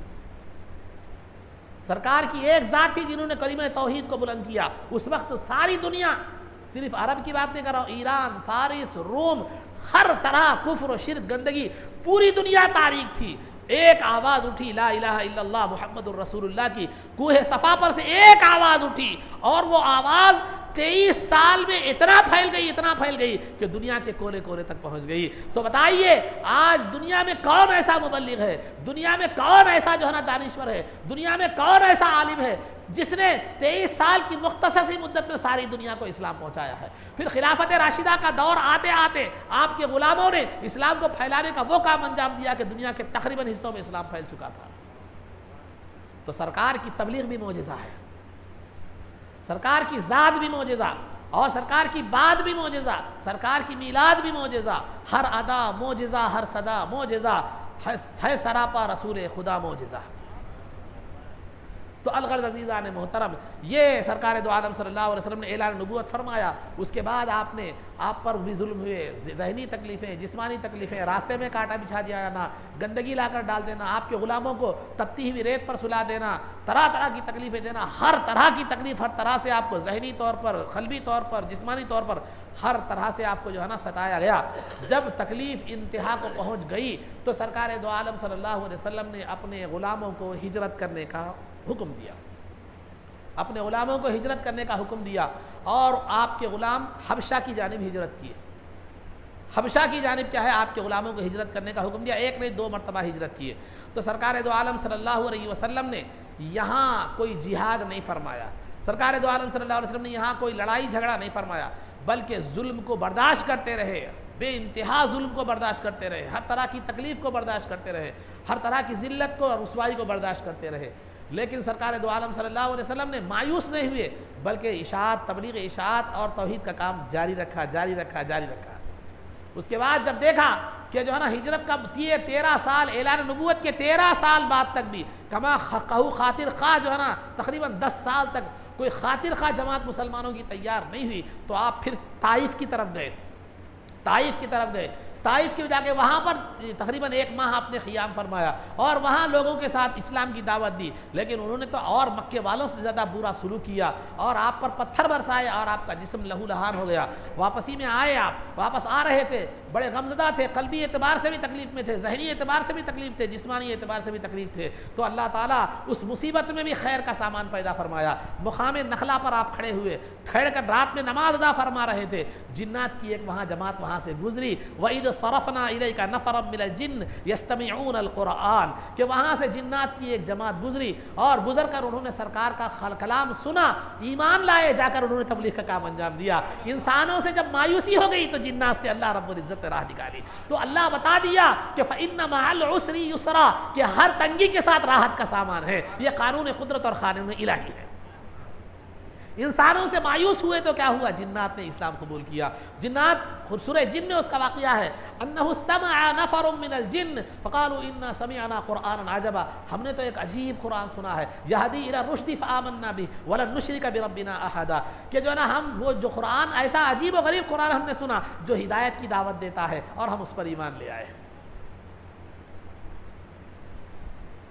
Speaker 2: سرکار کی ایک ذات تھی جنہوں نے کلمہ توحید کو بلند کیا۔ اس وقت ساری دنیا، صرف عرب کی بات نہیں کر رہا ہوں، ایران، فارس، روم، ہر طرح کفر و شرک گندگی، پوری دنیا تاریک تھی۔ ایک آواز اٹھی لا الہ الا اللہ محمد الرسول اللہ کی، کوہ صفا پر سے ایک آواز اٹھی، اور وہ آواز 23 سال میں اتنا پھیل گئی کہ دنیا کے کونے کونے تک پہنچ گئی۔ تو بتائیے آج دنیا میں کون ایسا مبلغ ہے، دنیا میں کون ایسا جو ہے نا دانشور ہے، دنیا میں کون ایسا عالم ہے جس نے 23 سال کی مختصر سی مدت میں ساری دنیا کو اسلام پہنچایا ہے۔ پھر خلافت راشدہ کا دور آتے آتے آپ کے غلاموں نے اسلام کو پھیلانے کا وہ کام انجام دیا کہ دنیا کے تقریباً حصوں میں اسلام پھیل چکا تھا۔ تو سرکار کی تبلیغ بھی معجزہ ہے، سرکار کی ذات بھی معجزہ، اور سرکار کی بات بھی معجزہ، سرکار کی میلاد بھی معجزہ، ہر ادا معجزہ، ہر صدا معجزہ ہے، سراپا رسول خدا معجزہ۔ تو الغرض عزیزان محترم، یہ سرکار دو عالم صلی اللہ علیہ وسلم نے اعلان نبوت فرمایا۔ اس کے بعد آپ پر بھی ظلم ہوئے، ذہنی تکلیفیں، جسمانی تکلیفیں، راستے میں کانٹا بچھا دیا جانا، گندگی لا کر ڈال دینا، آپ کے غلاموں کو تپتی ہوئی ریت پر سلا دینا، طرح طرح کی تکلیفیں دینا، ہر طرح کی تکلیف، ہر طرح سے آپ کو ذہنی طور پر، قلبی طور پر، جسمانی طور پر ہر طرح سے آپ کو جو ہے نا ستایا گیا۔ جب تکلیف انتہا کو پہنچ گئی تو سرکار دو عالم صلی اللہ علیہ وسلم نے اپنے غلاموں کو ہجرت کرنے کا حکم دیا، اپنے غلاموں کو ہجرت کرنے کا حکم دیا، اور آپ کے غلام حبشہ کی جانب ہجرت کیے۔ حبشہ کی جانب کیا ہے، آپ کے غلاموں کو ہجرت کرنے کا حکم دیا، ایک نہیں 2 مرتبہ ہجرت کیے۔ تو سرکار دو عالم صلی اللہ علیہ وسلم نے یہاں کوئی جہاد نہیں فرمایا، سرکار دو عالم صلی اللہ علیہ وسلم نے یہاں کوئی لڑائی جھگڑا نہیں فرمایا، بلکہ ظلم کو برداشت کرتے رہے، بے انتہا ظلم کو برداشت کرتے رہے، ہر طرح کی تکلیف کو برداشت کرتے رہے، ہر طرح کی ذلت کو اور رسوائی کو برداشت کرتے رہے۔ لیکن سرکار دو عالم صلی اللہ علیہ وسلم نے مایوس نہیں ہوئے، بلکہ اشاعت، تبلیغ اشاعت اور توحید کا کام جاری رکھا۔ اس کے بعد جب دیکھا کہ جو ہے نا ہجرت کا 13 سال، اعلان نبوت کے 13 سال بعد تک بھی کما قہو خاطر خواہ جو ہے نا تقریباً 10 سال تک کوئی خاطر خواہ جماعت مسلمانوں کی تیار نہیں ہوئی، تو آپ پھر طائف کی طرف گئے۔ طائف کے جا کے وہاں پر تقریباً 1 ماہ آپ نے قیام فرمایا اور وہاں لوگوں کے ساتھ اسلام کی دعوت دی، لیکن انہوں نے تو اور مکے والوں سے زیادہ برا سلوک کیا اور آپ پر پتھر برسائے اور آپ کا جسم لہو لہان ہو گیا۔ واپسی میں آئے، آپ واپس آ رہے تھے، بڑے غمزدہ تھے، قلبی اعتبار سے بھی تکلیف میں تھے، ذہنی اعتبار سے بھی تکلیف تھے، جسمانی اعتبار سے بھی تکلیف تھے، تو اللہ تعالیٰ اس مصیبت میں بھی خیر کا سامان پیدا فرمایا۔ مقام نخلا پر آپ کھڑے ہوئے، کھڑ کر رات میں نماز ادا فرما رہے تھے، جنات کی ایک وہاں جماعت وہاں سے گزری، وَإِذْ صَرَفْنَا إِلَيْكَ نَفَرًا مِنَ الْجِنِّ يَسْتَمِعُونَ الْقُرْآنَ، کہ وہاں سے جنات کی ایک جماعت گزری اور گزر کر انہوں نے سرکار کا کلام سنا، ایمان لائے، جا کر انہوں نے تبلیغ کا کام انجام دیا۔ انسانوں سے جب مایوسی ہو گئی تو جنات سے اللہ رب العزت نے راہ نکالی، تو اللہ بتا دیا کہ فَإِنَّ مَعَ الْعُسْرِ يُسْرًا، کہ ہر تنگی کے ساتھ راحت کا سامان ہے۔ یہ قانون قدرت اور قانون الہی ہے۔ انسانوں سے مایوس ہوئے تو کیا ہوا؟ جنات نے اسلام قبول کیا۔ جنات، سورہ جن میں اس کا واقعہ ہے، انہ استمع نفر من الجن فقالوا انا سمعنا قرآنا عجبا، ہم نے تو ایک عجیب قرآن سنا ہے، یہدی الی الرشد فآمنا به ولن نشرک بربنا احدا، کہ جو نا ہم وہ جو قرآن، ایسا عجیب و غریب قرآن ہم نے سنا جو ہدایت کی دعوت دیتا ہے اور ہم اس پر ایمان لے آئے۔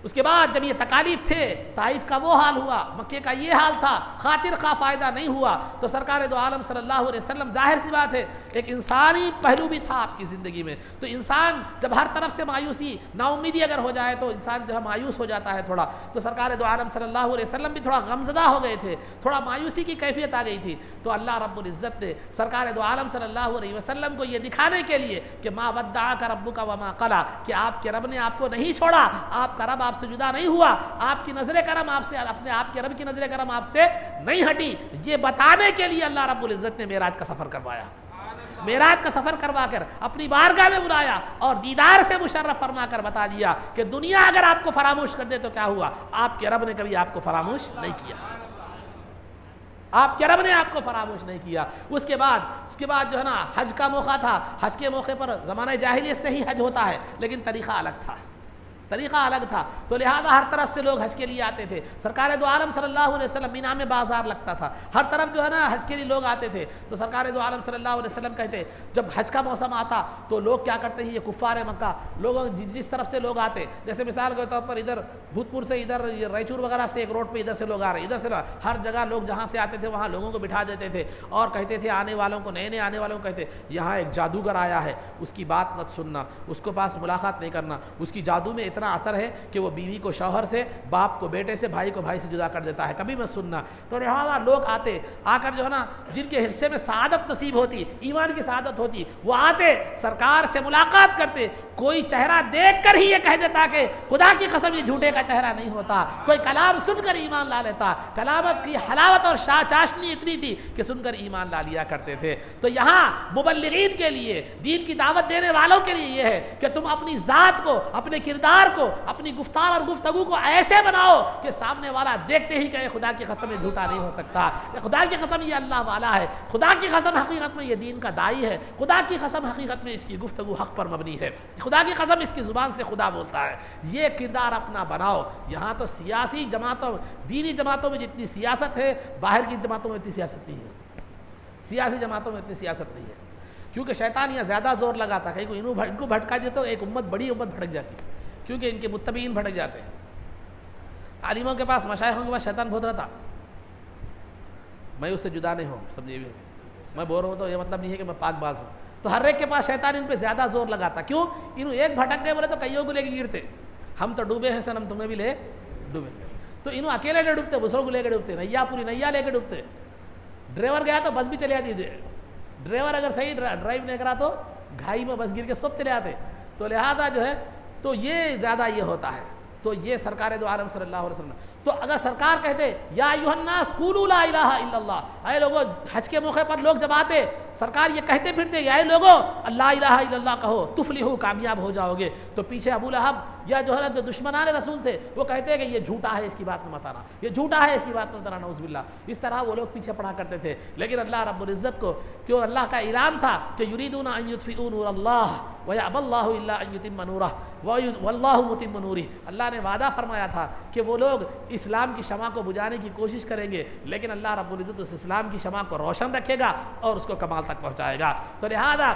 Speaker 2: اس کے بعد جب یہ تکالیف تھے، طائف کا وہ حال ہوا، مکے کا یہ حال تھا، خاطر خواہ فائدہ نہیں ہوا، تو سرکار دو عالم صلی اللہ علیہ وسلم، ظاہر سی بات ہے ایک انسانی پہلو بھی تھا آپ کی زندگی میں، تو انسان جب ہر طرف سے مایوسی، نا امیدی اگر ہو جائے تو انسان جو ہے مایوس ہو جاتا ہے تھوڑا، تو سرکار دو عالم صلی اللہ علیہ وسلم بھی تھوڑا غمزدہ ہو گئے تھے، تھوڑا مایوسی کی کیفیت آ گئی تھی، تو اللہ رب العزت نے سرکار دو عالم صلی اللہ علیہ وسلم کو یہ دکھانے کے لیے کہ ما ودعک ربک وما قلی، کہ آپ کے رب نے آپ کو نہیں چھوڑا، آپ کا رب آپ سے جدا نہیں ہوا، آپ کی نظر کرم آپ سے، اپنے آپ کے رب کی نظر کرم آپ سے نہیں ہٹی، یہ بتانے کے لیے اللہ رب العزت نے معراج کا سفر کروایا، معراج کا سفر کروا کر اپنی بارگاہ میں بلایا اور دیدار سے مشرف فرما کر بتا دیا کہ دنیا اگر آپ کو فراموش کر دے تو کیا ہوا، آپ کے رب نے کبھی آپ کو فراموش نہیں کیا، آپ کے رب نے آپ کو فراموش نہیں کیا۔ اس کے بعد جو ہے نا حج کا موقع تھا، حج کے موقع پر زمانہ جاہلیت سے ہی حج ہوتا ہے لیکن طریقہ الگ تھا، تو لہذا ہر طرف سے لوگ حج کے لیے آتے تھے، سرکار دو عالم صلی اللہ علیہ وسلم، مینا میں بازار لگتا تھا، ہر طرف جو ہے نا حج کے لیے لوگ آتے تھے، تو سرکار دو عالم صلی اللہ علیہ وسلم کہتے جب حج کا موسم آتا تو لوگ کیا کرتے ہیں، یہ کفار مکہ لوگ جس طرف سے لوگ آتے، جیسے مثال کے طور پر ادھر بھوتپور سے ادھر رائچور وغیرہ سے ایک روڈ پہ ادھر سے لوگ آ رہے ہیں، ادھر سے ہر جگہ لوگ جہاں سے آتے تھے وہاں لوگوں کو بٹھا دیتے تھے اور کہتے تھے آنے والوں کو، نئے آنے والوں کو کہتے یہاں ایک جادوگر آیا ہے، اس کی بات مت سننا، اس کو پاس ملاقات نہیں کرنا، اس کی جادو میں اتنا اثر ہے کہ وہ بیوی کو شوہر سے، باپ کو بیٹے سے، بھائی کو بھائی سے جدا کر دیتا ہے، کبھی مت سننا۔ تو لہٰذا لوگ آتے، آ کر جو ہے نا جن کے حصے میں سعادت نصیب ہوتی، ایمان کی سعادت ہوتی، وہ آتے سرکار سے ملاقات کرتے، کوئی چہرہ دیکھ کر ہی یہ کہہ دیتا کہ خدا کی قسم یہ جھوٹے کا چہرہ نہیں ہوتا، کوئی کلام سن کر ایمان لا لیتا، کلامت کی حلاوت اور چاشنی اتنی تھی کہ سن کر ایمان لا لیا کرتے تھے۔ تو یہاں مبلغین کے لیے، دین کی دعوت دینے والوں کے لیے یہ ہے کہ تم اپنی ذات کو، اپنے کردار کو، اپنی گفتار اور گفتگو کو ایسے بناؤ کہ سامنے والا دیکھتے ہی کہے خدا کی قسم یہ جھوٹا نہیں ہو سکتا، خدا کی قسم یہ اللہ والا ہے، خدا کی قسم حقیقت میں یہ دین کا داعی ہے، خدا کی قسم حقیقت میں اس کی گفتگو حق پر مبنی ہے، خدا کی قسم اس کی زبان سے خدا بولتا ہے، یہ کردار اپنا بناؤ۔ یہاں تو سیاسی جماعتوں، دینی جماعتوں میں جتنی سیاست ہے باہر کی جماعتوں میں اتنی سیاست نہیں ہے، سیاسی جماعتوں میں اتنی سیاست نہیں ہے، کیونکہ شیطان یہاں زیادہ زور لگاتا ہے کہ ان کو بھٹکا دے تو ایک امت، بڑی امت بھٹک جاتی ہے، کیونکہ ان کے متبعین بھٹک جاتے ہیں۔ عالموں کے پاس، مشائخوں کے پاس شیطان بہت رہتا، میں اس سے جدا نہیں ہوں، سمجھے بھی، میں بول رہا ہوں تو یہ مطلب نہیں ہے کہ میں پاک باز ہوں، تو ہر ایک کے پاس شیطان ان پہ زیادہ زور لگاتا، کیوں؟ انہوں ایک بھٹک گئے بولے تو کئیوں کو لے کے گرتے، ہم تو ڈوبے ہیں سنم تمہیں بھی لے ڈوبیں گے، تو انہوں اکیلے لے ڈوبتے، دوسروں کو لے کے ڈوبتے، نیا پوری نیا لے کے ڈوبتے، ڈرائیور گیا تو بس بھی چلے آتی، ڈرائیور اگر صحیح ڈرائیو نہیں کرا تو گھائی میں بس گر کے سب چلے آتے، تو لہذا جو ہے تو یہ زیادہ یہ ہوتا ہے۔ تو یہ سرکار دو عالم صلی اللہ علیہ وسلم، تو اگر سرکار کہتے یا ایھا الناس قولوا لا الہ الا اللہ، اے لوگوں، حج کے موقع پر لوگ جب آتے سرکار یہ کہتے پھرتے اے لوگوں لا الہ الا اللہ کہو تفلحوا، کامیاب ہو جاؤ گے، تو پیچھے ابو لہب یا جو ہے جو دشمنان رسول تھے وہ کہتے ہیں کہ یہ جھوٹا ہے، اس کی بات میں مت آنا، یہ جھوٹا ہے، اس کی بات میں مت آنا، نعوذ باللہ، اس طرح وہ لوگ پیچھے پڑا کرتے تھے۔ لیکن اللہ رب العزت کو، کیوں اللہ کا اعلان تھا کہ یریدون ان یطفئوا نور اللہ ویأبی اللہ الا ان یتم نورہ واللہ متم نورہ، اللہ نے وعدہ فرمایا تھا کہ وہ لوگ اسلام کی شمع کو بجھانے کی کوشش کریں گے، لیکن اللہ رب العزت اس اسلام کی شمع کو روشن رکھے گا اور اس کو کمال تک پہنچائے گا۔ تو لہذا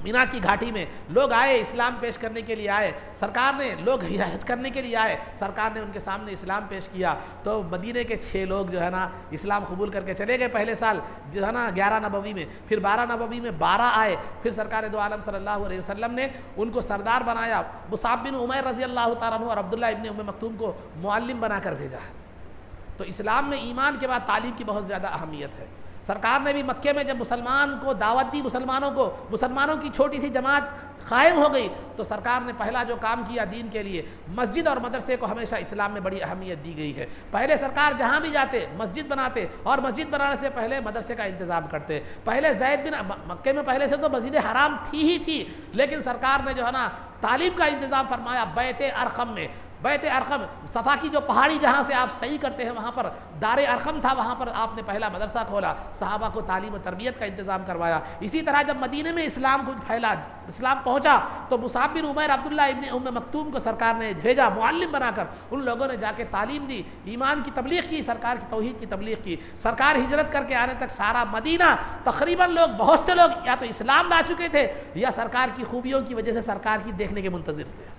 Speaker 2: مینا کی گھاٹی میں لوگ آئے، اسلام پیش کرنے کے لیے آئے، سرکار نے لوگ حج کرنے کے لیے آئے، سرکار نے ان کے سامنے اسلام پیش کیا تو مدینے کے 6 لوگ جو ہے نا اسلام قبول کر کے چلے گئے پہلے سال جو ہے نا 11 نبوی میں، پھر 12 نبوی میں 12 آئے، پھر سرکار دو عالم صلی اللہ علیہ وسلم نے ان کو سردار بنایا، مصعب بن عمیر رضی اللہ تعالیٰ عنہ اور عبداللہ ابن ام مکتوم کو معلم بنا کر بھیجا۔ تو اسلام میں ایمان کے بعد تعلیم کی بہت زیادہ اہمیت ہے۔ سرکار نے بھی مکے میں جب مسلمان کو دعوت دی، مسلمانوں کی چھوٹی سی جماعت قائم ہو گئی، تو سرکار نے پہلا جو کام کیا دین کے لیے، مسجد اور مدرسے کو ہمیشہ اسلام میں بڑی اہمیت دی گئی ہے۔ پہلے سرکار جہاں بھی جاتے مسجد بناتے، اور مسجد بنانے سے پہلے مدرسے کا انتظام کرتے۔ پہلے زید بن مکے میں پہلے سے تو مسجد حرام تھی ہی تھی، لیکن سرکار نے جو ہے نا تعلیم کا انتظام فرمایا بیت ارقم میں۔ بیت ارقم صفا کی جو پہاڑی جہاں سے آپ صحیح کرتے ہیں وہاں پر دار ارقم تھا، وہاں پر آپ نے پہلا مدرسہ کھولا، صحابہ کو تعلیم و تربیت کا انتظام کروایا۔ اسی طرح جب مدینے میں اسلام کو پھیلا، اسلام پہنچا، تو مصعب بن عمیر عبداللہ ابن ام مکتوم کو سرکار نے بھیجا معلم بنا کر، ان لوگوں نے جا کے تعلیم دی، ایمان کی تبلیغ کی، سرکار کی توحید کی تبلیغ کی۔ سرکار ہجرت کر کے آنے تک سارا مدینہ تقریباً بہت سے لوگ یا تو اسلام لا چکے تھے یا سرکار کی خوبیوں کی وجہ سے سرکار کی دیکھنے کے منتظر تھے۔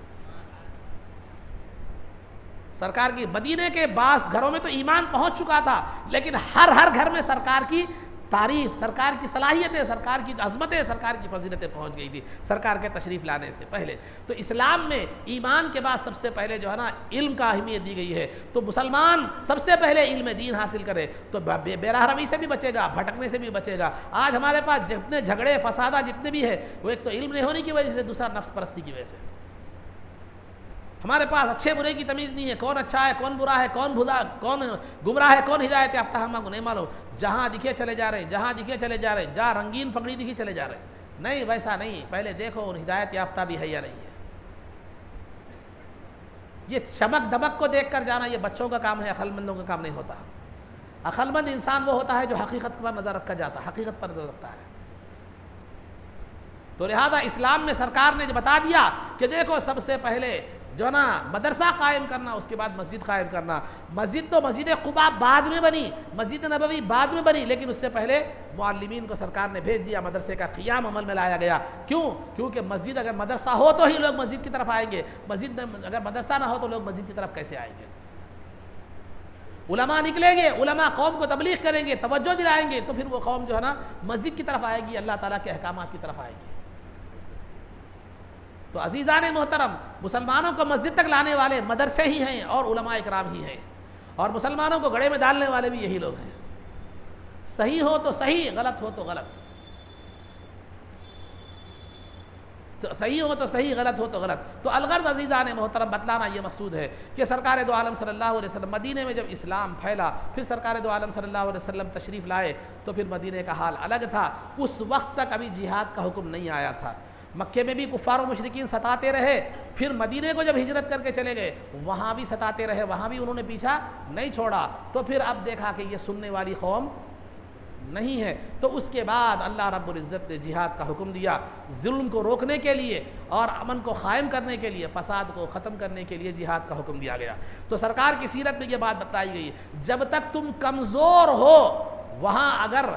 Speaker 2: سرکار کی مدینے کے بعض گھروں میں تو ایمان پہنچ چکا تھا، لیکن ہر گھر میں سرکار کی تعریف، سرکار کی صلاحیتیں، سرکار کی عظمتیں، سرکار کی فضیلتیں پہنچ گئی تھی سرکار کے تشریف لانے سے پہلے۔ تو اسلام میں ایمان کے بعد سب سے پہلے جو ہے نا علم کا اہمیت دی گئی ہے، تو مسلمان سب سے پہلے علم دین حاصل کرے تو بے رحمی سے بھی بچے گا، بھٹکنے سے بھی بچے گا۔ آج ہمارے پاس جتنے جھگڑے فسادات جتنے بھی ہے، وہ ایک تو علم نہیں ہونے کی وجہ سے، دوسرا نفس پرستی کی وجہ سے۔ ہمارے پاس اچھے برے کی تمیز نہیں ہے، کون اچھا ہے کون برا ہے، کون گمراہ ہے کون ہدایت یافتہ ہم کو نہیں معلوم، جہاں دکھے چلے جا رہے ہیں، جہاں دکھے چلے جا رہے ہیں، جہاں رنگین پگڑی دکھی چلے جا رہے ہیں۔ نہیں، ویسا نہیں، پہلے دیکھو ان ہدایت یافتہ بھی ہے یا نہیں ہے۔ یہ چمک دمک کو دیکھ کر جانا یہ بچوں کا کام ہے، عقل مندوں کا کام نہیں ہوتا۔ عقل مند انسان وہ ہوتا ہے جو حقیقت پر نظر رکھ کر جاتا ہے، حقیقت پر نظر رکھتا ہے۔ تو لہذا اسلام میں سرکار نے بتا دیا کہ دیکھو سب سے پہلے جو نا مدرسہ قائم کرنا، اس کے بعد مسجد قائم کرنا۔ مسجد تو مسجد قباء بعد میں بنی، مسجد نبوی بعد میں بنی، لیکن اس سے پہلے معلمین کو سرکار نے بھیج دیا، مدرسے کا قیام عمل میں لایا گیا۔ کیوں؟ کیونکہ مسجد اگر مدرسہ ہو تو ہی لوگ مسجد کی طرف آئیں گے، مسجد اگر مدرسہ نہ ہو تو لوگ مسجد کی طرف کیسے آئیں گے؟ علماء نکلیں گے، علماء قوم کو تبلیغ کریں گے، توجہ دلائیں گے، تو پھر وہ قوم جو ہے نا مسجد کی طرف آئے گی، اللہ تعالیٰ کے احکامات کی طرف آئے گی۔ تو عزیزان محترم، مسلمانوں کو مسجد تک لانے والے مدرسے ہی ہیں اور علماء اکرام ہی ہیں، اور مسلمانوں کو گڑھے میں ڈالنے والے بھی یہی لوگ ہیں۔ صحیح ہو تو صحیح، غلط ہو تو غلط، صحیح ہو تو صحیح، غلط ہو تو غلط۔ تو الغرض عزیزان محترم بتلانا یہ مقصود ہے کہ سرکار دو عالم صلی اللہ علیہ وسلم مدینے میں جب اسلام پھیلا، پھر سرکار دو عالم صلی اللہ علیہ وسلم تشریف لائے، تو پھر مدینے کا حال الگ تھا۔ اس وقت تک ابھی جہاد کا حکم نہیں آیا تھا، مکے میں بھی کفار و مشرکین ستاتے رہے، پھر مدینے کو جب ہجرت کر کے چلے گئے وہاں بھی ستاتے رہے، وہاں بھی انہوں نے پیچھا نہیں چھوڑا۔ تو پھر اب دیکھا کہ یہ سننے والی قوم نہیں ہے، تو اس کے بعد اللہ رب العزت نے جہاد کا حکم دیا، ظلم کو روکنے کے لیے اور امن کو قائم کرنے کے لیے، فساد کو ختم کرنے کے لیے جہاد کا حکم دیا گیا۔ تو سرکار کی سیرت میں یہ بات بتائی گئی ہے، جب تک تم کمزور ہو وہاں اگر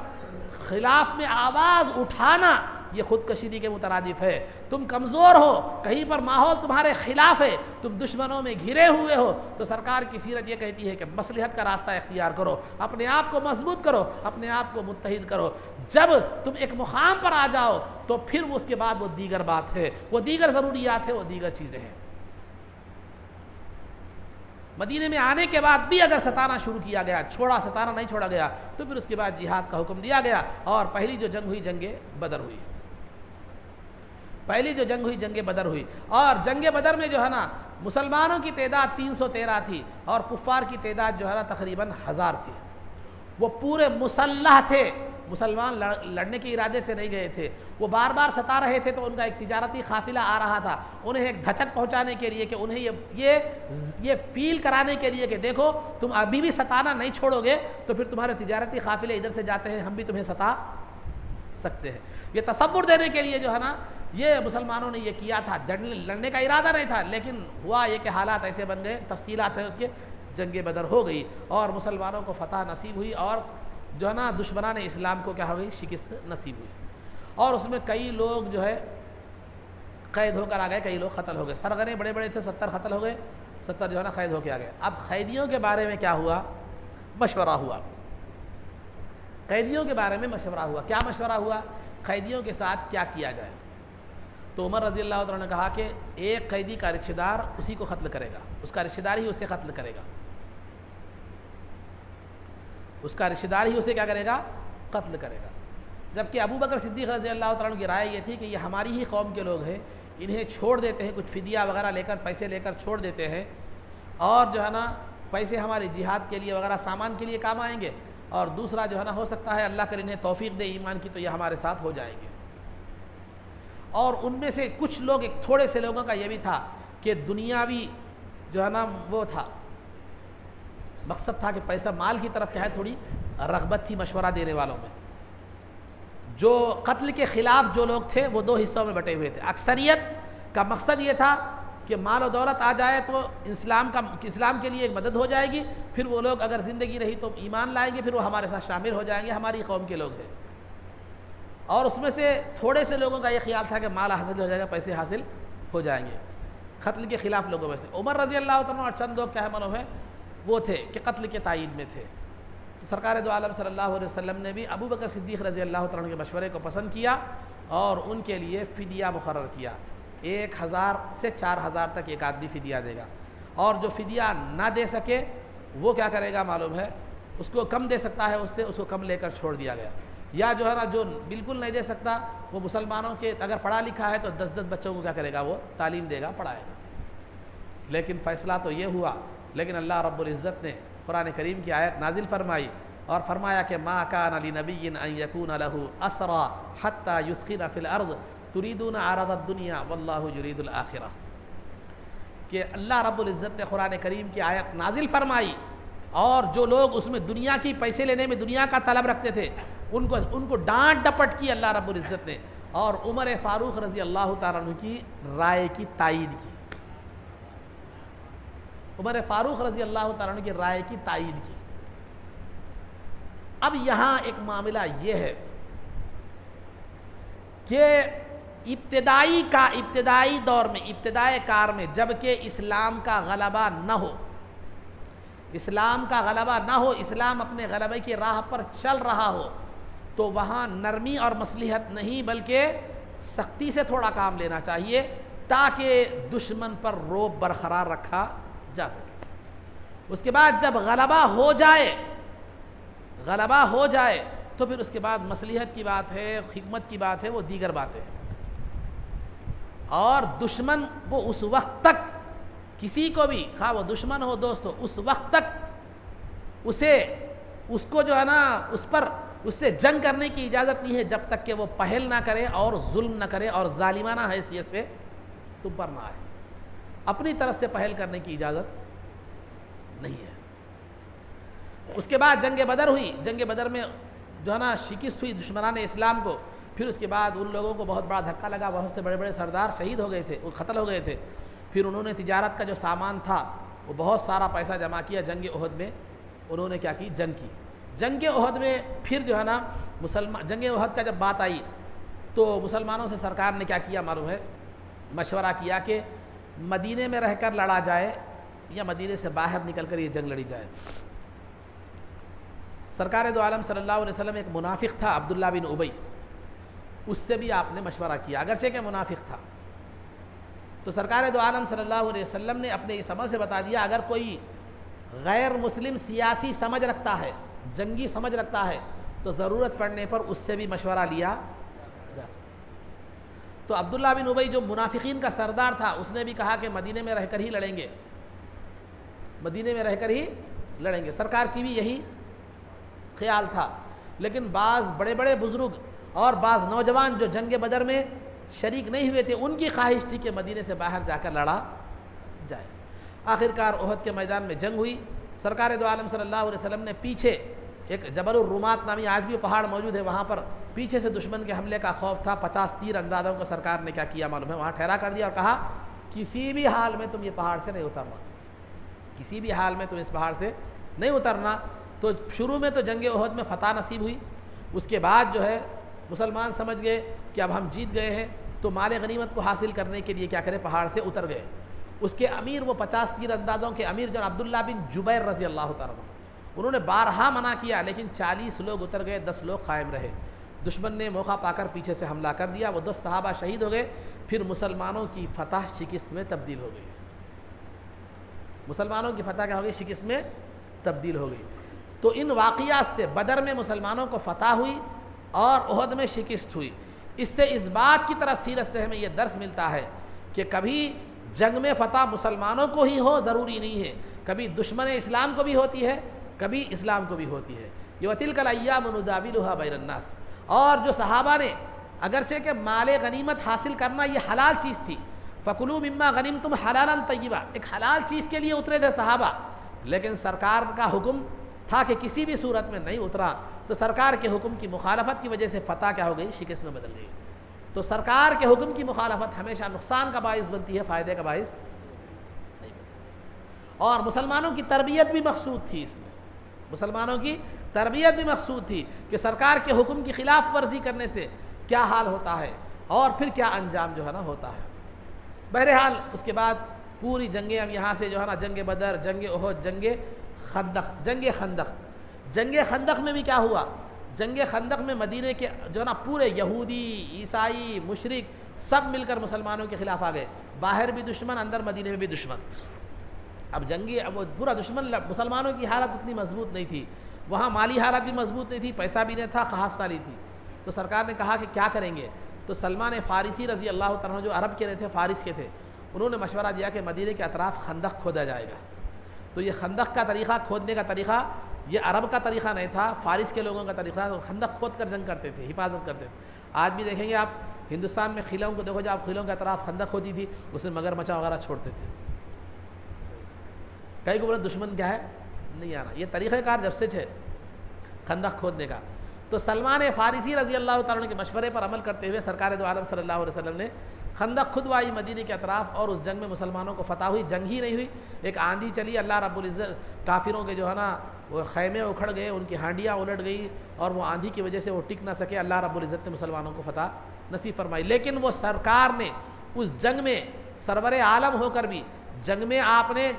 Speaker 2: خلاف میں آواز اٹھانا یہ خود کشیدگی کے مترادف ہے۔ تم کمزور ہو، کہیں پر ماحول تمہارے خلاف ہے، تم دشمنوں میں گھرے ہوئے ہو، تو سرکار کی سیرت یہ کہتی ہے کہ مصلحت کا راستہ اختیار کرو، اپنے آپ کو مضبوط کرو، اپنے آپ کو متحد کرو۔ جب تم ایک مقام پر آ جاؤ تو پھر اس کے بعد وہ دیگر بات ہے، وہ دیگر ضروریات ہے، وہ دیگر چیزیں ہیں۔ مدینے میں آنے کے بعد بھی اگر ستانا شروع کیا گیا، ستانا نہیں چھوڑا گیا، تو پھر اس کے بعد جہاد کا حکم دیا گیا، اور پہلی جو جنگ ہوئی جنگ بدر ہوئی۔ پہلی جو جنگ ہوئی جنگ بدر ہوئی، اور جنگ بدر میں جو ہے نا مسلمانوں کی تعداد 313 تھی اور کفار کی تعداد جو ہے نا تقریباً 1000 تھی۔ وہ پورے مسلح تھے، مسلمان لڑنے کے ارادے سے نہیں گئے تھے، وہ بار بار ستا رہے تھے، تو ان کا ایک تجارتی قافلہ آ رہا تھا، انہیں ایک دھچک پہنچانے کے لیے، کہ انہیں یہ فیل کرانے کے لیے کہ دیکھو تم ابھی بھی ستانا نہیں چھوڑو گے تو پھر تمہارے تجارتی قافلے ادھر سے جاتے ہیں، ہم بھی تمہیں ستا سکتے ہیں۔ یہ تصور دینے کے لیے جو ہے نا یہ مسلمانوں نے یہ کیا تھا، لڑنے کا ارادہ نہیں تھا، لیکن ہوا یہ کہ حالات ایسے بن گئے، تفصیلات ہیں اس کے، جنگ بدر ہو گئی اور مسلمانوں کو فتح نصیب ہوئی، اور جو ہے نا دشمنان اسلام کو کیا ہو گئی، شکست نصیب ہوئی، اور اس میں کئی لوگ جو ہے قید ہو کر آ گئے، کئی لوگ قتل ہو گئے، سرغنے بڑے بڑے تھے، 70 قتل ہو گئے، 70 جو ہے نا قید ہو کے آ گئے۔ اب قیدیوں کے بارے میں کیا ہوا؟ مشورہ ہوا، قیدیوں کے بارے میں مشورہ ہوا۔ کیا مشورہ ہوا؟ قیدیوں کے ساتھ کیا کیا جائے؟ تو عمر رضی اللہ عنہ نے کہا کہ ایک قیدی کا رشتہ دار اسی کو قتل کرے گا، اس کا رشتہ دار ہی اسے قتل کرے گا، اس کا رشتہ دار ہی اسے کیا کرے گا؟ قتل کرے گا۔ جبکہ ابو بکر صدیق رضی اللہ عنہ کی رائے یہ تھی کہ یہ ہماری ہی قوم کے لوگ ہیں، انہیں چھوڑ دیتے ہیں، کچھ فدیہ وغیرہ لے کر، پیسے لے کر چھوڑ دیتے ہیں، اور جو ہے نا پیسے ہمارے جہاد کے لیے وغیرہ سامان کے لیے کام آئیں گے، اور دوسرا جو ہے نا ہو سکتا ہے اللہ کر انہیں توفیق دے ایمان کی تو یہ ہمارے ساتھ ہو جائیں گے۔ اور ان میں سے کچھ لوگ، ایک تھوڑے سے لوگوں کا یہ بھی تھا کہ دنیاوی جو ہے نا وہ تھا، مقصد تھا کہ پیسہ مال کی طرف کیا ہے تھوڑی رغبت تھی مشورہ دینے والوں میں۔ جو قتل کے خلاف جو لوگ تھے وہ دو حصوں میں بٹے ہوئے تھے۔ اکثریت کا مقصد یہ تھا کہ مال و دولت آ جائے تو اسلام کے لیے ایک مدد ہو جائے گی، پھر وہ لوگ اگر زندگی رہی تو ایمان لائیں گے، پھر وہ ہمارے ساتھ شامل ہو جائیں گے، ہماری قوم کے لوگ ہیں۔ اور اس میں سے تھوڑے سے لوگوں کا یہ خیال تھا کہ مال حاصل ہو جائے گا، پیسے حاصل ہو جائیں گے، قتل کے خلاف لوگوں میں سے عمر رضی اللہ عنہ اور چند لوگ کیا معلوم ہے وہ تھے کہ قتل کے تائید میں تھے۔ تو سرکار دو عالم صلی اللہ علیہ وسلم نے بھی ابو بکر صدیق رضی اللہ عنہ کے مشورے کو پسند کیا اور ان کے لیے فدیہ مقرر کیا۔ 1000 سے 4000 تک ایک آدمی فدیہ دے گا، اور جو فدیہ نہ دے سکے وہ کیا کرے گا معلوم ہے، اس کو کم دے سکتا ہے، اس کو کم لے کر چھوڑ دیا گیا۔ یا جو ہے نا جو بالکل نہیں دے سکتا وہ مسلمانوں کے اگر پڑھا لکھا ہے تو 10 بچوں کو کیا کرے گا، وہ تعلیم دے گا، پڑھائے گا۔ لیکن فیصلہ تو یہ ہوا، لیکن اللہ رب العزت نے قرآن کریم کی آیت نازل فرمائی اور فرمایا کہ ما کان لنبی ان یکون له اسرى حتى یثخن فی الارض تریدون عرض الدنیا واللہ یرید الآخرہ، کہ اللہ رب العزت نے قرآن کریم کی آیت نازل فرمائی، اور جو لوگ اس میں دنیا کی پیسے لینے میں دنیا کا طلب رکھتے تھے ان کو ڈانٹ ڈپٹ کی اللہ رب العزت نے، اور عمر فاروق رضی اللہ تعالیٰ عنہ کی رائے کی تائید کی، عمر فاروق رضی اللہ تعالیٰ عنہ کی رائے کی تائید کی۔ اب یہاں ایک معاملہ یہ ہے کہ ابتدائی دور میں، ابتدائی کار میں، جبکہ اسلام کا غلبہ نہ ہو، اسلام اپنے غلبے کی راہ پر چل رہا ہو، تو وہاں نرمی اور مصلحت نہیں بلکہ سختی سے تھوڑا کام لینا چاہیے تاکہ دشمن پر رعب برقرار رکھا جا سکے۔ اس کے بعد جب غلبہ ہو جائے تو پھر اس کے بعد مصلحت کی بات ہے، حکمت کی بات ہے، وہ دیگر باتیں ہیں۔ اور دشمن وہ اس وقت تک کسی کو بھی، خواہ وہ دشمن ہو دوست ہو، اس وقت تک اس کو جو ہے نا اس سے جنگ کرنے کی اجازت نہیں ہے جب تک کہ وہ پہل نہ کرے اور ظلم نہ کرے اور ظالمانہ حیثیت سے تم پر نہ آئے۔ اپنی طرف سے پہل کرنے کی اجازت نہیں ہے۔ اس کے بعد جنگ بدر ہوئی، جنگ بدر میں جو ہے نا شکست ہوئی دشمنان اسلام کو، پھر اس کے بعد ان لوگوں کو بہت بڑا دھکا لگا، بہت سے بڑے بڑے سردار شہید ہو گئے تھے، وہ قتل ہو گئے تھے۔ پھر انہوں نے تجارت کا جو سامان تھا وہ بہت سارا پیسہ جمع کیا، جنگ احد میں انہوں نے کیا کی، جنگ کی۔ جنگ احد میں پھر جو ہے نا جنگ احد کا جب بات آئی تو مسلمانوں سے سرکار نے کیا کیا معلوم ہے، مشورہ کیا کہ مدینے میں رہ کر لڑا جائے یا مدینے سے باہر نکل کر یہ جنگ لڑی جائے۔ سرکار دو عالم صلی اللہ علیہ وسلم ایک منافق تھا عبداللہ بن ابی، اس سے بھی آپ نے مشورہ کیا اگرچہ کہ منافق تھا۔ تو سرکار دو عالم صلی اللہ علیہ وسلم نے اپنے اس عمل سے بتا دیا اگر کوئی غیر مسلم سیاسی سمجھ رکھتا ہے، جنگی سمجھ رکھتا ہے تو ضرورت پڑنے پر اس سے بھی مشورہ لیا جا سکتا۔ تو عبداللہ بن ابی جو منافقین کا سردار تھا اس نے بھی کہا کہ مدینے میں رہ کر ہی لڑیں گے، مدینے میں رہ کر ہی لڑیں گے۔ سرکار کی بھی یہی خیال تھا، لیکن بعض بڑے بڑے بزرگ اور بعض نوجوان جو جنگ بدر میں شریک نہیں ہوئے تھے ان کی خواہش تھی کہ مدینے سے باہر جا کر لڑا جائے۔ آخرکار احد کے میدان میں جنگ ہوئی۔ سرکار دو عالم صلی اللہ علیہ وسلم نے پیچھے ایک جبل الرومات نامی آج بھی پہاڑ موجود ہے، وہاں پر پیچھے سے دشمن کے حملے کا خوف تھا، 50 تیر اندازوں کو سرکار نے کیا کیا معلوم ہے، وہاں ٹھہرا کر دیا اور کہا کسی بھی حال میں تم یہ پہاڑ سے نہیں اترنا، کسی بھی حال میں تم اس پہاڑ سے نہیں اترنا۔ تو شروع میں تو جنگ احد میں فتح نصیب ہوئی، اس کے بعد جو ہے مسلمان سمجھ گئے کہ اب ہم جیت گئے ہیں، تو مال غنیمت کو حاصل کرنے کے لیے کیا کرے پہاڑ سے اتر گئے. اس کے امیر وہ 50 تیر اندازوں کے امیر جو عبداللہ بن جبیر رضی اللہ تعالیٰ عنہ, انہوں نے بارہا منع کیا لیکن 40 لوگ اتر گئے, 10 لوگ قائم رہے. دشمن نے موقع پا کر پیچھے سے حملہ کر دیا, وہ 10 صحابہ شہید ہو گئے. پھر مسلمانوں کی فتح شکست میں تبدیل ہو گئی. مسلمانوں کی فتح کیا ہو گئی؟ شکست میں تبدیل ہو گئی. تو ان واقعات سے بدر میں مسلمانوں کو فتح ہوئی اور احد میں شکست ہوئی. اس سے اس بات کی طرف سیرت سے ہمیں یہ درس ملتا ہے کہ کبھی جنگ میں فتح مسلمانوں کو ہی ہو ضروری نہیں ہے, کبھی دشمن اسلام کو بھی ہوتی ہے, کبھی اسلام کو بھی ہوتی ہے. یہ وَتِلْكَ الْأَيَّامُ نُدَاوِلُهَا بَيْنَ النَّاسِ. اور جو صحابہ نے اگرچہ کہ مال غنیمت حاصل کرنا یہ حلال چیز تھی, فَكُلُوا مِمَّا غَنِمْتُمْ حَلَالًا طَيِّبًا, ایک حلال چیز کے لیے اترے تھے صحابہ, لیکن سرکار کا حکم تھا کہ کسی بھی صورت میں نہیں اترا. تو سرکار کے حکم کی مخالفت کی وجہ سے فتح کیا ہو گئی؟ شکست میں بدل گئی. تو سرکار کے حکم کی مخالفت ہمیشہ نقصان کا باعث بنتی ہے, فائدے کا باعث نہیں بنتی. اور مسلمانوں کی تربیت بھی مقصود تھی, اس میں مسلمانوں کی تربیت بھی مقصود تھی کہ سرکار کے حکم کی خلاف ورزی کرنے سے کیا حال ہوتا ہے اور پھر کیا انجام جو ہے نا ہوتا ہے. بہرحال اس کے بعد پوری جنگیں, اب یہاں سے جو ہے نا جنگ بدر, جنگ احد, جنگ خندق میں بھی کیا ہوا؟ جنگ خندق میں مدینے کے جو ہے نا پورے یہودی, عیسائی, مشرک سب مل کر مسلمانوں کے خلاف آ گئے. باہر بھی دشمن, اندر مدینے میں بھی دشمن. اب وہ پورا دشمن, مسلمانوں کی حالت اتنی مضبوط نہیں تھی, وہاں مالی حالت بھی مضبوط نہیں تھی, پیسہ بھی نہیں تھا, خواص سالی تھی. تو سرکار نے کہا کہ کیا کریں گے؟ تو سلمان فارسی رضی اللہ تعالیٰ جو عرب کے رہے تھے, فارس کے تھے, انہوں نے مشورہ دیا کہ مدینے کے اطراف خندق کھودا جائے گا. تو یہ خندق کا طریقہ, کھودنے کا طریقہ, یہ عرب کا طریقہ نہیں تھا, فارس کے لوگوں کا طریقہ تھا. خندق کھود کر جنگ کرتے تھے, حفاظت کرتے تھے. آج بھی دیکھیں گے آپ ہندوستان میں قلعوں کو دیکھو, جو آپ قلعوں کے اطراف خندق ہوتی تھی, اس میں مگرمچھاں وغیرہ چھوڑتے تھے. کئی کو بولے دشمن کیا ہے نہیں آنا. یہ طریقہ کار جب سے ہے خندق کھودنے کا. تو سلمان فارسی رضی اللہ تعالیٰ عنہ کے مشورے پر عمل کرتے ہوئے سرکار دو عالم صلی اللہ علیہ وسلم نے خندق کھدوائی مدینے کے اطراف, اور اس جنگ میں مسلمانوں کو فتح ہوئی. جنگ ہی نہیں ہوئی, ایک آندھی چلی, اللہ رب العزت کافروں کے جو ہے نا وہ خیمے اکھڑ گئے, ان کی ہانڈیاں الٹ گئی, اور وہ آندھی کی وجہ سے وہ ٹک نہ سکے. اللہ رب العزت نے مسلمانوں کو فتح نصیب فرمائی. لیکن وہ سرکار نے اس جنگ میں سرور عالم ہو کر بھی جنگ میں آپ نے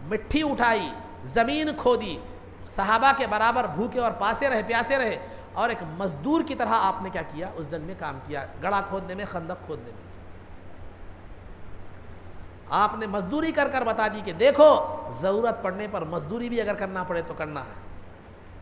Speaker 2: مٹھی اٹھائی, زمین کھودی, صحابہ کے برابر بھوکے اور پیاسے رہے, اور ایک مزدور کی طرح آپ نے کیا کیا؟ اس جنگ میں کام کیا, گڑھا کھودنے میں, خندق کھودنے میں. آپ نے مزدوری کر کر بتا دی کہ دیکھو ضرورت پڑنے پر مزدوری بھی اگر کرنا پڑے تو کرنا ہے,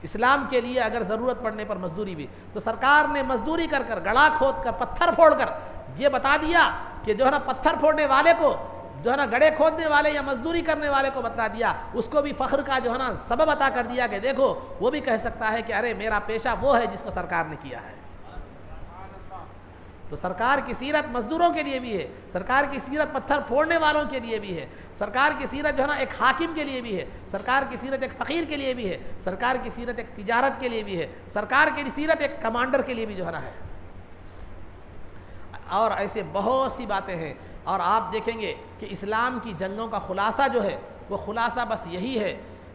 Speaker 2: اسلام کے لیے اگر ضرورت پڑنے پر مزدوری بھی. تو سرکار نے مزدوری کر کر, گڑھا کھود کر, پتھر پھوڑ کر یہ بتا دیا کہ جو ہے نا پتھر پھوڑنے والے کو, جو ہے نا گڑھے کھودنے والے یا مزدوری کرنے والے کو بتلا دیا, اس کو بھی فخر کا جو ہے نا سبب عطا کر دیا کہ دیکھو وہ بھی کہہ سکتا ہے کہ ارے میرا پیشہ وہ ہے جس کو سرکار نے کیا ہے. تو سرکار کی سیرت مزدوروں کے لیے بھی ہے, سرکار کی سیرت پتھر پھوڑنے والوں کے لیے بھی ہے, سرکار کی سیرت جو ہے نا ایک حاکم کے لیے بھی ہے, سرکار کی سیرت ایک فقیر کے لیے بھی ہے, سرکار کی سیرت ایک تجارت کے لیے بھی ہے, سرکار کی سیرت ایک کمانڈر کے لیے بھی جو ہے نا ہے. اور ایسے بہت سی باتیں ہیں. اور آپ دیکھیں گے کہ اسلام کی جنگوں کا خلاصہ جو ہے وہ خلاصہ بس یہی ہے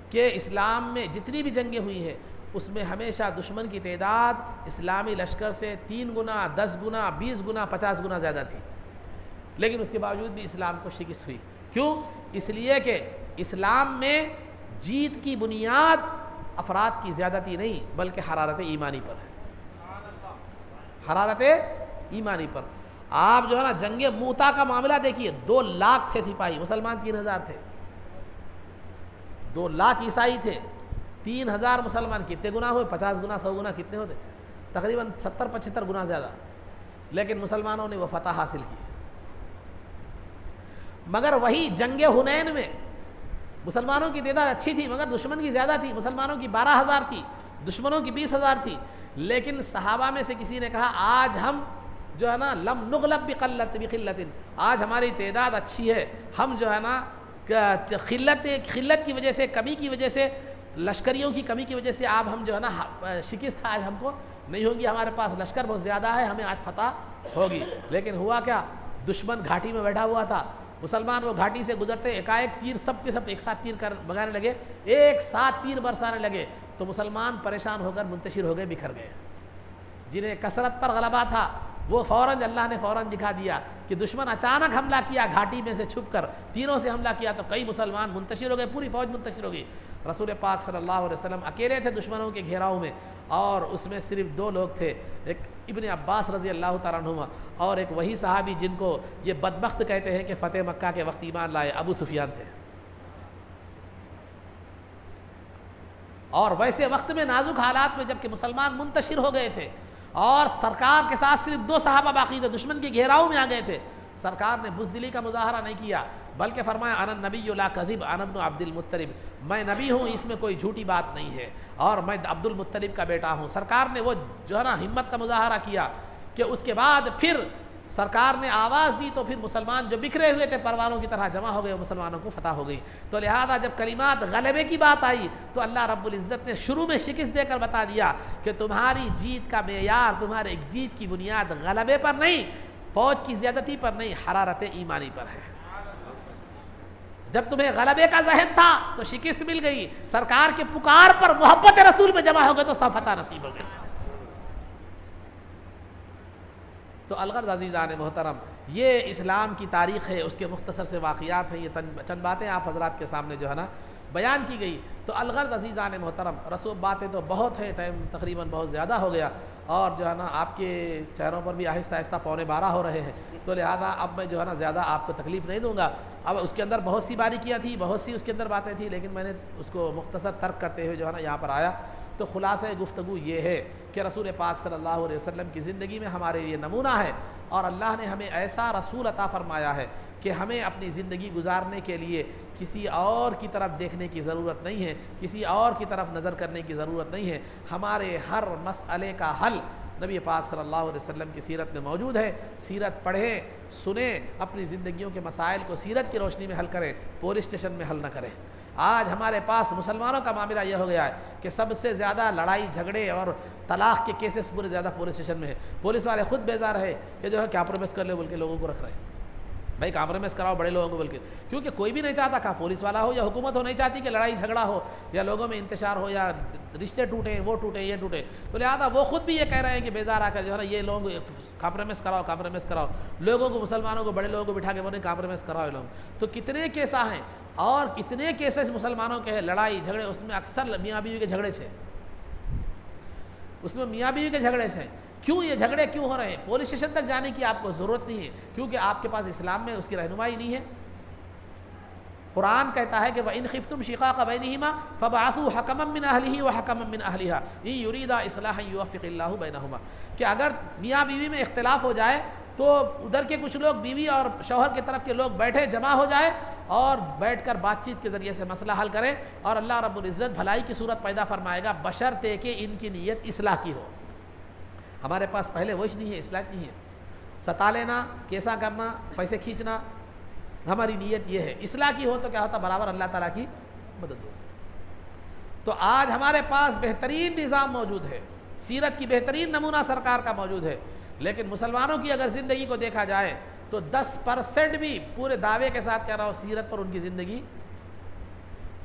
Speaker 2: کہ اسلام میں جتنی بھی جنگیں ہوئی ہیں اس میں ہمیشہ دشمن کی تعداد اسلامی لشکر سے 3 گنا, 10 گنا, 20 گنا, 50 گنا زیادہ تھی. لیکن اس کے باوجود بھی اسلام کو شکست ہوئی. کیوں؟ اس لیے کہ اسلام میں جیت کی بنیاد افراد کی زیادتی نہیں بلکہ حرارت ایمانی پر ہے. حرارت ایمانی پر. آپ جو ہے نا جنگ موتا کا معاملہ دیکھیے, 2 لاکھ تھے سپاہی, مسلمان 3000 تھے. 2 لاکھ عیسائی تھے, 3000 مسلمان. کتنے گنا ہوئے؟ 50 گنا, 100 گنا کتنے ہوتے؟ تقریباً 70-75 گنا زیادہ. لیکن مسلمانوں نے وہ فتح حاصل کی. مگر وہی جنگ حنین میں مسلمانوں کی تعداد اچھی تھی مگر دشمن کی زیادہ تھی. مسلمانوں کی 12000 تھی, دشمنوں کی 20000 تھی. لیکن صحابہ میں سے کسی نے کہا آج ہم جو ہے نا لم نغلب بقلت, آج ہماری تعداد اچھی ہے, ہم جو ہے نا قلت کی وجہ سے, کمی کی وجہ سے, لشکریوں کی کمی کی وجہ سے آپ ہم جو ہے نا شکست آج ہم کو نہیں ہوگی. ہمارے پاس لشکر بہت زیادہ ہے, ہمیں آج فتح ہوگی. لیکن ہوا کیا؟ دشمن گھاٹی میں بیٹھا ہوا تھا. مسلمان وہ گھاٹی سے گزرتے ایک تیر سب کے سب ایک ساتھ تیر بگانے لگے, ایک ساتھ تیر برسانے لگے. تو مسلمان پریشان ہو کر منتشر ہو گئے, بکھر گئے. جنہیں کثرت پر غلبہ تھا وہ فوراً اللہ نے فوراً دکھا دیا کہ دشمن اچانک حملہ کیا گھاٹی میں سے چھپ کر، تینوں سے حملہ کیا تو کئی مسلمان منتشر ہو گئے، پوری فوج منتشر ہو گئی۔ رسول پاک صلی اللہ علیہ وسلم اکیلے تھے دشمنوں کے گھیراؤ میں، اور اس میں صرف 2 لوگ تھے، ایک ابن عباس رضی اللہ تعالیٰ عنہما اور ایک وہی صحابی جن کو یہ بدبخت کہتے ہیں کہ فتح مکہ کے وقت ایمان لائے، ابو سفیان تھے۔ اور ویسے وقت میں نازک حالات میں جب کہ مسلمان منتشر ہو گئے تھے اور سرکار کے ساتھ صرف 2 صحابہ باقی تھے، دشمن کے گھیراؤ میں آ گئے تھے، سرکار نے بزدلی کا مظاہرہ نہیں کیا، بلکہ فرمایا انا النبی لا کذب انا ابن عبد المطلب، میں نبی ہوں، اس میں کوئی جھوٹی بات نہیں ہے، اور میں عبد المطلب کا بیٹا ہوں۔ سرکار نے وہ جو ہے نا ہمت کا مظاہرہ کیا کہ اس کے بعد پھر سرکار نے آواز دی تو پھر مسلمان جو بکھرے ہوئے تھے پروانوں کی طرح جمع ہو گئے، مسلمانوں کو فتح ہو گئی۔ تو لہذا جب کلمات غلبے کی بات آئی تو اللہ رب العزت نے شروع میں شکست دے کر بتا دیا کہ تمہاری جیت کا معیار، تمہارے جیت کی بنیاد غلبے پر نہیں، فوج کی زیادتی پر نہیں، حرارت ایمانی پر ہے۔ جب تمہیں غلبے کا ذہن تھا تو شکست مل گئی، سرکار کے پکار پر محبت رسول میں جمع ہو گئے تو سب فتح نصیب ہو گئی۔ تو الغرض عزیزان محترم، یہ اسلام کی تاریخ ہے، اس کے مختصر سے واقعات ہیں، یہ چند باتیں آپ حضرات کے سامنے جو ہے نا بیان کی گئی۔ تو الغرض عزیزان محترم، رسول باتیں تو بہت ہیں، ٹائم تقریباً بہت زیادہ ہو گیا، اور جو ہے نا آپ کے چہروں پر بھی آہستہ آہستہ 11:15 ہو رہے ہیں، تو لہذا اب میں جو ہے نا زیادہ آپ کو تکلیف نہیں دوں گا۔ اب اس کے اندر بہت سی باریکیاں تھیں، بہت سی اس کے اندر باتیں تھیں، لیکن میں نے اس کو مختصر ترک کرتے ہوئے جو ہے نا یہاں پر آیا۔ تو خلاصہ گفتگو یہ ہے کہ رسول پاک صلی اللہ علیہ وسلم کی زندگی میں ہمارے لیے نمونہ ہے، اور اللہ نے ہمیں ایسا رسول عطا فرمایا ہے کہ ہمیں اپنی زندگی گزارنے کے لیے کسی اور کی طرف دیکھنے کی ضرورت نہیں ہے، کسی اور کی طرف نظر کرنے کی ضرورت نہیں ہے۔ ہمارے ہر مسئلے کا حل نبی پاک صلی اللہ علیہ وسلم کی سیرت میں موجود ہے۔ سیرت پڑھیں، سنیں، اپنی زندگیوں کے مسائل کو سیرت کی روشنی میں حل کریں، پولیس اسٹیشن میں حل نہ کریں۔ آج ہمارے پاس مسلمانوں کا معاملہ یہ ہو گیا ہے کہ سب سے زیادہ لڑائی جھگڑے اور طلاق کے کیسز پورے زیادہ پولیس اسٹیشن میں ہے۔ پولیس والے خود بیزار ہے کہ جو ہے کمپرومائز کر لے بول کے لوگوں کو رکھ رہے ہیں، بھائی کمپرومائز کراؤ بڑے لوگوں کو بول کے، کیونکہ کوئی بھی نہیں چاہتا، کہا پولیس والا ہو یا حکومت ہو، نہیں چاہتی کہ لڑائی جھگڑا ہو یا لوگوں میں انتشار ہو یا رشتے ٹوٹیں، وہ ٹوٹیں، یہ ٹوٹے۔ تو لہٰذا وہ خود بھی یہ کہہ رہے ہیں کہ بیزار آ کر جو ہے نا یہ لوگ کمپرومائز کراؤ، کمپرومائز کراؤ، لوگوں کو، مسلمانوں کو، بڑے لوگوں کو بٹھا کے بولیں کمپرومائز کراؤ لوگ۔ تو کتنے کیسا ہیں اور کتنے کیسز مسلمانوں کے ہیں لڑائی جھگڑے، اس میں اکثر میاں بیوی کے جھگڑے سے، اس میں میاں بیوی کے جھگڑے سے۔ کیوں یہ جھگڑے کیوں ہو رہے ہیں؟ پولیس اسٹیشن تک جانے کی آپ کو ضرورت نہیں ہے، کیونکہ آپ کے پاس اسلام میں اس کی رہنمائی نہیں ہے۔ قرآن کہتا ہے کہ وَإِنْ خِفْتُمْ شِقَاقَ بَيْنِهِمَا فَابْعَثُوا حَكَمًا مِّنْ أَهْلِهِ وَحَكَمًا مِّنْ أَهْلِهَا إِن يُرِيدَا إِصْلَاحًا يُوَفِّقِ اللَّهُ بَيْنَهُمَا، کہ اگر میاں بیوی میں اختلاف ہو جائے تو ادھر کے کچھ لوگ، بیوی اور شوہر کی طرف کے لوگ بیٹھے، جمع ہو جائے اور بیٹھ کر بات چیت کے ذریعے سے مسئلہ حل کریں، اور اللہ رب العزت بھلائی کی صورت پیدا فرمائے گا، بشرطے کہ ان کی نیت اصلاح کی ہو۔ ہمارے پاس پہلے وہی نہیں ہے، اصلاح نہیں ہے، ستا لینا، کیسا کرنا، پیسے کھینچنا، ہماری نیت یہ ہے۔ اصلاح کی ہو تو کیا ہوتا؟ برابر اللہ تعالیٰ کی مدد ہو۔ تو آج ہمارے پاس بہترین نظام موجود ہے، سیرت کی بہترین نمونہ سرکار کا موجود ہے، لیکن مسلمانوں کی اگر زندگی کو دیکھا جائے تو 10% بھی پورے دعوے کے ساتھ کہہ رہا ہوں سیرت پر ان کی زندگی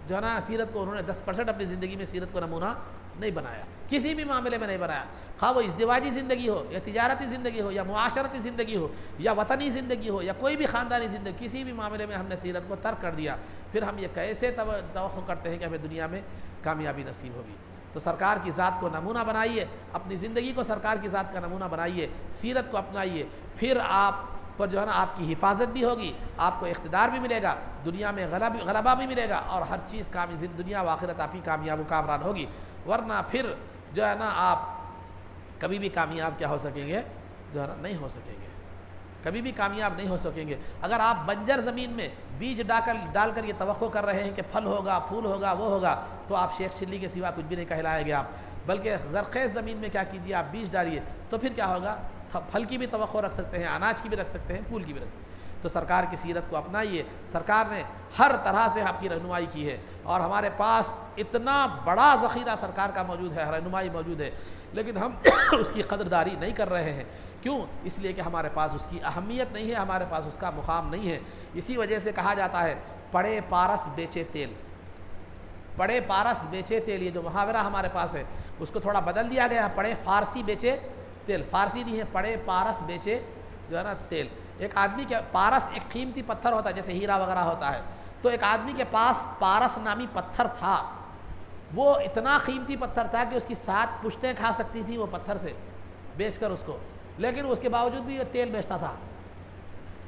Speaker 2: جو ہے نا، سیرت کو انہوں نے 10% اپنی زندگی میں سیرت کو نمونہ نہیں بنایا، کسی بھی معاملے میں نہیں بنایا، خواہ وہ ازدواجی زندگی ہو یا تجارتی زندگی ہو یا معاشرتی زندگی ہو یا وطنی زندگی ہو یا کوئی بھی خاندانی زندگی، کسی بھی معاملے میں ہم نے سیرت کو ترک کر دیا، پھر ہم یہ کیسے توقع کرتے ہیں کہ ہمیں دنیا میں کامیابی نصیب ہوگی؟ تو سرکار کی ذات کو نمونہ بنائیے، اپنی زندگی کو سرکار کی ذات کا نمونہ بنائیے، سیرت کو اپنائیے، پھر آپ پر جو ہے نا آپ کی حفاظت بھی ہوگی، آپ کو اقتدار بھی ملے گا، دنیا میں غلبہ بھی ملے گا، اور ہر چیز دنیا و آخرت آپ ہی کامیاب و کامران ہوگی۔ ورنہ پھر جو ہے نا آپ کبھی بھی کامیاب کیا ہو سکیں گے؟ جو ہے نا نہیں ہو سکیں گے، کبھی بھی کامیاب نہیں ہو سکیں گے۔ اگر آپ بنجر زمین میں بیج ڈال کر یہ توقع کر رہے ہیں کہ پھل ہوگا، پھول ہوگا، وہ ہوگا، تو آپ شیخ چلی کے سوا کچھ بھی نہیں کہلائے گے آپ، بلکہ زرخیز زمین میں کیا کیجیے، آپ بیج ڈالیے، تو پھر کیا ہوگا؟ پھل کی بھی توقع رکھ سکتے ہیں، اناج کی بھی رکھ سکتے ہیں، پھول کی بھی رکھ سکتے ہیں۔ تو سرکار کی سیرت کو اپنائیے، سرکار نے ہر طرح سے آپ کی رہنمائی کی ہے، اور ہمارے پاس اتنا بڑا ذخیرہ سرکار کا موجود ہے، رہنمائی موجود ہے، لیکن ہم اس کی قدرداری نہیں کر رہے ہیں۔ کیوں؟ اس لیے کہ ہمارے پاس اس کی اہمیت نہیں ہے، ہمارے پاس اس کا مقام نہیں ہے۔ اسی وجہ سے کہا جاتا ہے پڑے پارس بیچے تیل، پڑے پارس بیچے تیل، یہ جو محاورہ ہمارے پاس ہے اس کو تھوڑا بدل دیا گیا ہے، پڑے فارسی بیچے تیل، فارسی نہیں ہے، پڑے پارس بیچے جو ہے نا تیل۔ ایک آدمی کے پارس ایک قیمتی پتھر ہوتا ہے جیسے ہیرا وغیرہ ہوتا ہے، تو ایک آدمی کے پاس پارس نامی پتھر تھا، وہ اتنا قیمتی پتھر تھا کہ اس کی 7 پشتیں کھا سکتی تھی وہ پتھر سے بیچ کر اس کو، لیکن اس کے باوجود بھی وہ تیل بیچتا تھا،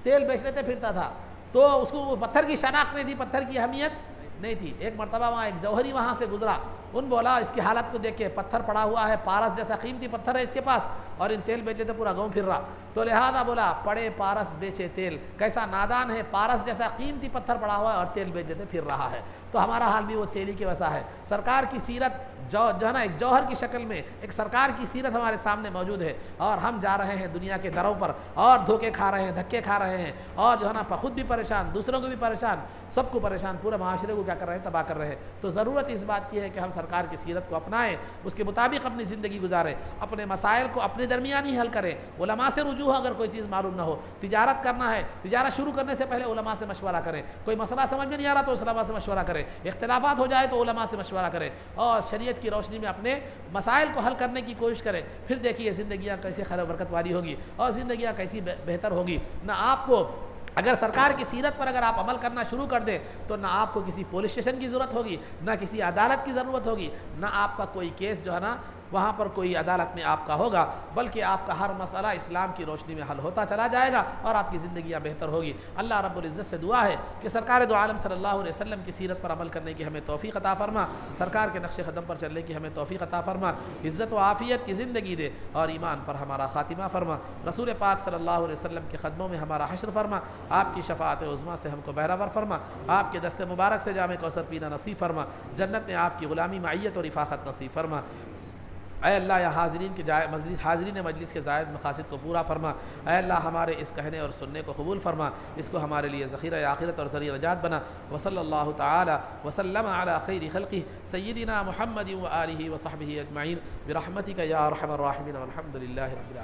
Speaker 2: تیل بیچ لیتے پھرتا تھا، تو اس کو وہ پتھر کی شناخت نہیں تھی، پتھر کی اہمیت نہیں تھی۔ ایک مرتبہ وہاں ایک جوہری وہاں سے گزرا، ان بولا اس کی حالت کو دیکھ کے، پتھر پڑا ہوا ہے، پارس جیسا قیمتی پتھر ہے اس کے پاس، اور ان تیل بیچ لیتے پورا گاؤں پھر رہا، تو لہذا بولا پڑے پارس بیچے تیل، کیسا نادان ہے، پارس جیسا قیمتی پتھر پڑا ہوا ہے اور تیل بیچ لیتے پھر رہا ہے۔ تو ہمارا حال بھی وہ تیلی کے ویسا ہے۔ سرکار کی سیرت جو ہے نا ایک جوہر کی شکل میں ایک سرکار کی سیرت ہمارے سامنے موجود ہے، اور ہم جا رہے ہیں دنیا کے دروں پر اور دھوکے کھا رہے ہیں، دھکے کھا رہے ہیں، اور جو ہے نا خود بھی پریشان، دوسروں کو بھی پریشان، سب کو پریشان، پورے معاشرے کو کیا کر رہے ہیں، تباہ کر رہے ہیں۔ تو ضرورت اس بات کی ہے کہ ہم سرکار کی سیرت کو اپنائیں، اس کے مطابق اپنی زندگی گزاریں، اپنے مسائل کو اپنے درمیان ہی حل کریں، علماء سے رجوع اگر کوئی چیز معلوم نہ ہو، تجارت کرنا ہے، تجارت شروع کرنے سے پہلے علماء سے مشورہ کریں، کوئی مسئلہ سمجھ میں نہیں آ رہا تو علماء سے مشورہ کریں، اختلافات ہو جائے تو علماء سے مشورہ کریں، اور شریعت کی روشنی میں اپنے مسائل کو حل کرنے کی کوشش کریں، پھر دیکھیے زندگیاں کیسے خیر و برکت والی ہوگی اور زندگیاں کیسی بہتر ہوگی۔ نہ آپ کو اگر سرکار کی سیرت پر اگر آپ عمل کرنا شروع کر دیں تو نہ آپ کو کسی پولیس اسٹیشن کی ضرورت ہوگی، نہ کسی عدالت کی ضرورت ہوگی، نہ آپ کا کوئی کیس جو ہے نا وہاں پر کوئی عدالت میں آپ کا ہوگا، بلکہ آپ کا ہر مسئلہ اسلام کی روشنی میں حل ہوتا چلا جائے گا اور آپ کی زندگیاں بہتر ہوگی۔ اللہ رب العزت سے دعا ہے کہ سرکار دو عالم صلی اللہ علیہ وسلم کی سیرت پر عمل کرنے کی ہمیں توفیق عطا فرما، سرکار کے نقش قدم پر چلنے کی ہمیں توفیق عطا فرما، عزت و عافیت کی زندگی دے اور ایمان پر ہمارا خاتمہ فرما، رسول پاک صلی اللہ علیہ وسلم کے قدموں میں ہمارا حشر فرما، آپ کی شفاعت عظمیٰ سے ہم کو بہرہور فرما، آپ کے دست مبارک سے جام کوثر پینا نصیب فرما، جنت میں آپ کی غلامی معیت اور رفاقت نصیب فرما۔ اے اللہ یا حاضرین کے حاضرین مجلس کے زائد مقاصد کو پورا فرما، اے اللہ ہمارے اس کہنے اور سننے کو قبول فرما، اس کو ہمارے لیے ذخیرہ آخرت اور ذریعہ نجات بنا۔ وصلی اللہ تعالی وسلم علی خیر خلقہ سیدنا محمد و آلہ و صحبہ اجمعین برحمتک یا ارحم الراحمین والحمد للہ رب العالمین۔